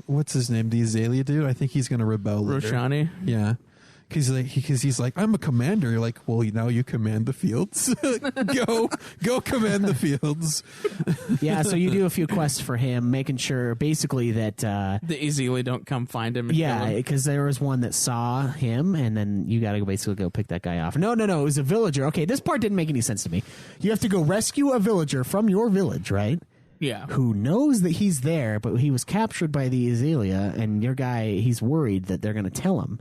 what's his name? The Azalea dude? I think he's going to rebel later. Roshani? Yeah. Because he's like, I'm a commander. You're like, well, now you command the fields. go command the fields. Yeah, so you do a few quests for him, making sure basically that the Azalea don't come find him. And kill him. Because there was one that saw him, and then you got to basically go pick that guy off. No, it was a villager. Okay, this part didn't make any sense to me. You have to go rescue a villager from your village, right? Yeah. Who knows that he's there, but he was captured by the Azalea, and your guy, he's worried that they're going to tell him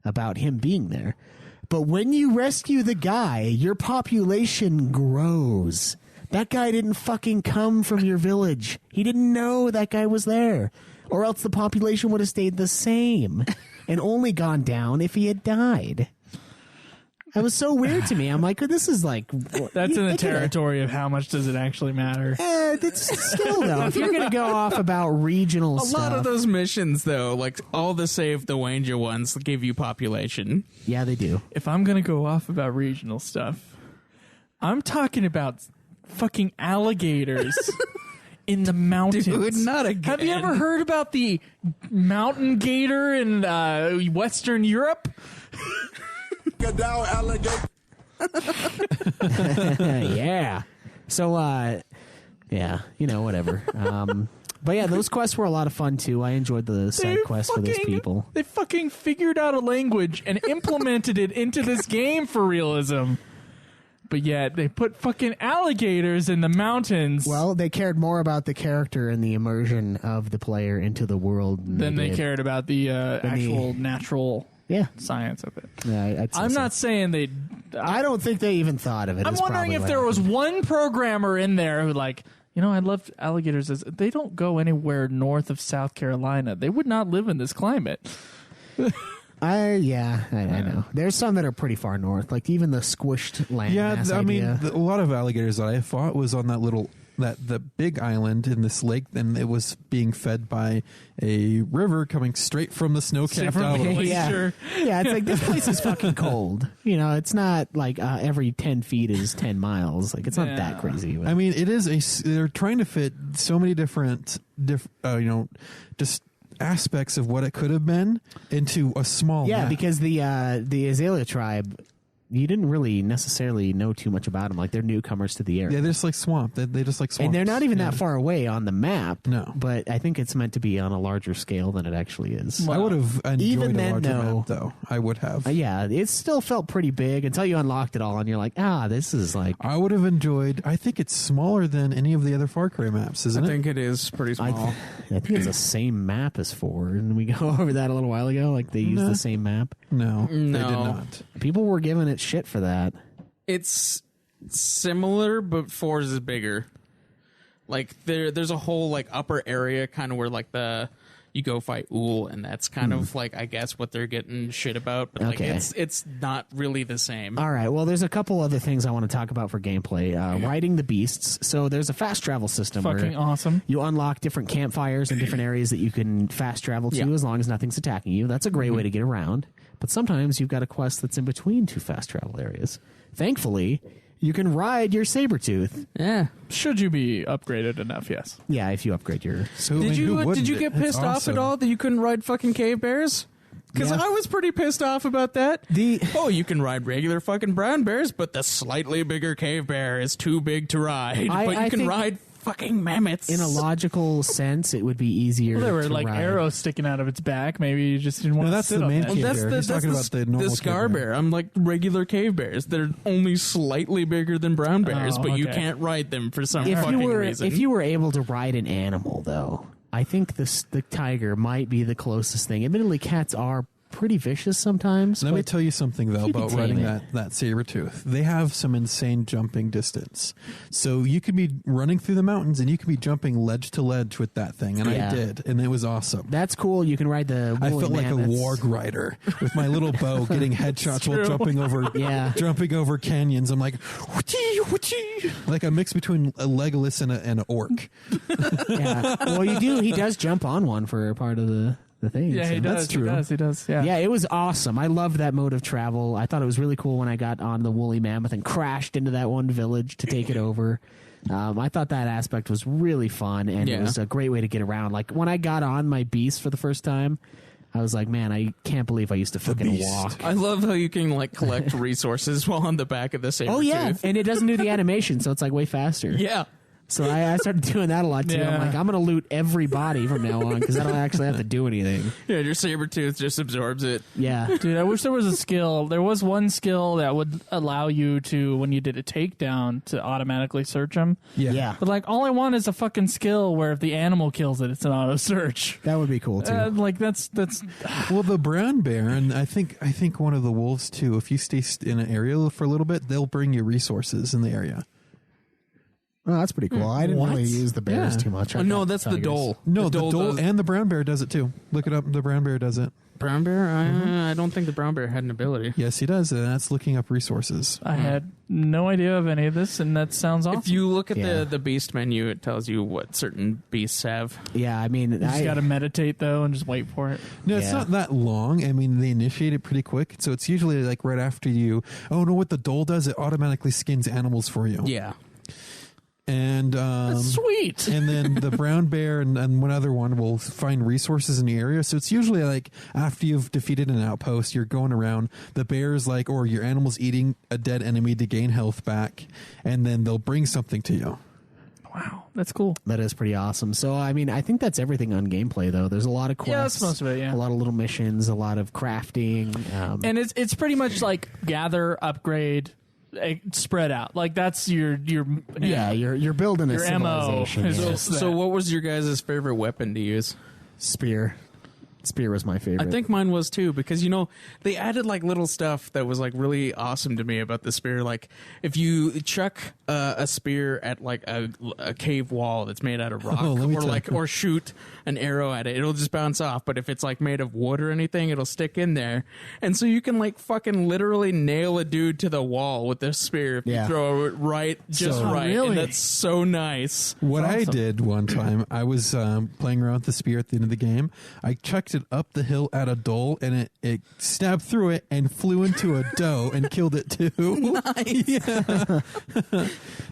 about him being there. But when you rescue the guy, your population grows. That guy didn't fucking come from your village. He didn't know that guy was there. Or else the population would have stayed the same and only gone down if he had died. That was so weird to me. I'm like, this is like... That's in the territory of how much does it actually matter. It's still, though, if you're going to go off about regional stuff... A lot of those missions, though, like all the Save the Wenja ones, give you population. Yeah, they do. If I'm going to go off about regional stuff, I'm talking about fucking alligators in the mountains. Dude, not again. Have you ever heard about the mountain gator in Western Europe? Yeah. So, whatever. But yeah, those quests were a lot of fun too. I enjoyed the side quests for those people. They fucking figured out a language and implemented it into this game for realism. But yet they put fucking alligators in the mountains. Well, they cared more about the character and the immersion of the player into the world than they cared about the actual natural science of it. Yeah, I'm not saying they... I don't think they even thought of it. I'm wondering if there was one programmer in there who I love alligators. They don't go anywhere north of South Carolina. They would not live in this climate. I know. There's some that are pretty far north, like even the squished land. Yeah, I mean, a lot of alligators that I fought was on the big island in this lake, and it was being fed by a river coming straight from the snow-capped mountains. Yeah, it's like, this place is fucking cold. It's not like every 10 feet is 10 miles. Like, it's not that crazy. But. I mean, it is they're trying to fit so many different just aspects of what it could have been into a small map. Because the Azalea tribe, you didn't really necessarily know too much about them. Like, they're newcomers to the area. Yeah, they're just like swamp. They just like swamp. And they're not even that far away on the map. No. But I think it's meant to be on a larger scale than it actually is. I would have enjoyed a larger map, though. I would have. Yeah, it still felt pretty big until you unlocked it all, and you're like, this is like... I would have enjoyed... I think it's smaller than any of the other Far Cry maps, isn't it? I think it is pretty small. I think it's the same map as 4. And we go over that a little while ago. Like, they used the same map. No, they did not. People were giving it shit for that. It's similar, but 4's is bigger. Like there's a whole like upper area kind of where like you go fight Uhl, and that's kind of like, I guess, what they're getting shit about. But like it's not really the same. All right. Well, there's a couple other things I want to talk about for gameplay. Riding the beasts. So there's a fast travel system. Fucking awesome. You unlock different campfires in different areas that you can fast travel to as long as nothing's attacking you. That's a great way to get around. But sometimes you've got a quest that's in between 2 fast travel areas. Thankfully, You can ride your Sabretooth. Yeah. Should you be upgraded enough? Yes. Yeah, if you upgrade your... Did you get pissed off at all that you couldn't ride fucking cave bears? Because Yeah. I was pretty pissed off about that. You can ride regular fucking brown bears, but the slightly bigger cave bear is too big to ride. But you can think ride fucking mammoths. in a logical sense, it would be easier Well, there were to like ride. arrows sticking out of its back. Maybe you just didn't want No, to that's sit the on main that. cave bear. He's talking about the normal cave scar bear. bear. I'm like regular cave bears. They're only slightly bigger than brown bears, Oh, but you okay. can't ride them for some If fucking you were reason. if you were able to ride an animal, though, I think the tiger might be the closest thing. Admittedly, cats are pretty vicious sometimes. Let me but tell you something, though, you can about tame riding it. that Sabretooth. They have some insane jumping distance. So you could be running through the mountains and you could be jumping ledge to ledge with that thing. And Yeah. I did. And it was awesome. That's cool. You can ride the I woolly felt like a mammoths. warg rider with my little bow getting headshots while jumping over canyons. I'm like, whoochie, whoochie. Like a mix between a Legolas and an orc. Yeah. Well, you do. He does jump on one for a part of the thing. Yeah, so. he does. That's true. He does. Yeah. Yeah, it was awesome. I loved that mode of travel. I thought it was really cool when I got on the woolly mammoth and crashed into that one village to take it over. I thought that aspect was really fun, and it was a great way to get around. Like when I got on my beast for the first time, I was like, man, I can't believe I used to fucking beast. walk. I love how you can like collect resources while on the back of the Sabretooth. Oh yeah, and it doesn't do the animation, so it's like way faster. Yeah. So I started doing that a lot too. Yeah. I'm like, I'm gonna loot every body from now on because I don't actually have to do anything. Yeah, your Sabretooth just absorbs it. Yeah. Dude, I wish there was a skill. There was one skill that would allow you to, when you did a takedown, to automatically search them. Yeah. But like, all I want is a fucking skill where if the animal kills it, it's an auto search. That would be cool too. Like that's Well, the brown bear, and I think one of the wolves too. If you stay in an area for a little bit, they'll bring you resources in the area. Oh, that's pretty cool. I didn't What? really use the bears Yeah. too much. Oh, no, that's the dole. No, the dole does- and the brown bear does it too. Look it up. The brown bear does it. Brown bear? I don't think the brown bear had an ability. Yes, he does. And that's looking up resources. I had no idea of any of this, and that sounds awesome. If you look at Yeah. the beast menu, it tells you what certain beasts have. Yeah, I mean, You just got to meditate though and just wait for it. No, it's Yeah. not that long. I mean, they initiate it pretty quick. So it's usually like right after you. Oh, no, what the dole does, it automatically skins animals for you. Yeah. And Sweet. and then the brown bear and one other one will find resources in the area. So it's usually like after you've defeated an outpost, you're going around. The bear's like, or your animal's eating a dead enemy to gain health back, and then they'll bring something to you. Wow, that's cool. That is pretty awesome. So, I mean, I think that's everything on gameplay, though. There's a lot of quests. Yeah, that's most of it, yeah. A lot of little missions, a lot of crafting. And it's pretty much like gather, upgrade, spread out. Like that's your yeah, you're building a Your MO civilization. is yeah. just- So what was your guys' favorite weapon to use? Spear. Spear was my favorite. I think mine was too, because they added like little stuff that was like really awesome to me about the spear. Like if you chuck a spear at like a cave wall that's made out of rock, Oh, let me or tell like you. or shoot an arrow at it, it'll just bounce off. But if it's like made of wood or anything, it'll stick in there, and so you can like fucking literally nail a dude to the wall with this spear if Yeah. you throw it right, just So- right. really? And that's so nice. What I did one time, I was playing around with the spear at the end of the game. I chucked it up the hill at a dole, and it stabbed through it and flew into a doe and killed it too. Nice. Yeah.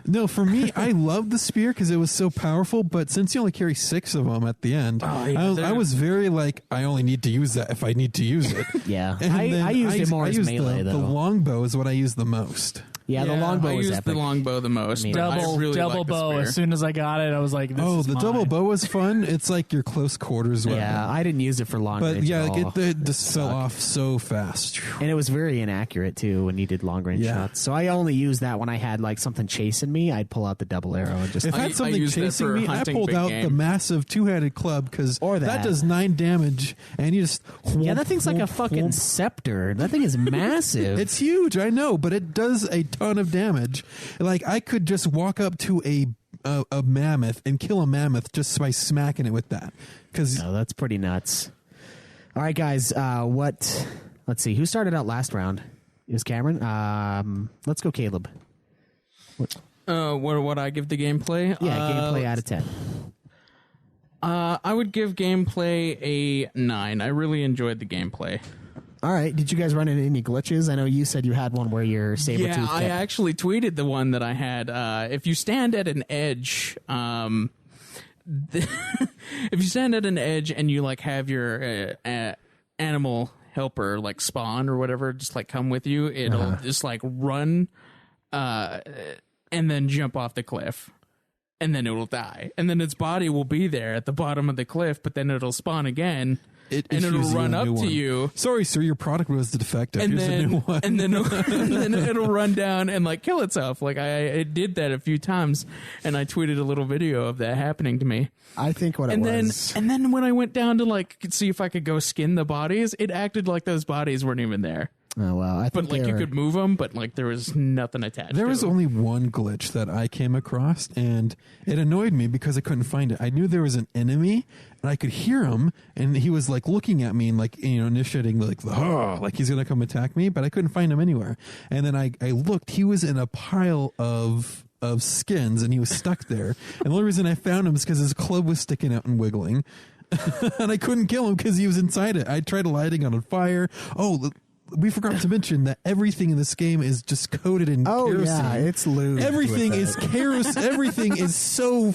No, for me, I loved the spear because it was so powerful. But since you only carry 6 of them at the end, I was very like, I only need to use that if I need to use it. Yeah. And I then used it more as used melee, the though. longbow is what I use the most. Yeah, the longbow I was used epic. the longbow the most. mean, but I double really double like the bow. spear. As soon as I got it, I was like, this Oh, is the mine. double bow was fun. It's like your close quarters weapon. Yeah, I didn't use it for long But range yeah, at all. it just fell off so fast. And it was very inaccurate too when you did long range Yeah. shots. So I only used that when I had like something chasing me. I'd pull out the double arrow and just If I I had something used that chasing for me, I hunting pulled big out game. the massive 2-handed club because Or that. does 9 damage, and you just yeah, that thing's like a fucking scepter. That thing is massive. It's huge, I know, but it does a ton of damage. Like I could just walk up to a mammoth and kill a mammoth just by smacking it with that. Because Oh, that's pretty nuts. All right, guys. Let's see. Who started out last round? It was Cameron. Let's go, Caleb. What I give the gameplay? Yeah, gameplay out of 10. I would give gameplay a 9. I really enjoyed the gameplay. All right. Did you guys run into any glitches? I know you said you had one where your saber tooth. Yeah, I kept... actually tweeted the one that I had. If you stand at an edge, if you stand at an edge and you like have your animal helper like spawn or whatever, just like come with you, it'll just like run, and then jump off the cliff. And then it will die. And then its body will be there at the bottom of the cliff, but then it'll spawn again. And it'll run up to you. Sorry, sir, your product was defective. And Here's then, a new one. and then it'll run down and like kill itself. Like I did that a few times, and I tweeted a little video of that happening to me. I think what And it then was. and then when I went down to like see if I could go skin the bodies, it acted like those bodies weren't even there. Oh, well. I think But like you could move them, but like there was nothing attached. There to was them. only one glitch that I came across, and it annoyed me because I couldn't find it. I knew there was an enemy, and I could hear him, and he was like looking at me and like initiating like like he's gonna come attack me, but I couldn't find him anywhere. And then I looked; he was in a pile of skins, and he was stuck there. And the only reason I found him is because his club was sticking out and wiggling, and I couldn't kill him because he was inside it. I tried lighting it on fire. Oh. We forgot to mention that everything in this game is just coated in kerosene. Yeah, it's lubed. Everything is kerosene. Everything is so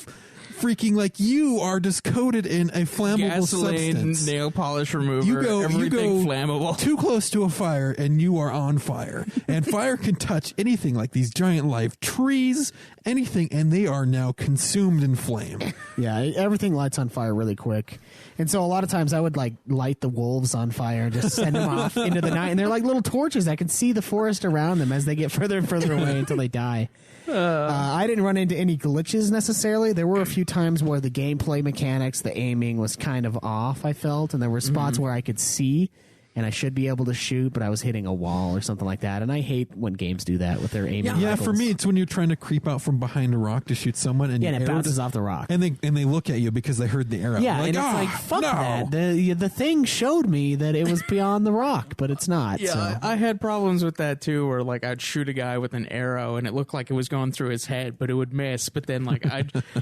freaking like you are just coated in a flammable gasoline, substance. nail polish remover, You go everything flammable. too close to a fire and you are on fire. And fire can touch anything like these giant live trees, anything, and they are now consumed in flame. Yeah, everything lights on fire really quick. And so a lot of times I would like light the wolves on fire and just send them off into the night. And they're like little torches. I can see the forest around them as they get further and further away until they die. I didn't run into any glitches necessarily. There were a few times where the gameplay mechanics, the aiming was kind of off, I felt. And there were spots where I could see and I should be able to shoot, but I was hitting a wall or something like that. And I hate when games do that with their aiming. Yeah, rifles. for me, it's when you're trying to creep out from behind a rock to shoot someone, and Yeah, your and it arrow bounces off the rock. and they look at you because they heard the arrow. Yeah, They're and it's "Ah, like, fuck no." that. The thing showed me that it was beyond the rock, but it's not. Yeah, so. I had problems with that too, where like I'd shoot a guy with an arrow and it looked like it was going through his head, but it would miss. But then like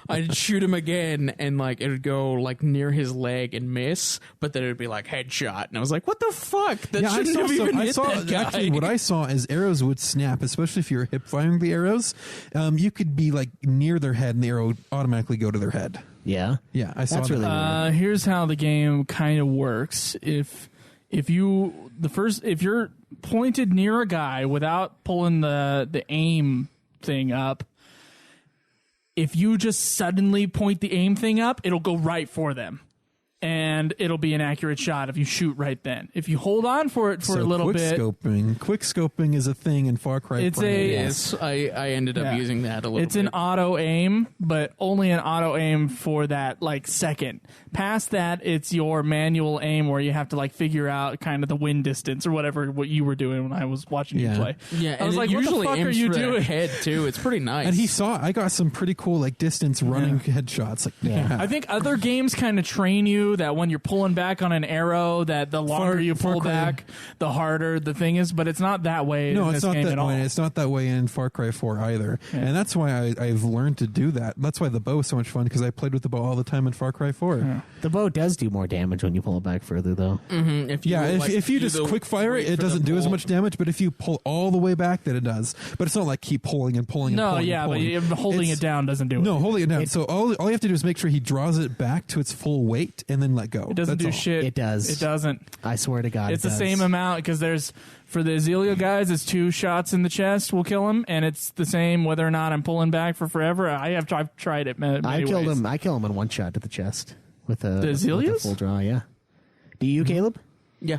I'd shoot him again and like it would go like near his leg and miss, but then it would be like headshot, and I was like, what the fuck? That Yeah, shouldn't have even hit that guy. actually what I saw is arrows would snap, especially if you're hip firing the arrows. You could be like near their head and the arrow would automatically go to their head. Yeah. Yeah, I saw That's that. really weird. Here's how the game kind of works. If you're pointed near a guy without pulling the aim thing up, if you just suddenly point the aim thing up, it'll go right for them. And it'll be an accurate shot if you shoot right then. If you hold on for it for a little bit, Quick scoping is a thing in Far Cry. It's Primal. a- I ended up Yeah. using that a little it's bit. an auto aim, but only an auto aim for that like second. Past that, it's your manual aim where you have to like figure out kind of the wind distance or whatever what you were doing when I was watching you Yeah. play. Yeah, I was and like, it what the usually fuck are aims you for their doing? head too. It's pretty nice. And I got some pretty cool like distance running headshots. Like, Yeah. I think other games kind of train you that when you're pulling back on an arrow, that the longer you Far pull Cry- back, the harder the thing is. But it's not that way. No, in it's this not game that at all. way. It's not that way in Far Cry 4 either. And that's why I've learned to do that. That's why the bow is so much fun, because I played with the bow all the time in Far Cry 4. The bow does do more damage when you pull it back further, though. if you, Yeah, like, if you do just the quick fire wait it, it for the doesn't do as pull. much damage. But if you pull all the way back, then it does. But it's not like keep pulling and pulling and No, pulling. yeah, and pulling. but holding It's- it down doesn't do it. No, holding it down. So all you have to do is make sure he draws it back to its full weight and then let go. It doesn't That's do all. shit. It does. It doesn't. I swear to God, It's it the does. same amount because there's for the Azalea guys, it's 2 shots in the chest will kill him, and it's the same whether or not I'm pulling back for forever. I've tried it. Many I killed ways. him. I kill him in one shot to the chest with a Azaleas? full draw. Yeah. Do you, Caleb? Yeah,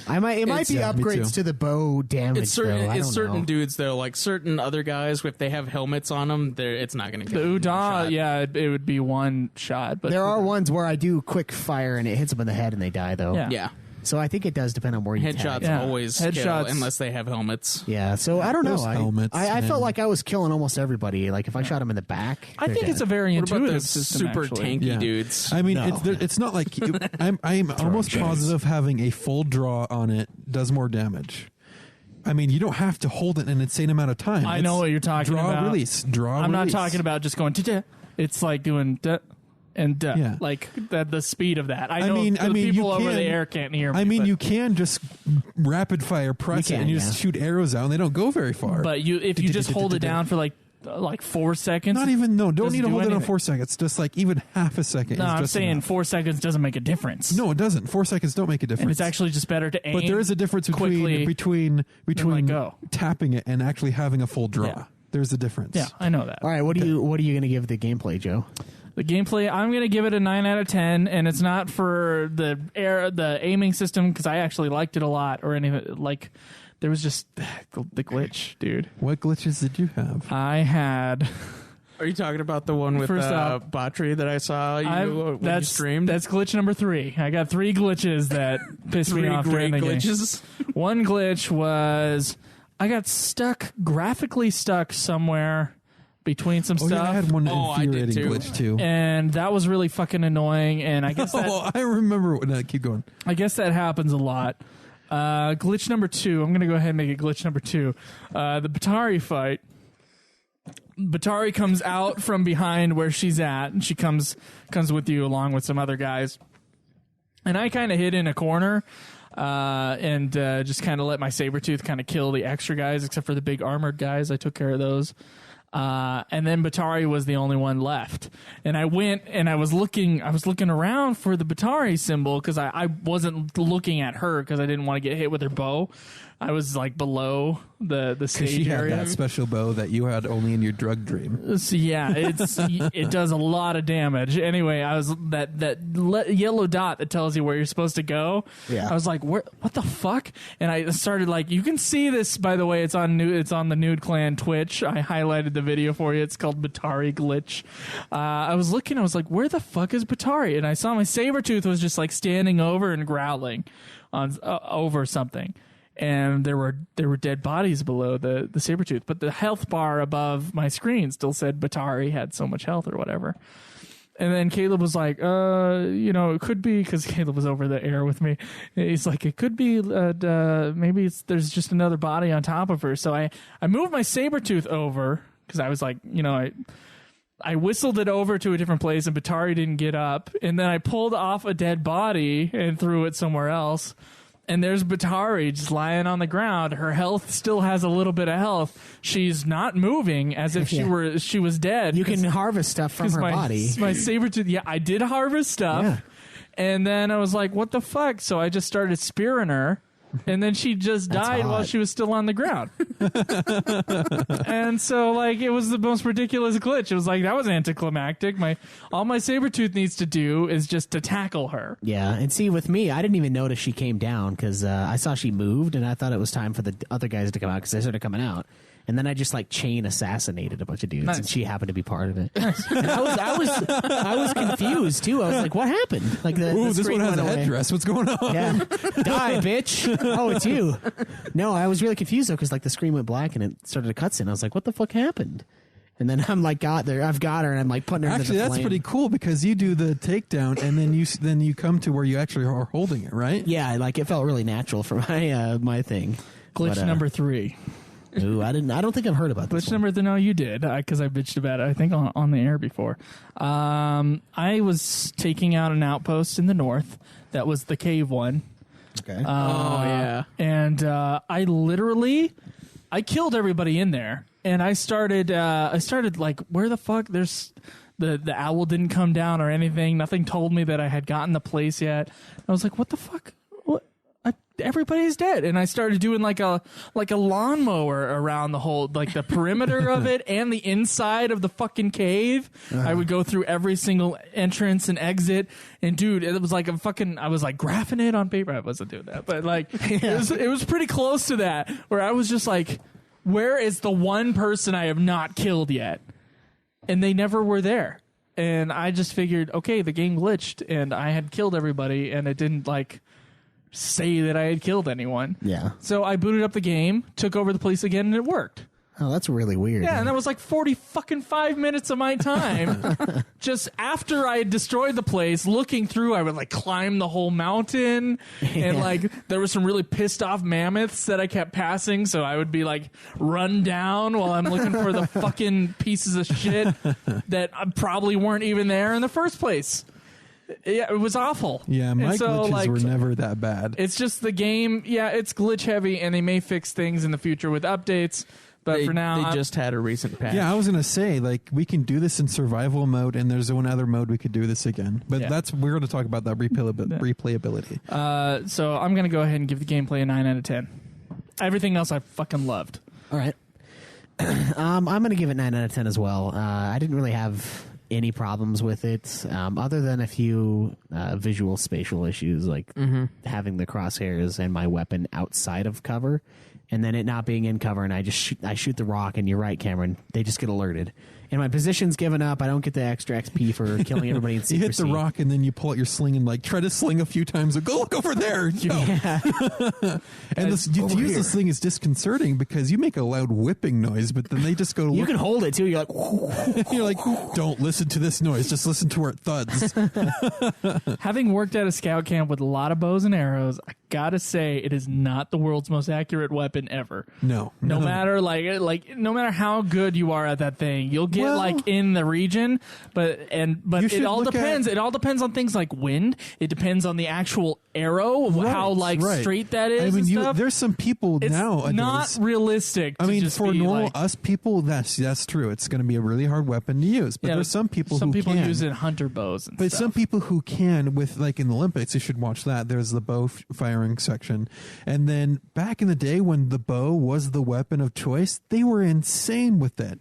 It might be yeah, me upgrades too. to the bow damage. it's certain though. I it's don't certain know. dudes though. Like certain other guys, if they have helmets on them, it's not going to The kill them in one Udam, shot. yeah, it would be 1 shot, but There are ones where I do quick fire and it hits them in the head and they die though. Yeah. Yeah, So I think it does depend on where you headshots tag. Yeah. always kill Headshots- unless they have helmets. Yeah. So I don't know. Those helmets, I man. felt like I was killing almost everybody. Like if I shot him in the back, I they're think it's a dead. very What about intuitive those system. super actually. tanky dudes? I mean, No. it's not like I'm almost positive having a full draw on it does more damage. I mean, you don't have to hold it an insane amount of time. I know what you're talking draw, about. Release, draw. I'm not release. talking about just going. "Tuh-tuh." It's like doing. "Tuh." And Yeah. like the speed of that. I know mean, the you people over can- the air can't hear me. I mean, but, you can just rapid fire press You it can, and you just yeah. shoot arrows out, and they don't go very far. but if you just hold it down for like 4 seconds. Not even don't doesn't need to do hold it on anything. 4 seconds. Just like even half a second. No, is I'm just saying enough. 4 seconds doesn't make a difference. No, it doesn't. 4 seconds don't make a difference. And it's actually just better to aim. But there is a difference quickly between let go. tapping it and actually having a full draw. Yeah. There's a difference. Yeah, I know that. All right, what are you going to give the gameplay, Joe? The gameplay, I'm going to give it a 9 out of 10, and it's not for the aiming system because I actually liked it a lot or anything. Like, there was just the glitch, dude. What glitches did you have? I had. Are you talking about the one with First off, Botry that I saw you when you streamed? That's glitch number 3. I got 3 glitches that pissed me off during the game. glitches. One glitch was I got graphically stuck somewhere between some Oh, stuff. yeah, I had one Oh, I did infuriating too. glitch too. And that was really fucking annoying. And I guess Oh, I remember. Keep going. that happens a lot. Glitch number 2. I'm going to go ahead and make it glitch number 2. The Batari fight. Batari comes out from behind where she's at, and she comes with you along with some other guys. And I kind of hid in a corner and just kind of let my Sabretooth kind of kill the extra guys, except for the big armored guys. I took care of those. And then Batari was the only one left. And I went and I was looking around for the Batari symbol because I wasn't looking at her because I didn't want to get hit with her bow. I was like below the stage She had area. that special bow that you had only in your drug dream. So yeah, it does a lot of damage. Anyway, I was that yellow dot that tells you where you're supposed to go. Yeah. I was like, what the fuck? And I started like, you can see this, by the way. It's on the Nude Clan Twitch. I highlighted the video for you. It's called Batari Glitch. I was looking. I was like, where the fuck is Batari? And I saw my Sabretooth was just like standing over and growling on over something. And there were dead bodies below the Sabretooth, but the health bar above my screen still said Batari had so much health or whatever. And then Caleb was like, it could be, because Caleb was over the air with me. He's like, it could be, maybe there's just another body on top of her. So I moved my Sabretooth over, because I was like, I whistled it over to a different place, and Batari didn't get up. And then I pulled off a dead body and threw it somewhere else. And there's Batari just lying on the ground. Her health still has a little bit of health. She's not moving as if she was dead. You can harvest stuff from her body. My Sabretooth, yeah, I did harvest stuff. Yeah. And then I was like, what the fuck? So I just started spearing her. And then she just died while hot. she was still on the ground. And so, like, it was the most ridiculous glitch. It was like, that was anticlimactic. All my Sabretooth needs to do is just to tackle her. Yeah, and see, with me, I didn't even notice she came down because I saw she moved, and I thought it was time for the other guys to come out because they started coming out. And then I just like chain assassinated a bunch of dudes, and she happened to be part of it. And I was confused too. I was like, "What happened?" Like Ooh, this one has a away. headdress. What's going on? Yeah, die, bitch! Oh, it's you. No, I was really confused though because like the screen went black and it started a cutscene. I was like, "What the fuck happened?" And then I'm like, I've got her, and I'm like putting her. Actually, into the that's flame. pretty cool because you do the takedown and then you come to where you actually are holding it, right? Yeah, like it felt really natural for my thing. Glitch But, number 3. Ooh, I don't think I've heard about this. Glitch number 3. No, you did, because I bitched about it, I think, on the air before. I was taking out an outpost in the north. That was the cave one. Okay. Yeah. And I killed everybody in there. And I started like, where the fuck? There's the owl didn't come down or anything. Nothing told me that I had gotten the place yet. I was like, what the fuck? What? Everybody's dead. And I started doing like a lawnmower around the whole, like the perimeter of it and the inside of the fucking cave. I would go through every single entrance and exit. And dude, it was like I was like graphing it on paper. I wasn't doing that, but like it was pretty close to that, where I was just like, where is the one person I have not killed yet? And they never were there. And I just figured, okay, the game glitched and I had killed everybody, and it didn't like say that I had killed anyone. Yeah. So I booted up the game, took over the police again, and it worked. Oh, that's really weird. Yeah, and that was like 5 minutes of my time. Just after I had destroyed the place, looking through, I would like climb the whole mountain. And like there were some really pissed off mammoths that I kept passing, so I would be like run down while I'm looking for the fucking pieces of shit that probably weren't even there in the first place. Yeah, it was awful. Yeah, my glitches were never that bad. It's just the game. Yeah, it's glitch heavy, and they may fix things in the future with updates. But for now, they just had a recent patch. Yeah, I was gonna say like we can do this in survival mode, and there's one other mode we could do this again. But we're going to talk about that replayability. So I'm going to go ahead and give the gameplay a 9 out of 10. Everything else I fucking loved. All right. I'm going to give it 9 out of 10 as well. I didn't really have any problems with it, other than a few visual spatial issues, like having the crosshairs and my weapon outside of cover, and then it not being in cover, and I shoot the rock, and you're right, Cameron, they just get alerted. And my position's given up. I don't get the extra XP for killing everybody in secrecy. You hit the rock, and then you pull out your sling and like try to sling a few times. And go look over there. Yeah. And to use the sling is disconcerting because you make a loud whipping noise, but then they just go to You look. can hold it too. You're like, You're like, don't listen to this noise. Just listen to where it thuds. Having worked at a scout camp with a lot of bows and arrows, I gotta say it is not the world's most accurate weapon ever. No matter no matter how good you are at that thing, you'll get like in the region, but it all depends. It all depends on things like wind. It depends on the actual arrow, how straight that is. I mean, there's some people it's nowadays. Not realistic. I mean, for normal us people, that's true. It's going to be a really hard weapon to use. But there's some people who can. use it in hunter bows. And but stuff. some people who can, with like in the Olympics, you should watch that. There's the bow firing section, and then back in the day when the bow was the weapon of choice, they were insane with it.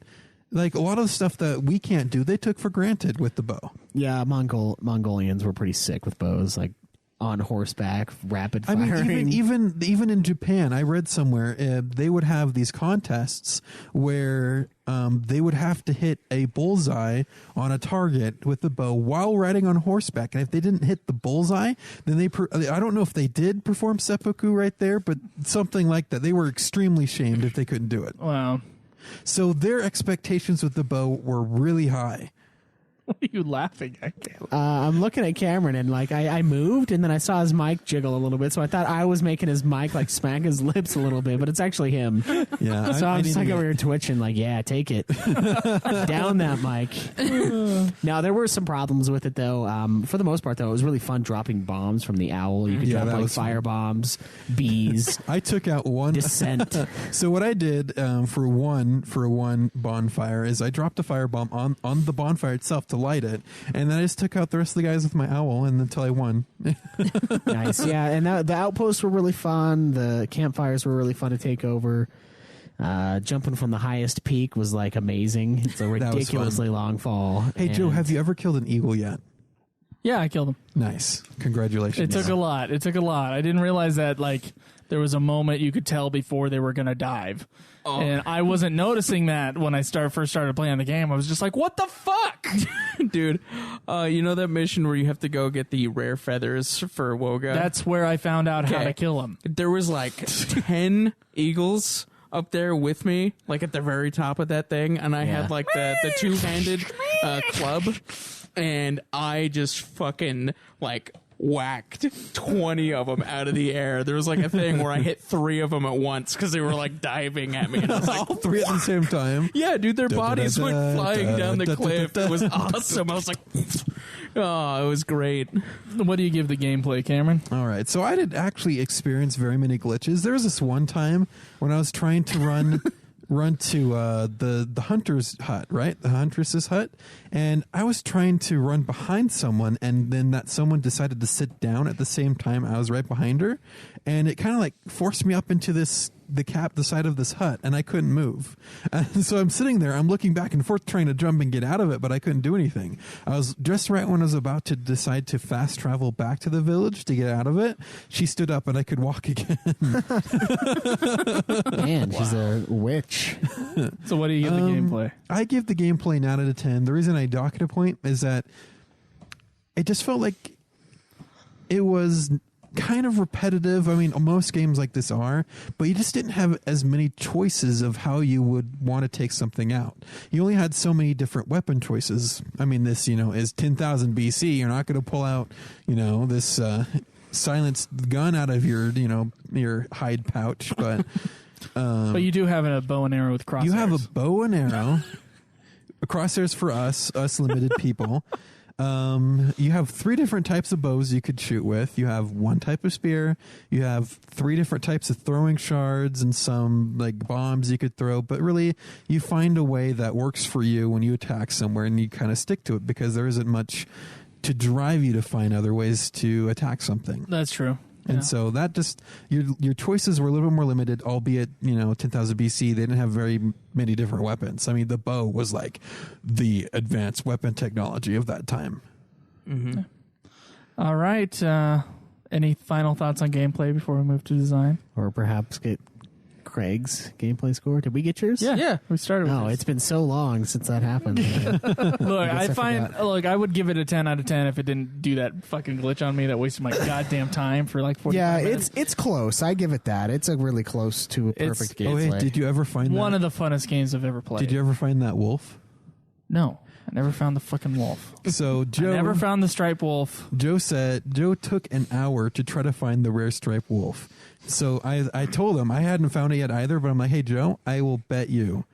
Like a lot of the stuff that we can't do, they took for granted with the bow. yeah, Mongolians were pretty sick with bows, like on horseback, rapid firing. I mean, even in Japan, I read somewhere they would have these contests where they would have to hit a bullseye on a target with the bow while riding on horseback, and if they didn't hit the bullseye, then I don't know if they did perform seppuku right there, but something like that. They were extremely shamed if they couldn't do it. Wow. So their expectations with the bow were really high. What are you laughing at? I'm looking at Cameron, and like I moved, and then I saw his mic jiggle a little bit, so I thought I was making his mic like smack his lips a little bit, but it's actually him. Yeah. So I'm just like over here twitching, like, yeah, take it down that mic. Now there were some problems with it though. For the most part, though, it was really fun dropping bombs from the owl. You could drop like fire bombs, bees. I took out one descent. So what I did for one bonfire is I dropped a firebomb on the bonfire itself to light it, and then I just took out the rest of the guys with my owl and until I won. Nice. Yeah, and the outposts were really fun. The campfires were really fun to take over. Jumping from the highest peak was like amazing. It's a ridiculously long fall. Hey, Joe, have you ever killed an eagle yet? Yeah, I killed him. Nice. Congratulations. It took a lot. I didn't realize that like there was a moment you could tell before they were going to dive. Oh. And I wasn't noticing that when I first started playing the game. I was just like, what the fuck? Dude, you know that mission where you have to go get the rare feathers for Woga? That's where I found out how to kill him. There was like 10 eagles up there with me, like at the very top of that thing, and I had like the two-handed club, and I just fucking like whacked 20 of them out of the air. There was like a thing where I hit 3 of them at once because they were like diving at me. And I was like, all 3 at the same time? Yeah, dude, their bodies went flying down the cliff. It was awesome. I was like, oh, it was great. What do you give the gameplay, Cameron? All right, so I didn't actually experience very many glitches. There was this one time when I was trying to run to the hunter's hut, right? The huntress's hut. And I was trying to run behind someone, and then that someone decided to sit down at the same time I was right behind her. And it kind of like forced me up into the side of this hut, and I couldn't move. And so I'm sitting there, I'm looking back and forth trying to jump and get out of it, but I couldn't do anything. I was just right when I was about to decide to fast travel back to the village to get out of it. She stood up and I could walk again. Man, she's a witch. So what do you give the gameplay? I give the gameplay 9 out of 10. The reason I dock it a point is that it just felt like it was kind of repetitive. I mean, most games like this are, but you just didn't have as many choices of how you would want to take something out. You only had so many different weapon choices. I mean, this, is 10,000 BC. You're not going to pull out, this silenced gun out of your, your hide pouch, but you do have a bow and arrow with crosshairs. you have a bow and arrow. Crosshairs for us limited people. You have 3 different types of bows you could shoot with. You have 1 type of spear. You have 3 different types of throwing shards and some like bombs you could throw. But really, you find a way that works for you when you attack somewhere, and you kind of stick to it because there isn't much to drive you to find other ways to attack something. That's true. And so that just your choices were a little bit more limited, albeit 10,000 BC they didn't have very many different weapons. I mean, the bow was like the advanced weapon technology of that time. Mm-hmm. All right. Any final thoughts on gameplay before we move to design? Or perhaps get Craig's gameplay score. Did we get yours? Yeah. We started with Oh, this. it's been so long since that happened. I would give it a 10 out of 10 if it didn't do that fucking glitch on me that wasted my goddamn time for like 45 minutes. it's close. I give it that. It's a really close to a perfect gameplay. Oh, hey, did you ever find one that? of the funnest games I've ever played. Did you ever find that wolf? No. I never found the fucking wolf. So Joe I never found the striped wolf. Joe took an hour to try to find the rare striped wolf. So I told him I hadn't found it yet either, but I'm like, hey Joe, I will bet you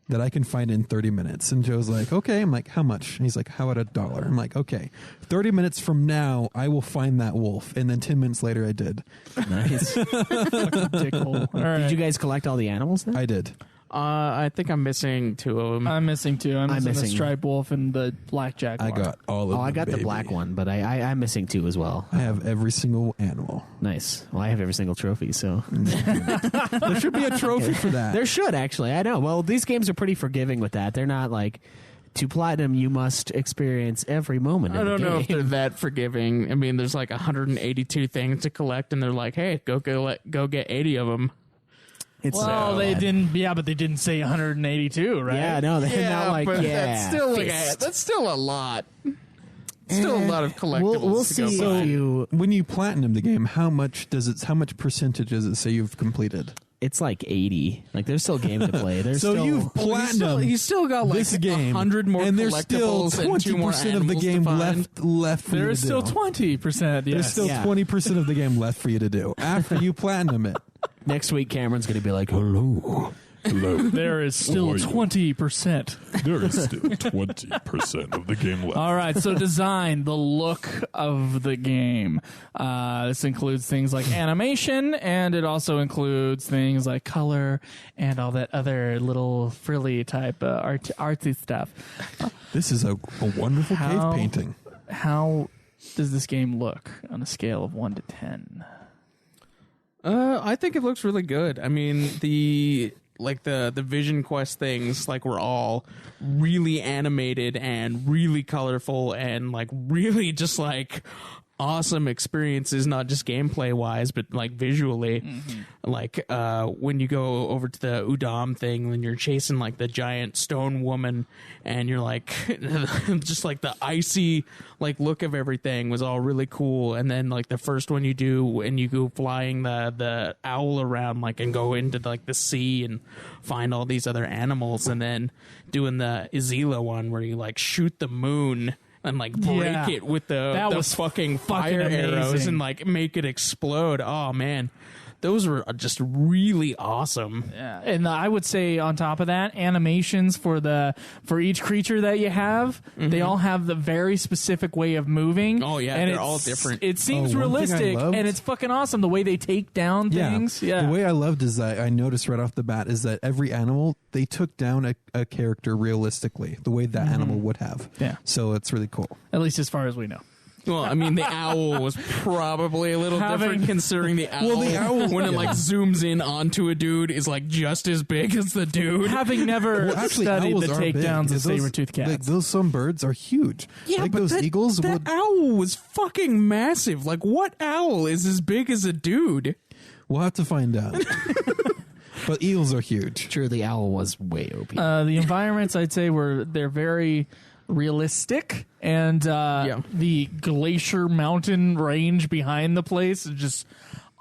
that I can find it in 30 minutes. And Joe's like, okay. I'm like, how much? And he's like, how about $1? I'm like, okay, 30 minutes from now, I will find that wolf. And then 10 minutes later, I did. Nice. Dickhole. All right. Did you guys collect all the animals then? I did. I think I'm missing 2 of them. I'm missing 2. I'm missing the missing- striped wolf and the black jaguar. I got all of them. Oh, I got the baby. black one, but I'm missing 2 as well. I have every single animal. Nice. Well, I have every single trophy, so. There should be a trophy for that. There should, actually. I know. Well, these games are pretty forgiving with that. They're not like, to platinum, you must experience every moment I of the don't game. know if they're that forgiving. I mean, there's like 182 things to collect, and they're like, hey, go get 80 of them. It's Well, they didn't. Yeah, but they didn't say 182, right? Yeah, no, they're not like, but yeah. that's still like fist. that's still a lot. Still a lot of collectibles. We'll to go see by. if you. When you platinum the game, how much percentage does it say you've completed? It's like 80. Like, there's still game to play. There's So still, you've platinum You still got like this game, 100 more and there's still collectibles and 2 more 20% of the animals game to find. left for you There's to still do. 20%. There's Yes. still Yeah. 20% of the game left for you to do after you platinum it. next week, Cameron's going to be like, hello. Hello. There is still Who are you? 20%. There is still 20% of the game left. All right, so design, the look of the game. This includes things like animation, and it also includes things like color and all that other little frilly type artsy stuff. This is a wonderful How- cave painting. How does this game look on a scale of 1 to 10? I think it looks really good. I mean, the Vision Quest things were all really animated and really colorful and really just awesome experiences, not just gameplay wise, but visually. When you go over to the Udam thing, when you're chasing the giant stone woman, and you're just the icy look of everything was all really cool. And then the first one you do, and you go flying the owl around and go into the sea and find all these other animals, and then doing the Izila one where you shoot the moon and break Yeah. it with That the was fucking fucking fire arrows amazing. and make it explode. Oh man, those were just really awesome. Yeah, and I would say on top of that, animations for each creature that you have, they all have the very specific way of moving. Oh, yeah, and they're all different. It seems one thing I realistic, loved- and it's fucking awesome the way they take down things. Yeah, The way I loved is that I noticed right off the bat is that every animal, they took down a character realistically, the way that animal would have. Yeah. So it's really cool. at least as far as we know. Well, I mean, the owl was probably a little Having- different considering the owl, the owl- when it yeah. zooms in onto a dude is just as big as the dude. Having never Actually, studied owls the are big. takedowns of Those- saber-toothed cats. Those some birds are huge. Yeah, but those that, eagles that would. owl was fucking massive. What owl is as big as a dude? We'll have to find out. But eagles are huge. True, the owl was way OP. The environments, I'd say, they're very realistic, and the glacier mountain range behind the place is just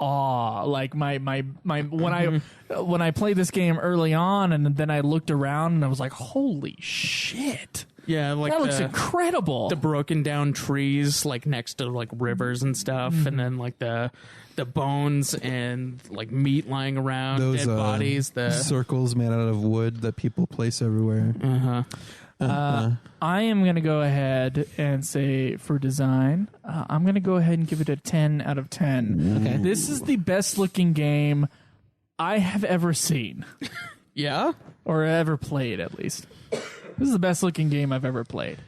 like my when I played this game early on, and then I looked around and I was like, holy shit. Yeah, like that looks incredible. The broken down trees, like next to like rivers and stuff, and then like the bones and like meat lying around, those dead bodies. The circles made out of wood that people place everywhere. I am going to go ahead and say for design, I'm going to go ahead and give it a 10 out of 10. Okay. This is the best looking game I have ever seen. Yeah? Or ever played, at least. This is the best looking game I've ever played.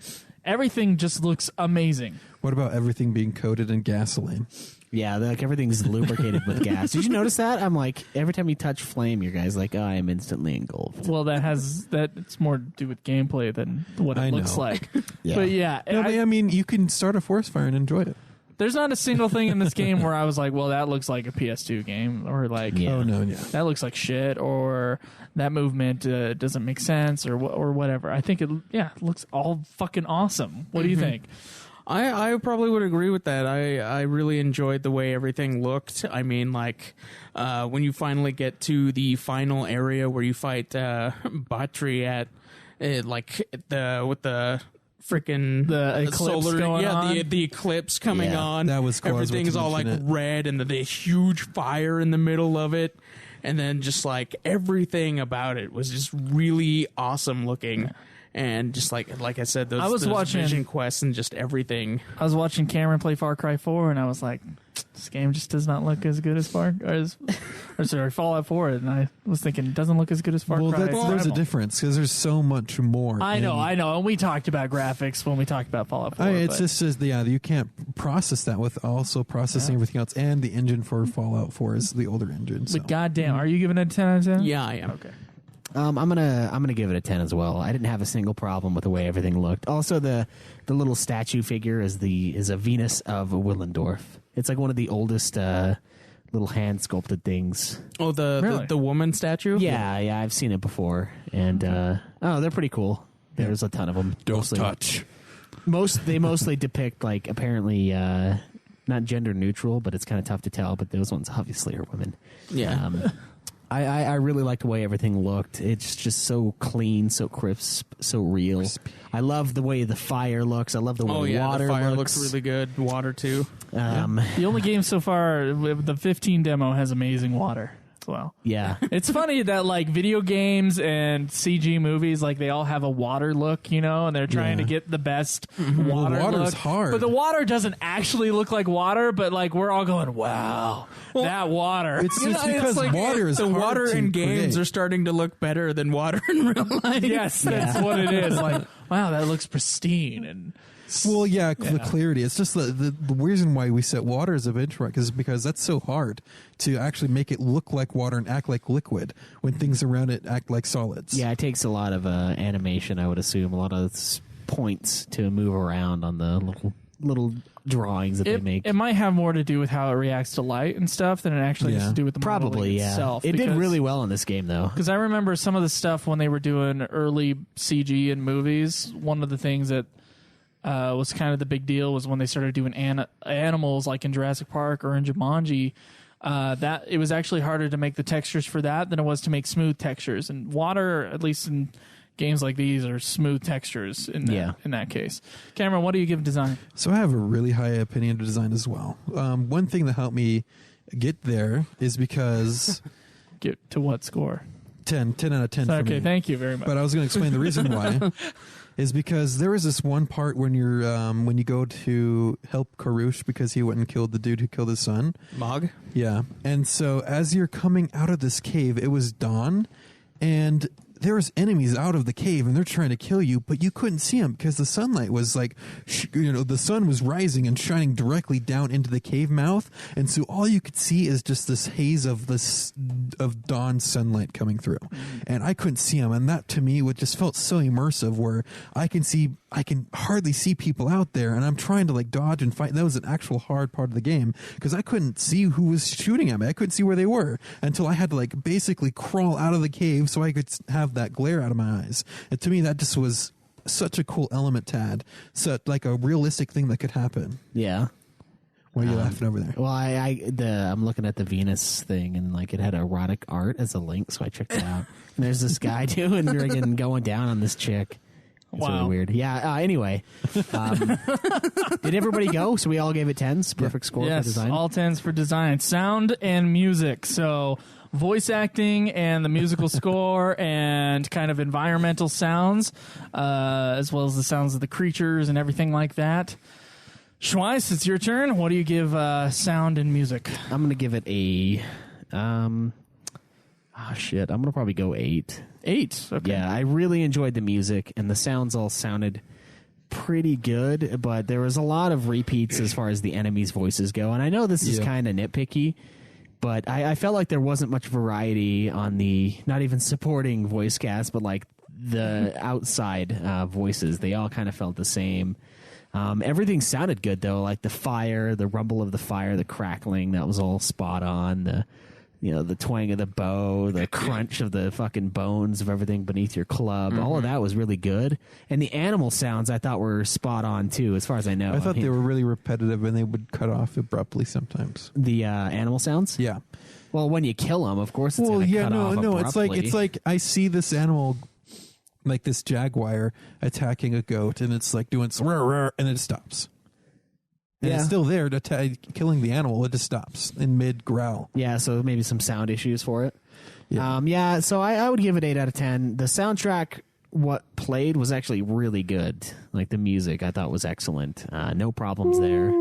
Everything just looks amazing. What about everything being coated in gasoline? Yeah, like everything's lubricated with gas. Did you notice that? I'm like, every time you touch flame, your guy's like, oh, I am instantly engulfed. Well, it's more to do with gameplay than what it looks like. Yeah. But yeah, No, I mean, you can start a forest fire and enjoy it. there's not a single thing in this game where I was like, well, that looks like a PS2 game, or like, Oh no, yeah. that looks like shit, or that movement doesn't make sense, or whatever. I think it looks all fucking awesome. What do you think? I probably would agree with that. I really enjoyed the way everything looked. I mean, like, when you finally get to the final area where you fight Batri at, with the freaking The eclipse going on? the eclipse coming Yeah, on. that was cool. I was about Everything's to all like mention it. red, and the huge fire in the middle of it, and then just like everything about it was just really awesome looking. And just like I said, those watching vision quests and just everything. I was watching Cameron play Far Cry 4, and I was like, this game just does not look as good as Fallout 4. And I was thinking, it doesn't look as good as Far Cry. There's a Primal. difference because there's so much more. I know. And we talked about graphics when we talked about Fallout 4. It's just you can't process that with also processing everything else, and the engine for Fallout 4 is the older engine. So. But goddamn, are you giving it a 10 out of 10? Yeah, I am. Okay. I'm gonna give it a 10 as well. I didn't have a single problem with the way everything looked. Also, the little statue figure is a Venus of Willendorf. It's like one of the oldest little hand sculpted things. Oh, the woman statue? Yeah, I've seen it before, and they're pretty cool. There's a ton of them. Don't touch. They mostly depict like apparently not gender neutral, but it's kind of tough to tell. But those ones obviously are women. Yeah. I really like the way everything looked. It's just so clean, so crisp, so real. I love the way the fire looks. I love the way water the fire looks really good. Water too. The only game so far, the 15 demo, has amazing water as well. Yeah. It's funny that like video games and CG movies, like they all have a water look, and they're trying to get the best water The water's look. hard. But the water doesn't actually look like water, but like we're all going, wow, that water. It's because water is the hard water to in games create. are starting to look better than water in real life. Yes, that's what it is. Like, wow, that looks pristine. And Well, yeah, the clarity. It's just the reason why we set water as a benchmark is because that's so hard to actually make it look like water and act like liquid when things around it act like solids. Yeah, it takes a lot of animation, I would assume, a lot of points to move around on the little drawings that they make. It might have more to do with how it reacts to light and stuff than it actually has to do with the modeling Probably, yeah. itself. It did really well in this game, though. Because I remember some of the stuff when they were doing early CG in movies. One of the things that was kind of the big deal was when they started doing animals, like in Jurassic Park or in Jumanji. That it was actually harder to make the textures for that than it was to make smooth textures. And water, at least in games like these, are smooth textures in that case. Cameron, what do you give design? So I have a really high opinion of design as well. One thing that helped me get there is because... Get to what score? 10 out of 10 for me. Okay, thank you very much. But I was going to explain the reason why. Is because there was this one part when you go to help Karush because he went and killed the dude who killed his son. Mog? Yeah. And so as you're coming out of this cave, it was dawn, and there's enemies out of the cave and they're trying to kill you, but you couldn't see them because the sunlight was like, the sun was rising and shining directly down into the cave mouth. And so all you could see is just this haze of dawn sunlight coming through. And I couldn't see them. And that to me just felt so immersive, where I can hardly see people out there, and I'm trying to like dodge and fight. That was an actual hard part of the game because I couldn't see who was shooting at me. I couldn't see where they were until I had to like basically crawl out of the cave so I could have that glare out of my eyes. And to me, that just was such a cool element to add. So like a realistic thing that could happen. Yeah. Why are you laughing over there? Well, I'm looking at the Venus thing, and like it had erotic art as a link, so I checked it out. And there's this guy doing friggin' going down on this chick. It's Wow. really weird. Yeah. Anyway, did everybody go? So we all gave it 10s. Perfect score for Yes, design. all 10s for design, sound, and music. So voice acting and the musical score and kind of environmental sounds, as well as the sounds of the creatures and everything like that. Schweiss, it's your turn. What do you give sound and music? I'm gonna give it a. I'm gonna probably go 8. 8. Okay. Yeah, I really enjoyed the music, and the sounds all sounded pretty good, but there was a lot of repeats as far as the enemies' voices go. And I know this is kind of nitpicky, but I felt like there wasn't much variety on the, not even supporting voice cast, but like the outside voices. They all kind of felt the same. Everything sounded good, though, like the fire, the rumble of the fire, the crackling, that was all spot on. The twang of the bow, the crunch of the fucking bones of everything beneath your club. All of that was really good. And the animal sounds I thought were spot on, too, as far as I know. I thought they were really repetitive and they would cut off abruptly sometimes. The animal sounds? Yeah. Well, when you kill them, of course it's going to cut off abruptly. It's like I see this animal, like this jaguar attacking a goat, and it's like doing and it stops. And it's still there to killing the animal. It just stops in mid growl. Yeah, so maybe some sound issues for it. Yeah. So I would give it 8 out of 10. The soundtrack, what played, was actually really good. Like the music, I thought was excellent. No problems there.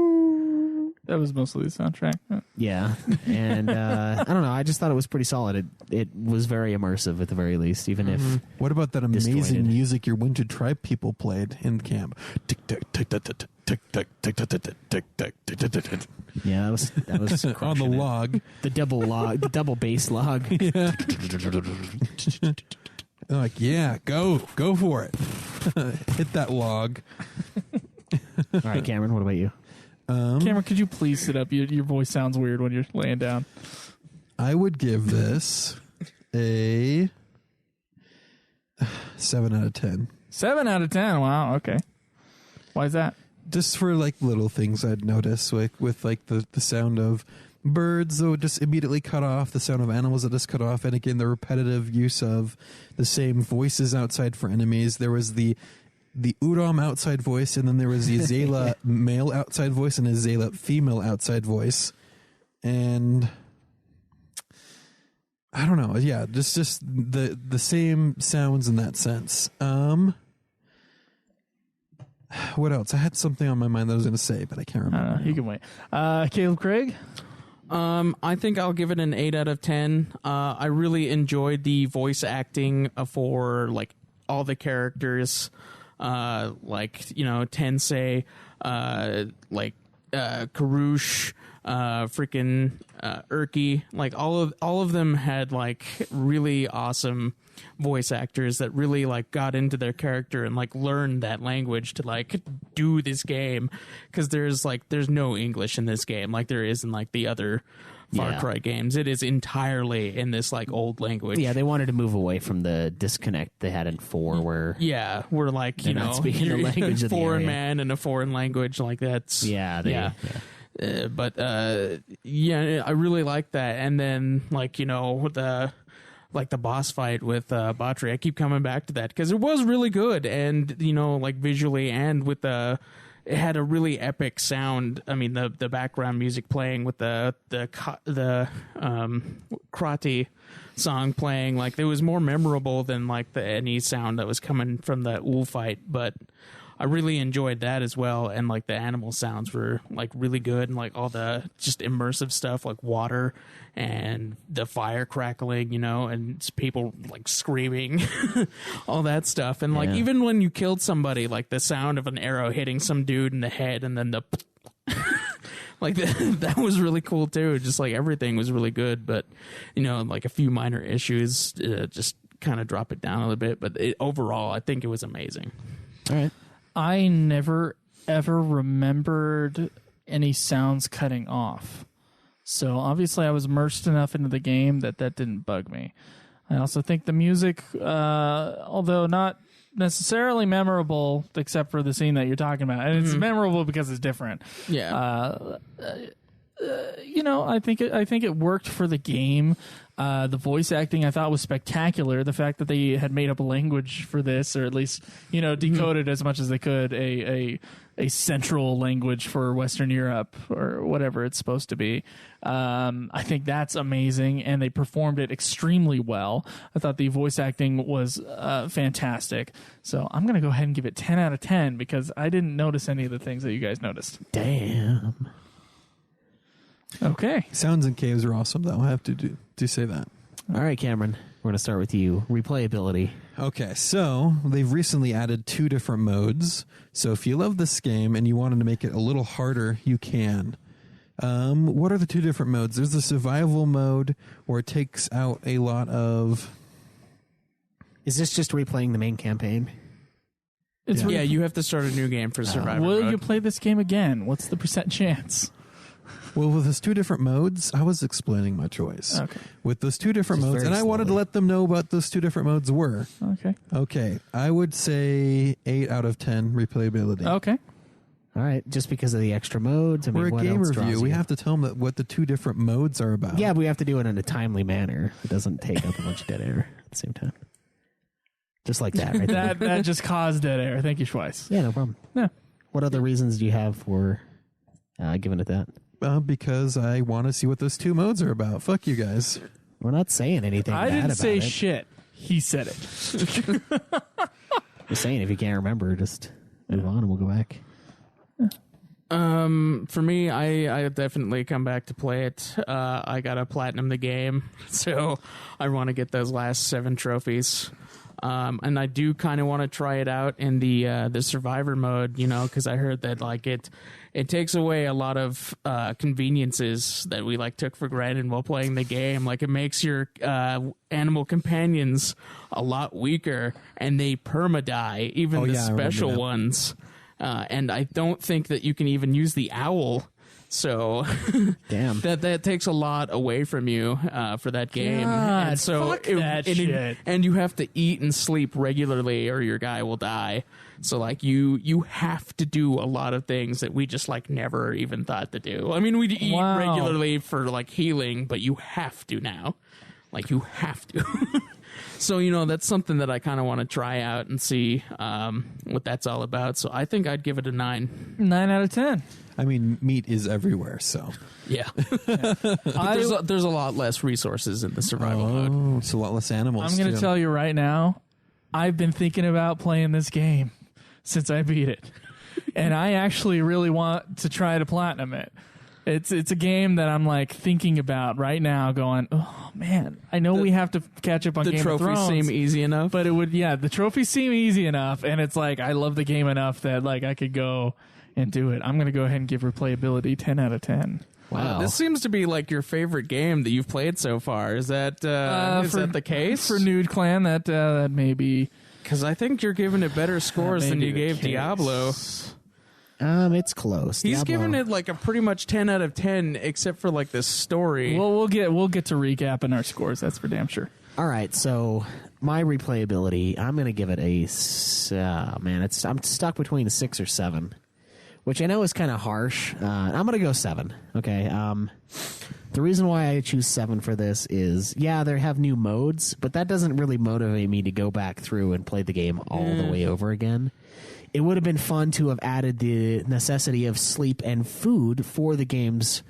That was mostly the soundtrack. Yeah, and I don't know. I just thought it was pretty solid. It was very immersive at the very least, even if. What about that amazing disjointed. music your Wenja tribe people played in camp? Tick tick tick tick tick tick tick tick tick tick tick tick tick. Yeah, that was On the crushing it. log. The double bass log. I'm like, yeah, go for it. Hit that log. All right, Cameron, what about you? Cameron, could you please sit up? Your voice sounds weird when you're laying down. I would give this a 7 out of 10. 7 out of 10. Wow. Okay. Why is that? Just for like little things I'd notice, like with like the sound of birds that would just immediately cut off, the sound of animals that just cut off, and again the repetitive use of the same voices outside for enemies. There was the Udam outside voice, and then there was the Zayla male outside voice and a Zayla female outside voice. And I don't know. Yeah, just the same sounds in that sense. What else? I had something on my mind that I was going to say, but I can't remember. You can wait. Caleb Craig? I think I'll give it an 8 out of 10. I really enjoyed the voice acting for like all the characters. Tensei, Karush, freaking Urki, like all of them had like really awesome voice actors that really like got into their character and like learned that language to like do this game, because there's no English in this game like there is in like the other Far Cry games. It is entirely in this like old language. Yeah, they wanted to move away from the disconnect they had in 4 where we're like, they're not speaking the language of the foreign area. man in a foreign language, like that's I really like that. And then the boss fight with Batri, I keep coming back to that because it was really good, and like visually and with it had a really epic sound. I mean, the background music playing with the karate song playing, like it was more memorable than like any sound that was coming from the Ul fight. But I really enjoyed that as well, and like the animal sounds were like really good, and like all the just immersive stuff like water and the fire crackling, and people like screaming, all that stuff. And like even when you killed somebody, like the sound of an arrow hitting some dude in the head, and then the like that was really cool too. Just like everything was really good, but like a few minor issues just kind of drop it down a little bit. But overall, I think it was amazing. All right. I never ever remembered any sounds cutting off. So obviously I was immersed enough into the game that didn't bug me. I also think the music, although not necessarily memorable, except for the scene that you're talking about, and it's memorable because it's different. Yeah. I think it worked for the game. The voice acting I thought was spectacular. The fact that they had made up a language for this, or at least decoded as much as they could a central language for Western Europe or whatever it's supposed to be. I think that's amazing, and they performed it extremely well. I thought the voice acting was fantastic. So I'm going to go ahead and give it 10 out of 10 because I didn't notice any of the things that you guys noticed. Damn. Okay. Sounds and caves are awesome, though. I have to say that. All right, Cameron. We're going to start with you. Replayability. Okay, so they've recently added 2 different modes. So if you love this game and you wanted to make it a little harder, you can. What are the 2 different modes? There's the survival mode where it takes out a lot of... Is this just replaying the main campaign? Yeah, you have to start a new game for survival Will mode. you play this game again? What's the % chance? Well, with those 2 different modes, I was explaining my choice. Okay. With those 2 different Just modes, very and I wanted to slowly. let them know what those 2 different modes were. Okay. Okay, I would say 8 out of 10 replayability. Okay. All right, just because of the extra modes. I mean, We're a what game else draws review. We you? have to tell them what the 2 different modes are about. Yeah, but we have to do it in a timely manner. It doesn't take up a bunch of dead air at the same time. Just like that, right there. That just caused dead air. Thank you, Schweiss. Yeah, no problem. Yeah. What other reasons do you have for giving it that? Because I want to see what those 2 modes are about. Fuck you guys. We're not saying anything I bad didn't about say it. shit. He said it. Just saying, if you can't remember, just move on and we'll go back. For me, I definitely come back to play it. I got to platinum the game, so I want to get those last 7 trophies. And I do kind of want to try it out in the survivor mode, because I heard that like it takes away a lot of conveniences that we like took for granted while playing the game. Like it makes your animal companions a lot weaker, and they perma-die, even the yeah, I remember special that. ones. And I don't think that you can even use the owl. So Damn. that takes a lot away from you for that game. God, and so fuck that shit. and you have to eat and sleep regularly or your guy will die. So like you have to do a lot of things that we just like never even thought to do. I mean, we eat Wow. regularly for like healing, but you have to now. Like you have to. So, that's something that I kind of want to try out and see what that's all about. So I think I'd give it a 9. 9 out of 10. I mean, meat is everywhere, so. Yeah. But there's a lot less resources in the survival mode. Oh, it's a lot less animals. I'm going to too. tell you right now, I've been thinking about playing this game since I beat it. And I actually really want to try to platinum it. It's a game that I'm like thinking about right now going, oh man, I know we have to catch up on The Game of trophies Thrones. seem easy enough. But the trophies seem easy enough, and it's like I love the game enough that like I could go and do it. I'm going to go ahead and give replayability 10 out of 10. Wow. This seems to be like your favorite game that you've played so far. Is that that the case? For Nude Clan, that may be. Because I think you're giving it better scores may than be you the gave case. Diablo. It's close. He's Diablo- giving it like a pretty much 10 out of 10, except for like the story. Well, we'll get to recapping our scores. That's for damn sure. All right, so my replayability, I'm going to give it I'm stuck between a 6 or 7, which I know is kind of harsh. I'm going to go 7. Okay. The reason why I choose 7 for this is, yeah, they have new modes, but that doesn't really motivate me to go back through and play the game all the way over again. It would have been fun to have added the necessity of sleep and food for the game's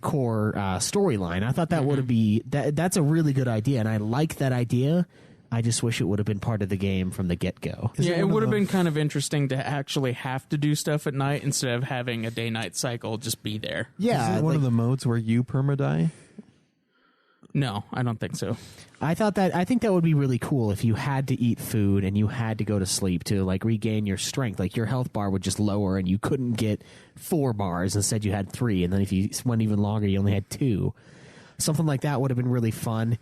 core storyline. I thought that would be that's a really good idea, and I like that idea. I just wish it would have been part of the game from the get-go. Yeah, it would have been kind of interesting to actually have to do stuff at night instead of having a day-night cycle just be there. Yeah, Is it one of the modes where you perma-die? No, I don't think so. I think that would be really cool if you had to eat food and you had to go to sleep to like regain your strength. Like your health bar would just lower and you couldn't get 4 bars. Instead you had 3. And then if you went even longer, you only had 2. Something like that would have been really fun.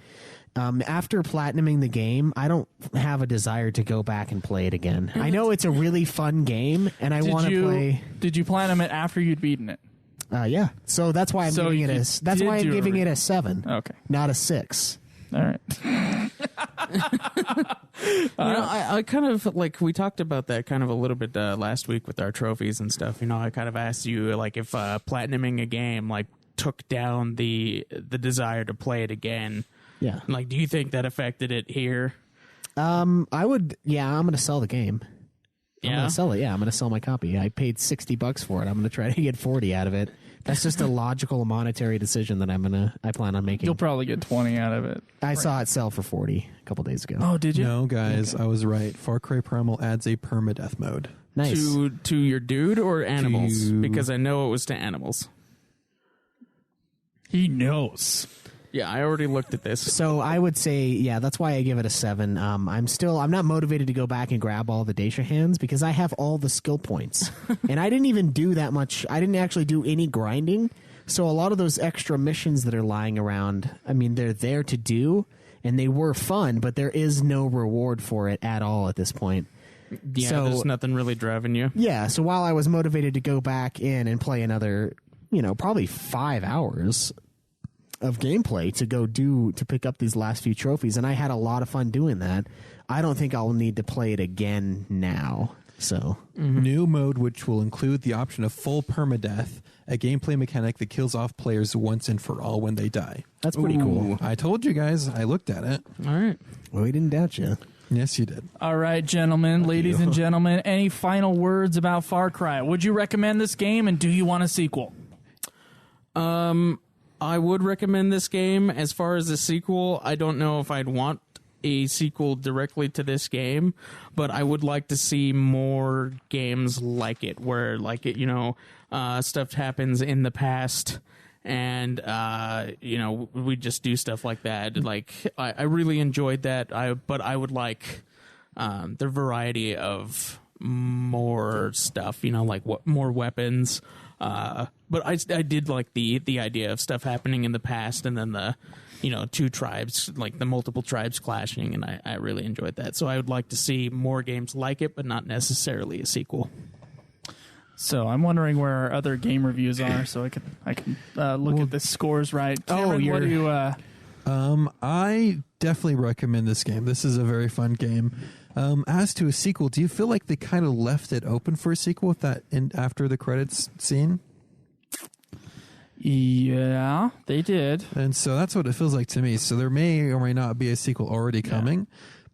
After platinuming the game, I don't have a desire to go back and play it again. I know it's a really fun game and I want to play. Did you platinum it after you'd beaten it? Yeah. So that's why I'm giving it you a did do a 7. Okay. Not a 6. All right. I kind of like we talked about that kind of a little bit last week with our trophies and stuff. I kind of asked you like if platinuming a game like took down the desire to play it again. Yeah. Like, do you think that affected it here? I would. Yeah, I'm going to sell the game. I'm Yeah. going to sell it. Yeah, I'm going to sell my copy. I paid $60 for it. I'm going to try to get 40 out of it. That's just a logical monetary decision that I plan on making. You'll probably get 20 out of it. I saw it sell for 40 a couple days ago. Oh, did you? No, guys, I was right. Far Cry Primal adds a permadeath mode. Nice. To your dude or animals? To- Because I know it was to animals. He knows. Yeah, I already looked at this. So I would say, yeah, that's why I give it a 7. I'm not motivated to go back and grab all the Dacia hands because I have all the skill points. And I didn't even do that much. I didn't actually do any grinding. So a lot of those extra missions that are lying around, I mean, they're there to do and they were fun, but there is no reward for it at all at this point. Yeah, So- there's nothing really driving you. Yeah, so while I was motivated to go back in and play another, probably 5 hours of gameplay to pick up these last few trophies, and I had a lot of fun doing that. I don't think I'll need to play it again now. So New mode, which will include the option of full permadeath, a gameplay mechanic that kills off players once and for all when they die. that's pretty cool. I told you guys. I looked at it. All right. Well, we didn't doubt you. Yes, you did. All right, gentlemen, ladies and gentlemen, any final words about Far Cry? Would you recommend this game, and do you want a sequel? I would recommend this game. As far as the sequel, I don't know if I'd want a sequel directly to this game, but I would like to see more games like it, where stuff happens in the past and we just do stuff like that. Like I really enjoyed that. But I would like the variety of more stuff, like more weapons. But I did like the idea of stuff happening in the past and then the two tribes, like the multiple tribes clashing, and I really enjoyed that. So I would like to see more games like it, but not necessarily a sequel. So I'm wondering where our other game reviews are, so I can look at the scores right. Cameron, what do you? I definitely recommend this game. This is a very fun game. As to a sequel, do you feel like they kind of left it open for a sequel with that after the credits scene? Yeah, they did. And so that's what it feels like to me. So there may or may not be a sequel already coming.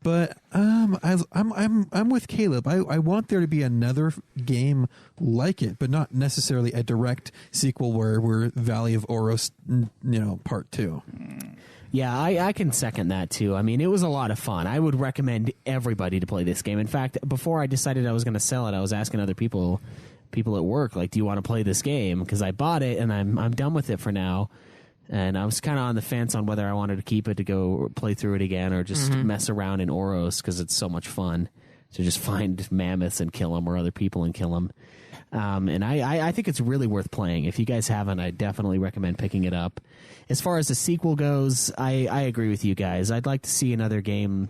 But as I'm with Caleb. I want there to be another game like it, but not necessarily a direct sequel where we're Valley of Oros, part 2. Yeah, I can second that too. I mean, it was a lot of fun. I would recommend everybody to play this game. In fact, before I decided I was going to sell it, I was asking other people at work, like, do you want to play this game? Because I bought it and I'm done with it for now. And I was kind of on the fence on whether I wanted to keep it to go play through it again or just mess around in Oros because it's so much fun to just find mammoths and kill them or other people and kill them. And I think it's really worth playing. If you guys haven't, I definitely recommend picking it up. As far as the sequel goes, I agree with you guys. I'd like to see another game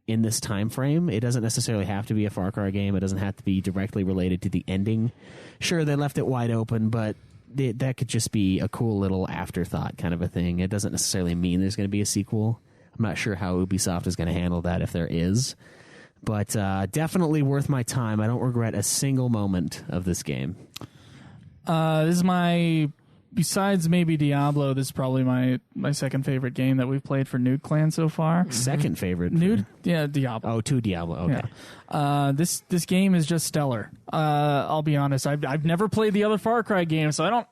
in this time frame. It doesn't necessarily have to be a Far Cry game. It doesn't have to be directly related to the ending. Sure, they left it wide open, but that could just be a cool little afterthought kind of a thing. It doesn't necessarily mean there's going to be a sequel. I'm not sure how Ubisoft is going to handle that if there is. But definitely worth my time. I don't regret a single moment of this game. This is besides maybe Diablo, this is probably my second favorite game that we've played for Nude Clan so far. Second favorite. Nude? Yeah, Diablo. Oh, to Diablo. Okay. Yeah. This game is just stellar. I'll be honest. I've never played the other Far Cry games, so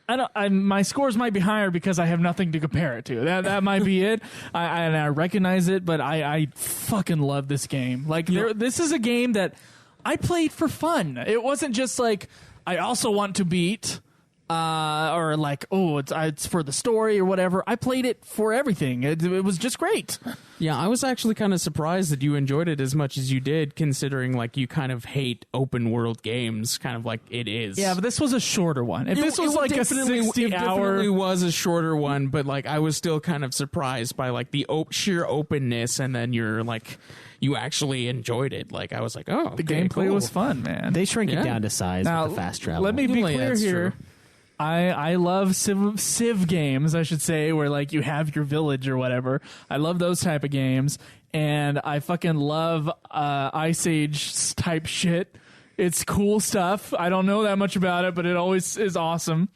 my scores might be higher because I have nothing to compare it to. That might be it. I recognize it, but I fucking love this game. Like this is a game that I played for fun. It wasn't just like I also want to beat. Or like, it's for the story or whatever. I played it for everything. It was just great. Yeah, I was actually kind of surprised that you enjoyed it as much as you did, considering like you kind of hate open world games, kind of like it is. Yeah, but this was a shorter one. If this was like a 60-hour, it definitely was a shorter one. But like, I was still kind of surprised by like the sheer openness, and then you actually enjoyed it. Like I was like, the gameplay was fun, man. They shrink it down to size now, with the fast travel. Let me be clear that's here. true. I love Civ games, I should say, where like you have your village or whatever. I love those type of games, and I fucking love Ice Age type shit. It's cool stuff. I don't know that much about it, but it always is awesome.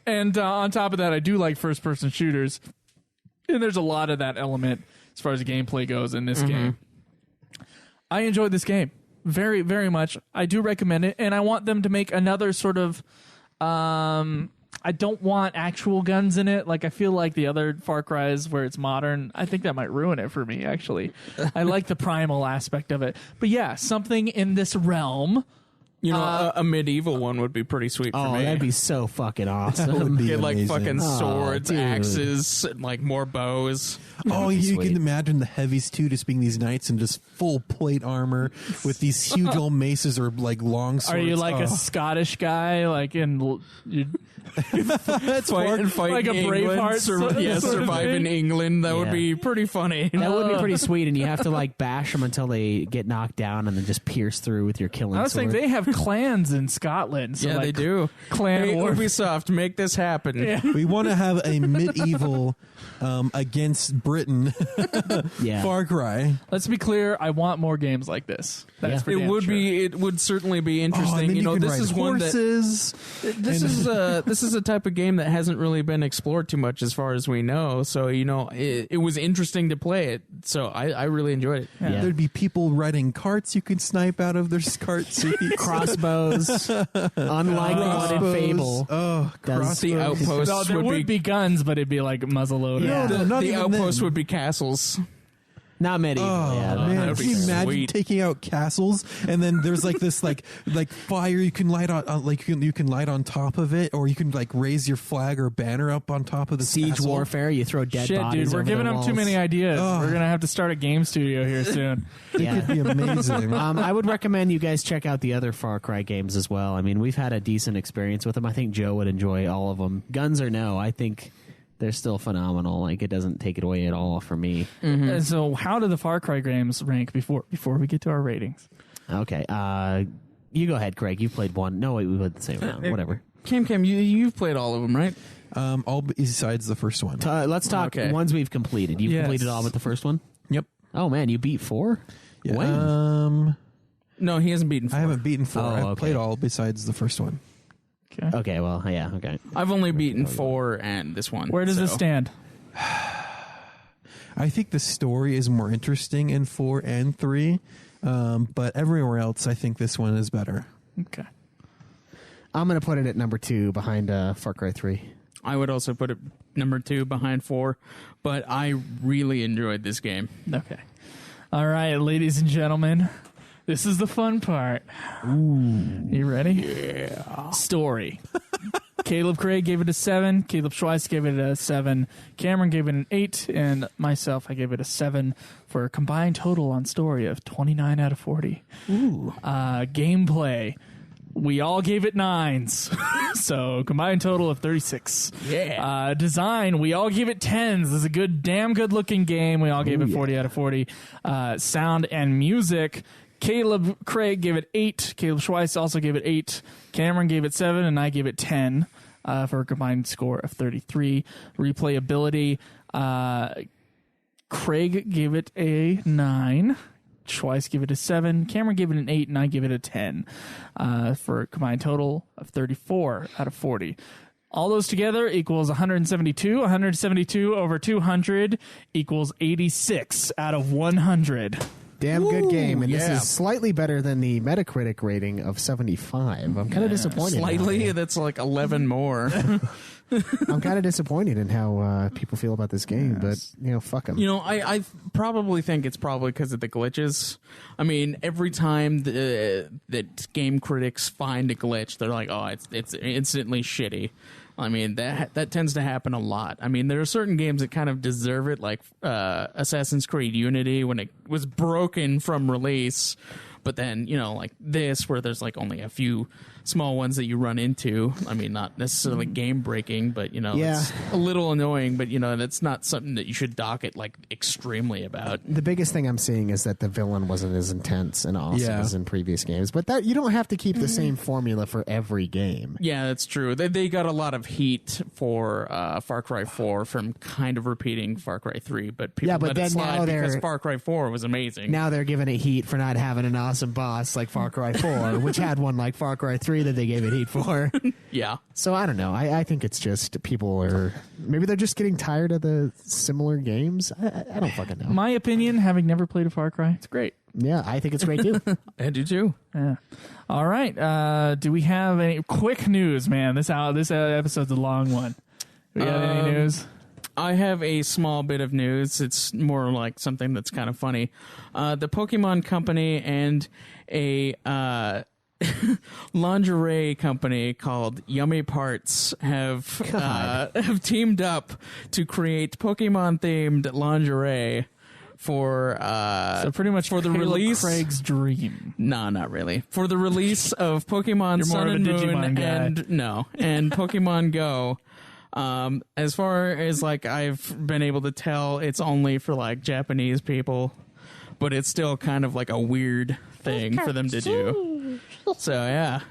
And on top of that, I do like first person shooters, and there's a lot of that element as far as gameplay goes in this game. I enjoyed this game very, very much. I do recommend it, and I want them to make another sort of. I don't want actual guns in it. Like, I feel like the other Far Cry's where it's modern, I think that might ruin it for me, actually. I like the primal aspect of it. But yeah, something in this realm. You know, a medieval one would be pretty sweet for me. That'd be so fucking awesome. That would be Get like amazing. fucking swords, dude. axes, and like more bows. Oh, you sweet. can imagine the heavies too, just being these knights in just full plate armor with these huge old maces or like long swords. Are you like Oh. a Scottish guy, like in That's Fight like a England, Braveheart sort of survive in thing? England. That would Yeah. be pretty funny. That would be pretty sweet, and you have to like bash them until they get knocked down, and then just pierce through with your killing I was sword. thinking they have clans in Scotland. So Yeah, like they do. Clan Hey, war. Ubisoft, make this happen. Yeah. We want to have a medieval against Britain yeah. Far Cry. Let's be clear. I want more games like this. That's Yeah. for It damn would sure. be. It would certainly be Oh, and interesting. then you know, can this ride is one that horses. this is a type of game that hasn't really been explored too much, as far as we know. So you know, it was interesting to play it. So I really enjoyed it. Yeah. There'd be people riding carts you could snipe out of their cart seats. Crossbows, unlike the one in Fable. Oh, Does- The outposts No, there would be. guns, but it'd be like muzzleloader. Yeah. no, not The even outposts then. would be castles. Not medieval. Oh yeah, man! that'd Can be you imagine sweet. taking out castles and then there's like this like fire you can light on like you can light on top of it, or you can like raise your flag or banner up on top of the siege castle. warfare. You throw dead Shit, bodies. dude, we're over giving the them too walls. many ideas. Oh. We're gonna have to start a game studio here soon. Yeah. It'd be amazing. I would recommend you guys check out the other Far Cry games as well. I mean, we've had a decent experience with them. I think Joe would enjoy all of them. Guns or no, I think they're still phenomenal. Like, it doesn't take it away at all from me. And so, how do the Far Cry games rank before we get to our ratings? Okay, you go ahead, Craig. You played one. No, wait, we played the same round. Whatever. Cam, you've played all of them, right? All besides the first one. Let's talk Okay. ones we've completed. You've Yes. completed all but the first one? Yep. Oh, man, you beat 4? Yeah. When? No, he hasn't beaten 4. I haven't beaten 4. Oh, I've okay. played all besides the first one. Okay. Okay, well, yeah, okay. I've only beaten 4 and this one. Where does this so. stand? I think the story is more interesting in 4 and 3, but everywhere else, I think this one is better. Okay. I'm going to put it at number 2 behind Far Cry 3. I would also put it number 2 behind 4, but I really enjoyed this game. Okay. All right, ladies and gentlemen, this is the fun part. Ooh. You ready? Yeah. Story. Caleb Craig gave it a 7. Caleb Schweiss gave it a 7. Cameron gave it an 8. And myself, I gave it a 7 for a combined total on story of 29 out of 40. Ooh. Gameplay. We all gave it 9s. So combined total of 36. Yeah. Design, we all gave it 10s. This is a damn good looking game. We all gave it 40 out of 40. Sound and music. Caleb Craig gave it 8. Caleb Schweiss also gave it 8. Cameron gave it 7, and I gave it 10 for a combined score of 33. Replayability, Craig gave it a 9. Schweiss gave it a 7. Cameron gave it an 8, and I gave it a 10 for a combined total of 34 out of 40. All those together equals 172. 172 over 200 equals 86 out of 100. Damn good game, and this yeah. is slightly better than the Metacritic rating of 75. I'm kind of disappointed. Slightly, now. that's like 11 more. I'm kind of disappointed in how people feel about this game, but fuck them. You know, I probably think it's probably because of the glitches. I mean, every time that game critics find a glitch, they're like, "Oh, it's instantly shitty." I mean, that tends to happen a lot. I mean, there are certain games that kind of deserve it, like Assassin's Creed Unity when it was broken from release. But then, like this, where there's like only a few small ones that you run into. I mean, not necessarily game breaking, but Yeah. it's a little annoying. But that's not something that you should dock it like extremely about. The biggest thing I'm seeing is that the villain wasn't as intense and awesome Yeah. as in previous games. But that you don't have to keep the same formula for every game. Yeah, that's true. They got a lot of heat for Far Cry 4 from kind of repeating Far Cry 3, but people Yeah, but let then it slide now because they're- Far Cry 4 was amazing. Now they're giving it heat for not having an awesome boss like Far Cry 4, which had one like Far Cry 3 that they gave it heat for. Yeah. So I don't know. I think it's just people are maybe they're just getting tired of the similar games. I don't fucking know. My opinion, having never played a Far Cry, it's great. Yeah, I think it's great too. I do too. Yeah. All right. Do we have any quick news, man? This episode's a long one. Do we have any news? I have a small bit of news. It's more like something that's kind of funny. The Pokemon Company and a lingerie company called Yummy Parts have teamed up to create Pokemon-themed lingerie for So pretty much for the Caleb release. Craig's dream. No, not really. For the release of Pokemon You're more Sun of a and Moon Digimon guy. and Pokemon Go. As far as like I've been able to tell, it's only for like Japanese people, but it's still kind of like a weird thing for them to do. So yeah.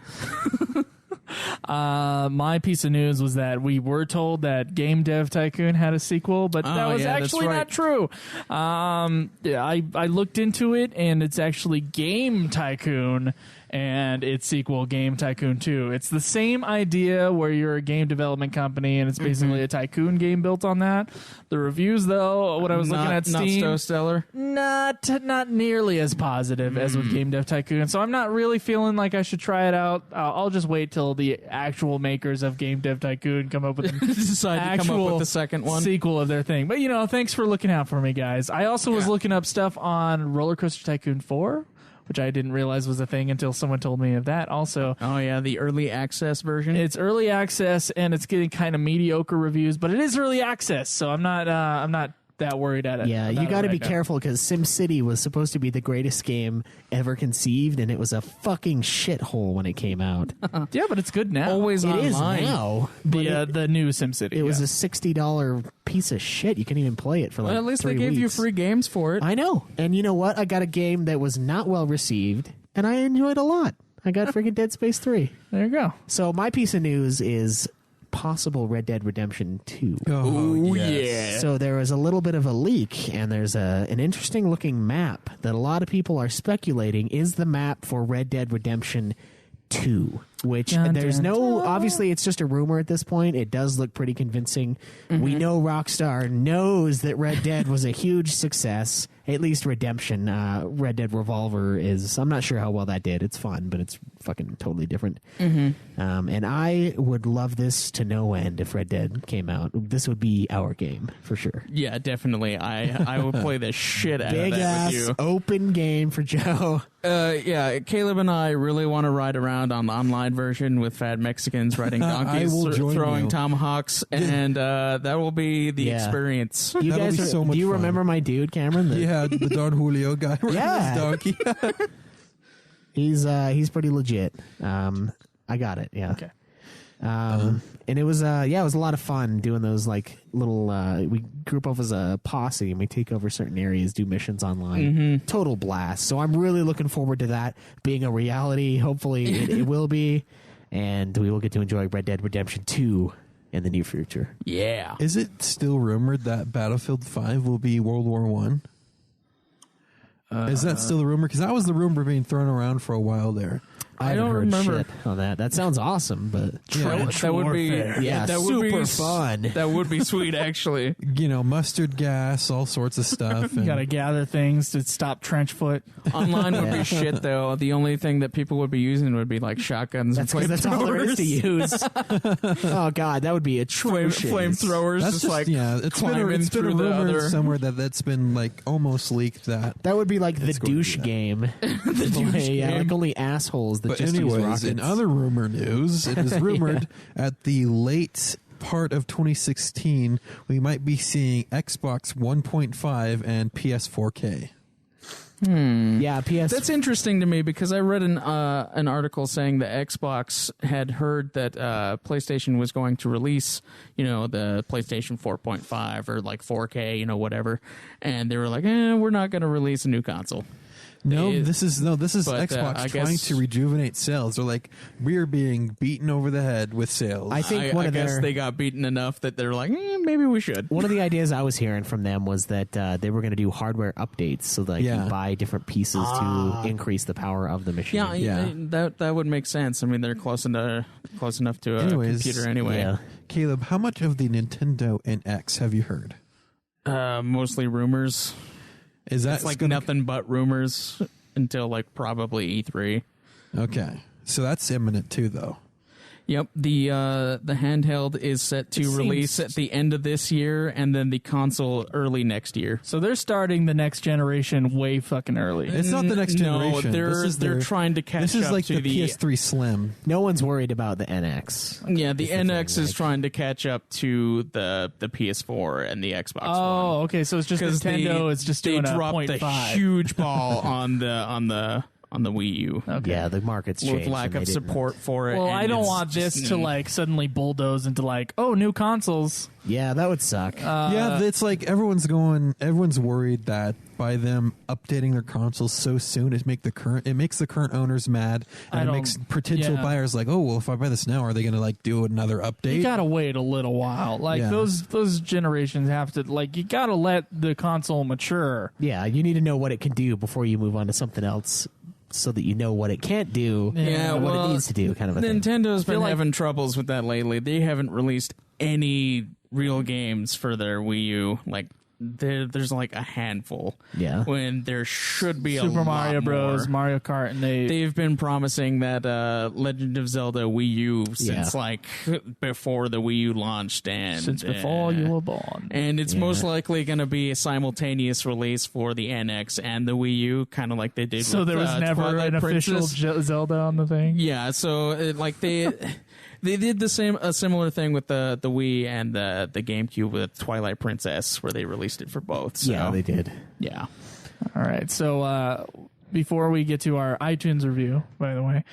My piece of news was that we were told that Game Dev Tycoon had a sequel, but that was yeah, that's actually right. not true. I looked into it, and it's actually Game Tycoon and its sequel, Game Tycoon 2. It's the same idea where you're a game development company, and it's basically a tycoon game built on that. The reviews, though, what I was looking at Steam, not so stellar. not nearly as positive as with Game Dev Tycoon. So I'm not really feeling like I should try it out. I'll just wait till the actual makers of Game Dev Tycoon come up with an Decide to come actual up with the second one. sequel of their thing. But thanks for looking out for me, guys. I also was looking up stuff on Roller Coaster Tycoon 4, which I didn't realize was a thing until someone told me of that. Also, Oh yeah, the early access version. it's early access and it's getting kind of mediocre reviews, but it is early access, so I'm not that worried at it. Yeah, you got to be careful because SimCity was supposed to be the greatest game ever conceived, and it was a fucking shithole when it came out. Yeah, but it's good now. Always It is online. now. But the new SimCity. it was a $60 piece of shit. You couldn't even play it for like Well, at least 3 they gave you weeks. free games for it. I know. And you know what? I got a game that was not well received, and I enjoyed a lot. I got freaking Dead Space 3. There you go. So my piece of news is possible Red Dead Redemption 2. Oh, yes. So there was a little bit of a leak, and there's an interesting looking map that a lot of people are speculating is the map for Red Dead Redemption 2. Which Dun, there's dun, no, dun. obviously it's just a rumor at this point. It does look pretty convincing. We know Rockstar knows that Red Dead was a huge success. At least Redemption, Red Dead Revolver is, I'm not sure how well that did. It's fun, but it's fucking totally different. And I would love this to no end if Red Dead came out. This would be our game for sure. Yeah, definitely. I would play the shit out Big of that ass with you. open game for Joe. Yeah, Caleb and I really want to ride around on the online version with fat Mexicans riding donkeys, I will join throwing you. tomahawks, and that will be the Yeah. experience. You That'll guys, be so do much you fun. remember my dude Cameron? Yeah, the Don Julio guy riding Yeah. his donkey. He's pretty legit. I got it. Yeah. Okay. And it was it was a lot of fun doing those like little we group up as a posse and we take over certain areas, do missions online. Total blast. So I'm really looking forward to that being a reality. Hopefully it will be, and we will get to enjoy Red Dead Redemption 2 in the near future. Yeah. Is it still rumored that Battlefield 5 will be World War One? Is that still the rumor? Because that was the rumor being thrown around for a while there. I don't haven't heard remember. shit on that. That sounds awesome, but That would be Yeah, that would be super fun. That would be sweet, actually. You know, mustard gas, all sorts of stuff. You And got to gather things to stop trench foot. Online would be shit, though. The only thing that people would be using would be like shotguns that's and because that's all there is to flamethrowers. use. Oh god, that would be atrocious. Flamethrowers, that's just like it's been climbing it's been a through the rumor other. somewhere that's been like almost leaked that. That would be like the It's going to douche be that. game. Yeah, like only assholes that But just use anyways, rockets. in other rumor news, it is rumored at the late part of 2016 we might be seeing Xbox 1.5 and PS4K. Yeah, PS. That's interesting to me because I read an article saying that Xbox had heard that PlayStation was going to release, the PlayStation 4.5 or like 4K, whatever, and they were like, we're not going to release a new console. This is but, Xbox I trying guess- to rejuvenate sales. They're like, we're being beaten over the head with sales. I think I guess they got beaten enough that they're like, maybe we should. one of the ideas I was hearing from them was that they were going to do hardware updates so that you buy different pieces to increase the power of the machine. That would make sense. I mean, they're close enough to a computer anyway. Yeah. Caleb, how much of the Nintendo NX have you heard? Mostly rumors. Is that It's like nothing but rumors until like probably E3. Okay, so that's imminent too, though. Yep, the handheld is set to release at the end of this year, and then the console early next year. So they're starting the next generation way fucking early. It's not the next generation. No, they're trying to catch up. This is like to the PS3 Slim. No one's worried about the NX. Yeah, the NX is trying to catch up to the PS4 and the Xbox One. Oh, okay. So it's just Nintendo. It's just doing they a dropped a 0.5. huge ball on the Wii U. Okay. Yeah, the market's changed. With lack of support for it. Well, and I don't it's want just- this to like suddenly bulldoze into like, oh, new consoles. Yeah, that would suck. Yeah, it's like everyone's worried that by them updating their consoles so soon, it makes the current owners mad, and it makes potential buyers like, oh, well, if I buy this now, are they going to like do another update? You gotta wait a little while. Like those generations have to like you gotta let the console mature. Yeah, you need to know what it can do before you move on to something else, so that you know what it can't do and what it needs to do, kind of a thing. Nintend's been having troubles with that lately. They haven't released any real games for their Wii U. Like there's like a handful. Yeah. When there should be a Super Mario lot Bros, more. Mario Kart, and They've been promising that Legend of Zelda Wii U since like before the Wii U launched, and since before you were born. And it's most likely going to be a simultaneous release for the NX and the Wii U, kind of like they did. So with, there was never Twilight an official Princess. Zelda on the thing. Yeah, so like they did a similar thing with the Wii and the GameCube with Twilight Princess, where they released it for both. So, Yeah, they did. Yeah. All right. So before we get to our iTunes review, by the way,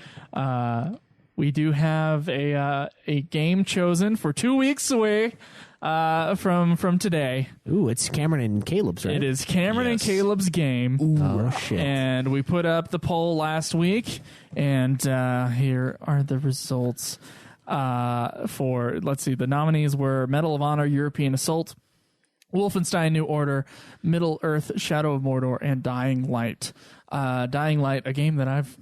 we do have a game chosen for 2 weeks away from today. Ooh, it's Cameron and Caleb's, right? It is Cameron and Caleb's game. Oh, shit. And we put up the poll last week, and here are the results. Let's see, the nominees were Medal of Honor, European Assault, Wolfenstein New Order, Middle Earth, Shadow of Mordor, and Dying Light. Dying Light, a game that I've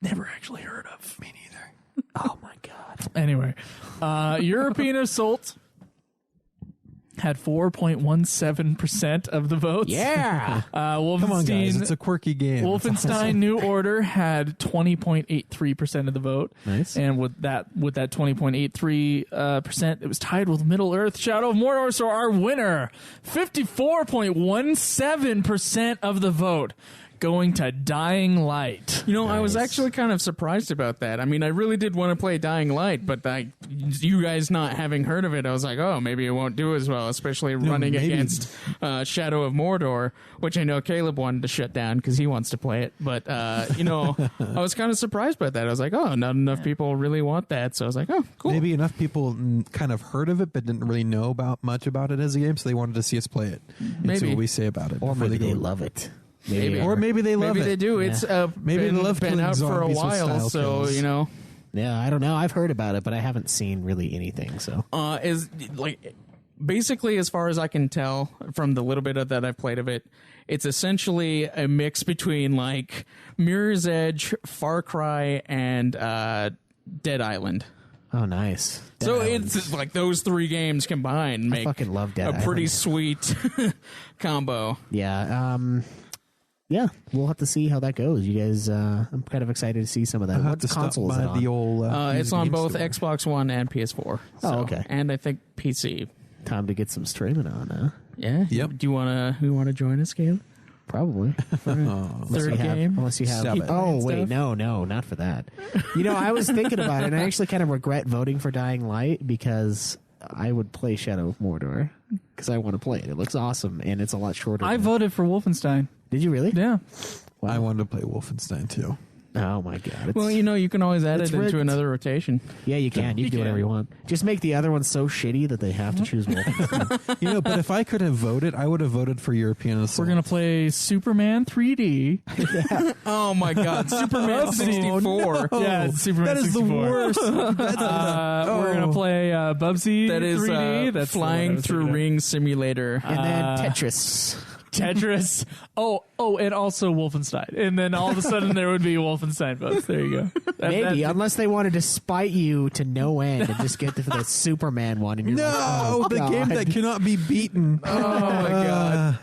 never actually heard of. Me neither. Oh, my God. Anyway, European Assault had 4.17% of the votes. Yeah. Wolfenstein, Come on, guys, it's a quirky game. Wolfenstein New Order had 20.83% of the vote. Nice. And with that 20.83%, it was tied with Middle Earth, Shadow of Mordor. So our winner, 54.17% of the vote, going to Dying Light. I was actually kind of surprised about that. I mean, I really did want to play Dying Light, but you guys not having heard of it, I was like, oh, maybe it won't do as well, especially running against Shadow of Mordor, which I know Caleb wanted to shut down because he wants to play it. But, I was kind of surprised by that. I was like, oh, not enough people really want that. So I was like, oh, cool. Maybe enough people kind of heard of it but didn't really know much about it as a game, so they wanted to see us play it. And see what we say about it. Or before maybe they go. love it. Maybe. Or maybe they love Maybe it. they do. Yeah. It's Maybe they love been killing out for a zombies with while, style so kills. Yeah, I don't know. I've heard about it, but I haven't seen really anything. So is like basically, as far as I can tell from the little bit that I've played of it, it's essentially a mix between like Mirror's Edge, Far Cry, and Dead Island. Oh, nice. So Dead Island. it's like those three games combined make fucking love Dead a pretty Island. sweet combo. Yeah. Yeah, we'll have to see how that goes. You guys, I'm kind of excited to see some of that. I'll have What to stop console is by it on? the old. It's on game both store. Xbox One and PS4. Oh, okay. And I think PC. Time to get some streaming on, huh? Yeah. Yep. Do you wanna join us, Caleb? Probably. Third game. Unless you have. Stop it. Oh, wait, Stuff. no, not for that. I was thinking about it, and I actually kind of regret voting for Dying Light because I would play Shadow of Mordor because I want to play it. It looks awesome, and it's a lot shorter. I voted for Wolfenstein. Did you really? Yeah. Wow. I wanted to play Wolfenstein too. Oh my god! It's, Well, you can always add it's it into rigged. another rotation. yeah, you can. You can do whatever you want. Just make the other one so shitty that they have to choose Wolfenstein. But if I could have voted, I would have voted for European Assault. We're going to play Superman 3D. Oh my God, Superman 64. Yeah, it's Superman That is 64. the worst. We're going to play Bubsy That is 3D. That's the one I Flying was Through thinking of. Ring Simulator. And then Tetris. Tetris. Oh, and also Wolfenstein. And then all of a sudden there would be Wolfenstein votes. There you go. Maybe, unless they wanted to spite you to no end and just get the Superman one. And you're like, No, oh, the God. game that cannot be beaten. Oh my God.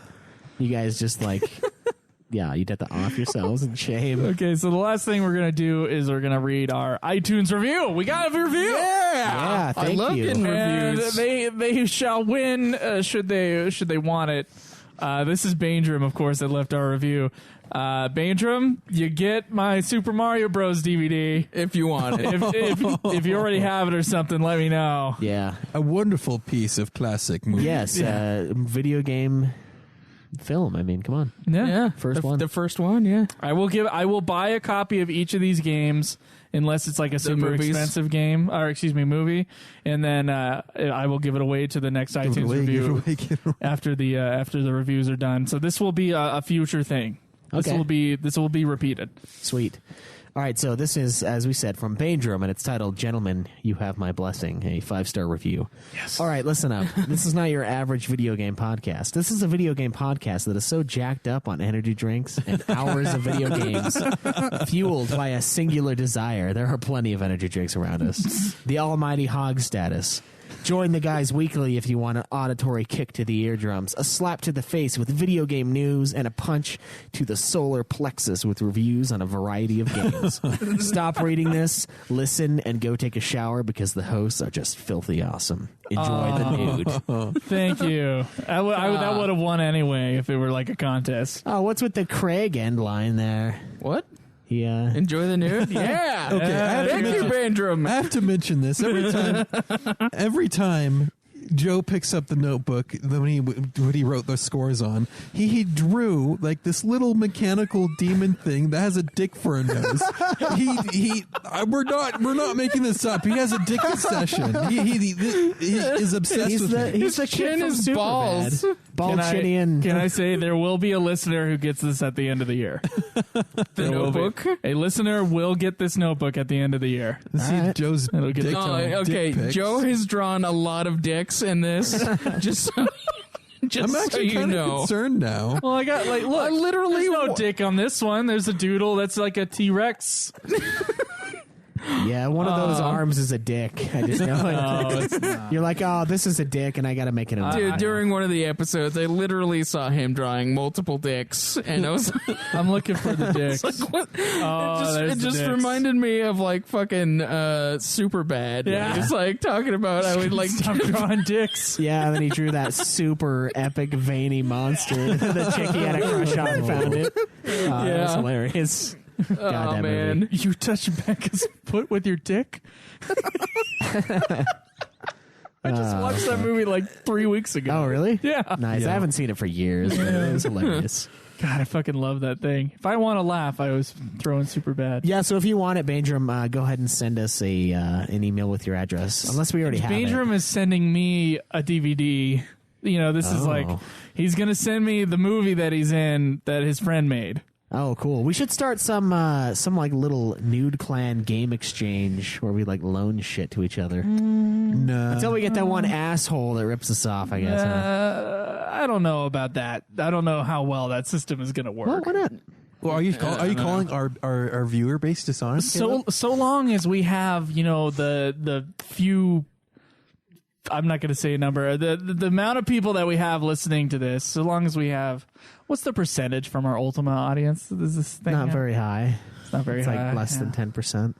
You guys just like, yeah, you'd have to off yourselves in shame. Okay, so the last thing we're going to do is we're going to read our iTunes review. We got a review. Yeah, thank I love you. getting And reviews. they shall win should they want it. This is Baindrum, of course, that left our review. Baindrum, you get my Super Mario Bros. DVD. If you want it. If you already have it or something, let me know. Yeah. A wonderful piece of classic movie. Yes, video game film. I mean, come on. Yeah, First one. The first one, yeah. I will buy a copy of each of these games unless it's like a super movies. expensive game movie, and then I will give it away to the next Give it iTunes away, review give it away. after the reviews are done. So this will be a future thing. This Okay. will be repeated. Sweet. All right, so this is, as we said, from Baindrum, and it's titled "Gentlemen, You Have My Blessing," a 5-star review. Yes. All right, listen up. This is not your average video game podcast. This is a video game podcast that is so jacked up on energy drinks and hours of video games, fueled by a singular desire. There are plenty of energy drinks around us. The almighty hog status. Join the guys weekly if you want an auditory kick to the eardrums, a slap to the face with video game news, and a punch to the solar plexus with reviews on a variety of games. Stop reading this, listen, and go take a shower because the hosts are just filthy awesome. Enjoy the nude. Thank you. That would have won anyway if it were like a contest. Oh, what's with the Craig end line there? What? Yeah. Enjoy the nude? Yeah. Okay, I have to Thank you, mention- Baindrum. I have to mention this every time Joe picks up the notebook when he wrote the scores on. He drew like this little mechanical demon thing that has a dick for a nose. We're not making this up. He has a dick obsession. He is obsessed with it. He's the chin kid from is Superbad. balls. Bald chinny Can I say there will be a listener who gets this at the end of the year? The notebook? A listener will get this notebook at the end of the year. See Alright. Joe's It'll get dick, it. Oh, dick okay, pics. Joe has drawn a lot of dicks in this. Just so, I'm so actually you kind of know. concerned now. Well, I got like, look, I literally there's no wa- dick on this one. There's a doodle that's like a T-Rex. Yeah, one of those arms is a dick. I just know it. No, it's not. You're like, oh, this is a dick, and I got to make it a Dude, during one of the episodes, I literally saw him drawing multiple dicks, and I was I'm looking for the dicks. what? Oh, it just dicks. reminded me of like fucking Superbad. Yeah. Just like talking about I would like Stop drawing dicks. Yeah, and then he drew that super epic veiny monster. The chick he had a crush on found it. That was Yeah. hilarious. God, oh that man. movie. You touch Becca's foot with your dick? I just watched that movie like 3 weeks ago. Oh, really? Yeah. Nice. Yeah. I haven't seen it for years, but it was hilarious. God, I fucking love that thing. If I want to laugh, I was throwing super bad. Yeah, so if you want it, Baindrum, go ahead and send us an email with your address. Unless we already have Baindrum it. is sending me a DVD. You know, this is like, he's going to send me the movie that he's in that his friend made. Oh, cool. We should start some like little Nude Clan game exchange where we like loan shit to each other. No. Until we get that one asshole that rips us off, I guess. huh? I don't know about that. I don't know how well that system is going to Well, work. why not? Well, are you calling our viewer base dishonest? So long as we have, you know, the few, I'm not going to say a number, the amount of people that we have listening to this, so long as we have, what's the percentage from our Ultima audience? Does this thing Not have? very high. It's not very It's high. like less yeah. than 10%.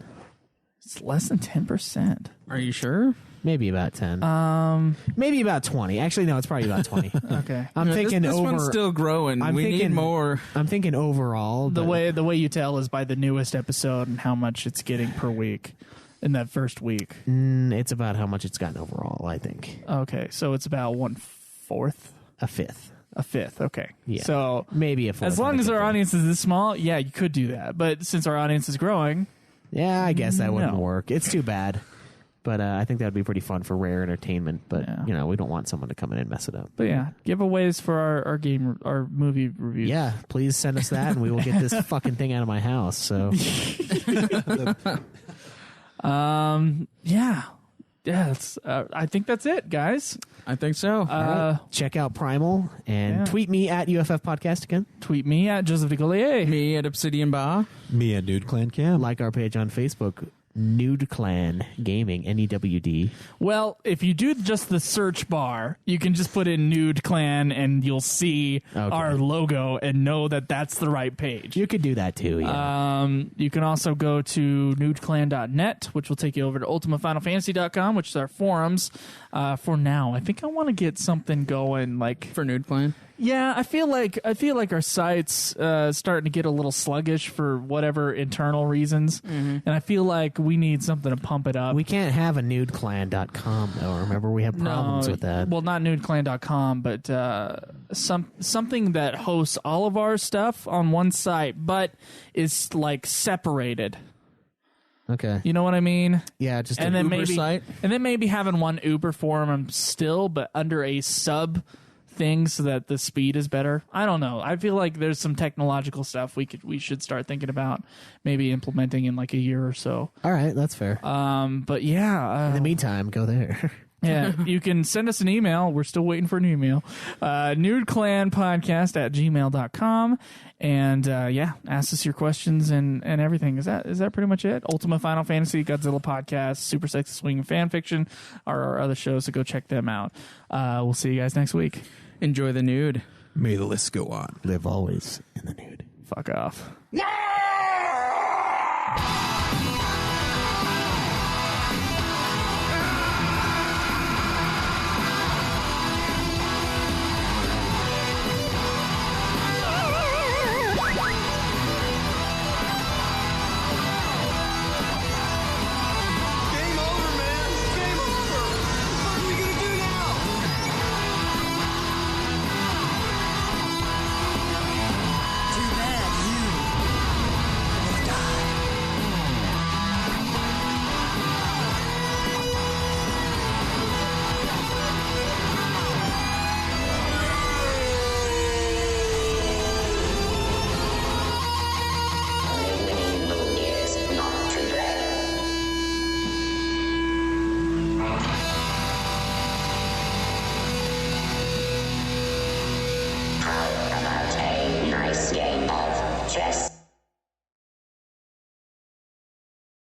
It's less than 10%. Are you sure? Maybe about 10. Maybe about 20. Actually, no, it's probably about 20. Okay. I'm thinking this over. one's still growing. I'm We need thinking- more. I'm thinking overall. The but- way you tell is by the newest episode and how much it's getting per week. in that first week? It's about how much it's gotten overall, I think. Okay, so it's about 1/4? A fifth. A fifth, okay. Yeah. So maybe a fourth. as long as our audience is this small, yeah, you could do that. But since our audience is growing... Yeah, I guess that wouldn't No. work. It's too bad. But I think that would be pretty fun for rare entertainment. But, Yeah. we don't want someone to come in and mess it up. But yeah, giveaways for our movie reviews. Yeah, please send us that, and we will get this fucking thing out of my house. So, Yeah. That's, I think that's it, guys. I think so. check out Primal and Yeah. tweet me at UFF Podcast again. Tweet me at Joseph DeGollier. Me at Obsidian Bar. Me and Nude Clan Cam. Like our page on Facebook, Nude Clan Gaming, NEWD. Well, if you do just the search bar, you can just put in Nude Clan and you'll see our logo and know that that's the right page. You could do that too, yeah. You can also go to nudeclan.net, which will take you over to ultimatefinalfantasy.com, which is our forums. For now, I think I want to get something going like For Nude Clan. Yeah, I feel like our site's starting to get a little sluggish for whatever internal reasons, and I feel like we need something to pump it up. We can't have a nudeclan.com though. Remember, we have problems with that. Well, not nudeclan.com, but something that hosts all of our stuff on one site, but is like separated. Okay. You know what I mean? Yeah, just And an then Uber maybe site. and then maybe having one Uber forum still, but under a sub thing so that the speed is better. I don't know. I feel like there's some technological stuff we should start thinking about maybe implementing in like a year or so. All right, that's fair. But yeah. In the meantime, go there. Yeah, you can send us an email. We're still waiting for an email. nudeclanpodcast@gmail.com. And ask us your questions and everything. Is that pretty much it? Ultimate Final Fantasy, Godzilla Podcast, Super Sexy Swing and Fan Fiction are our other shows, so go check them out. We'll see you guys next week. Enjoy the nude. May the list go on. Live always in the nude. Fuck off. No!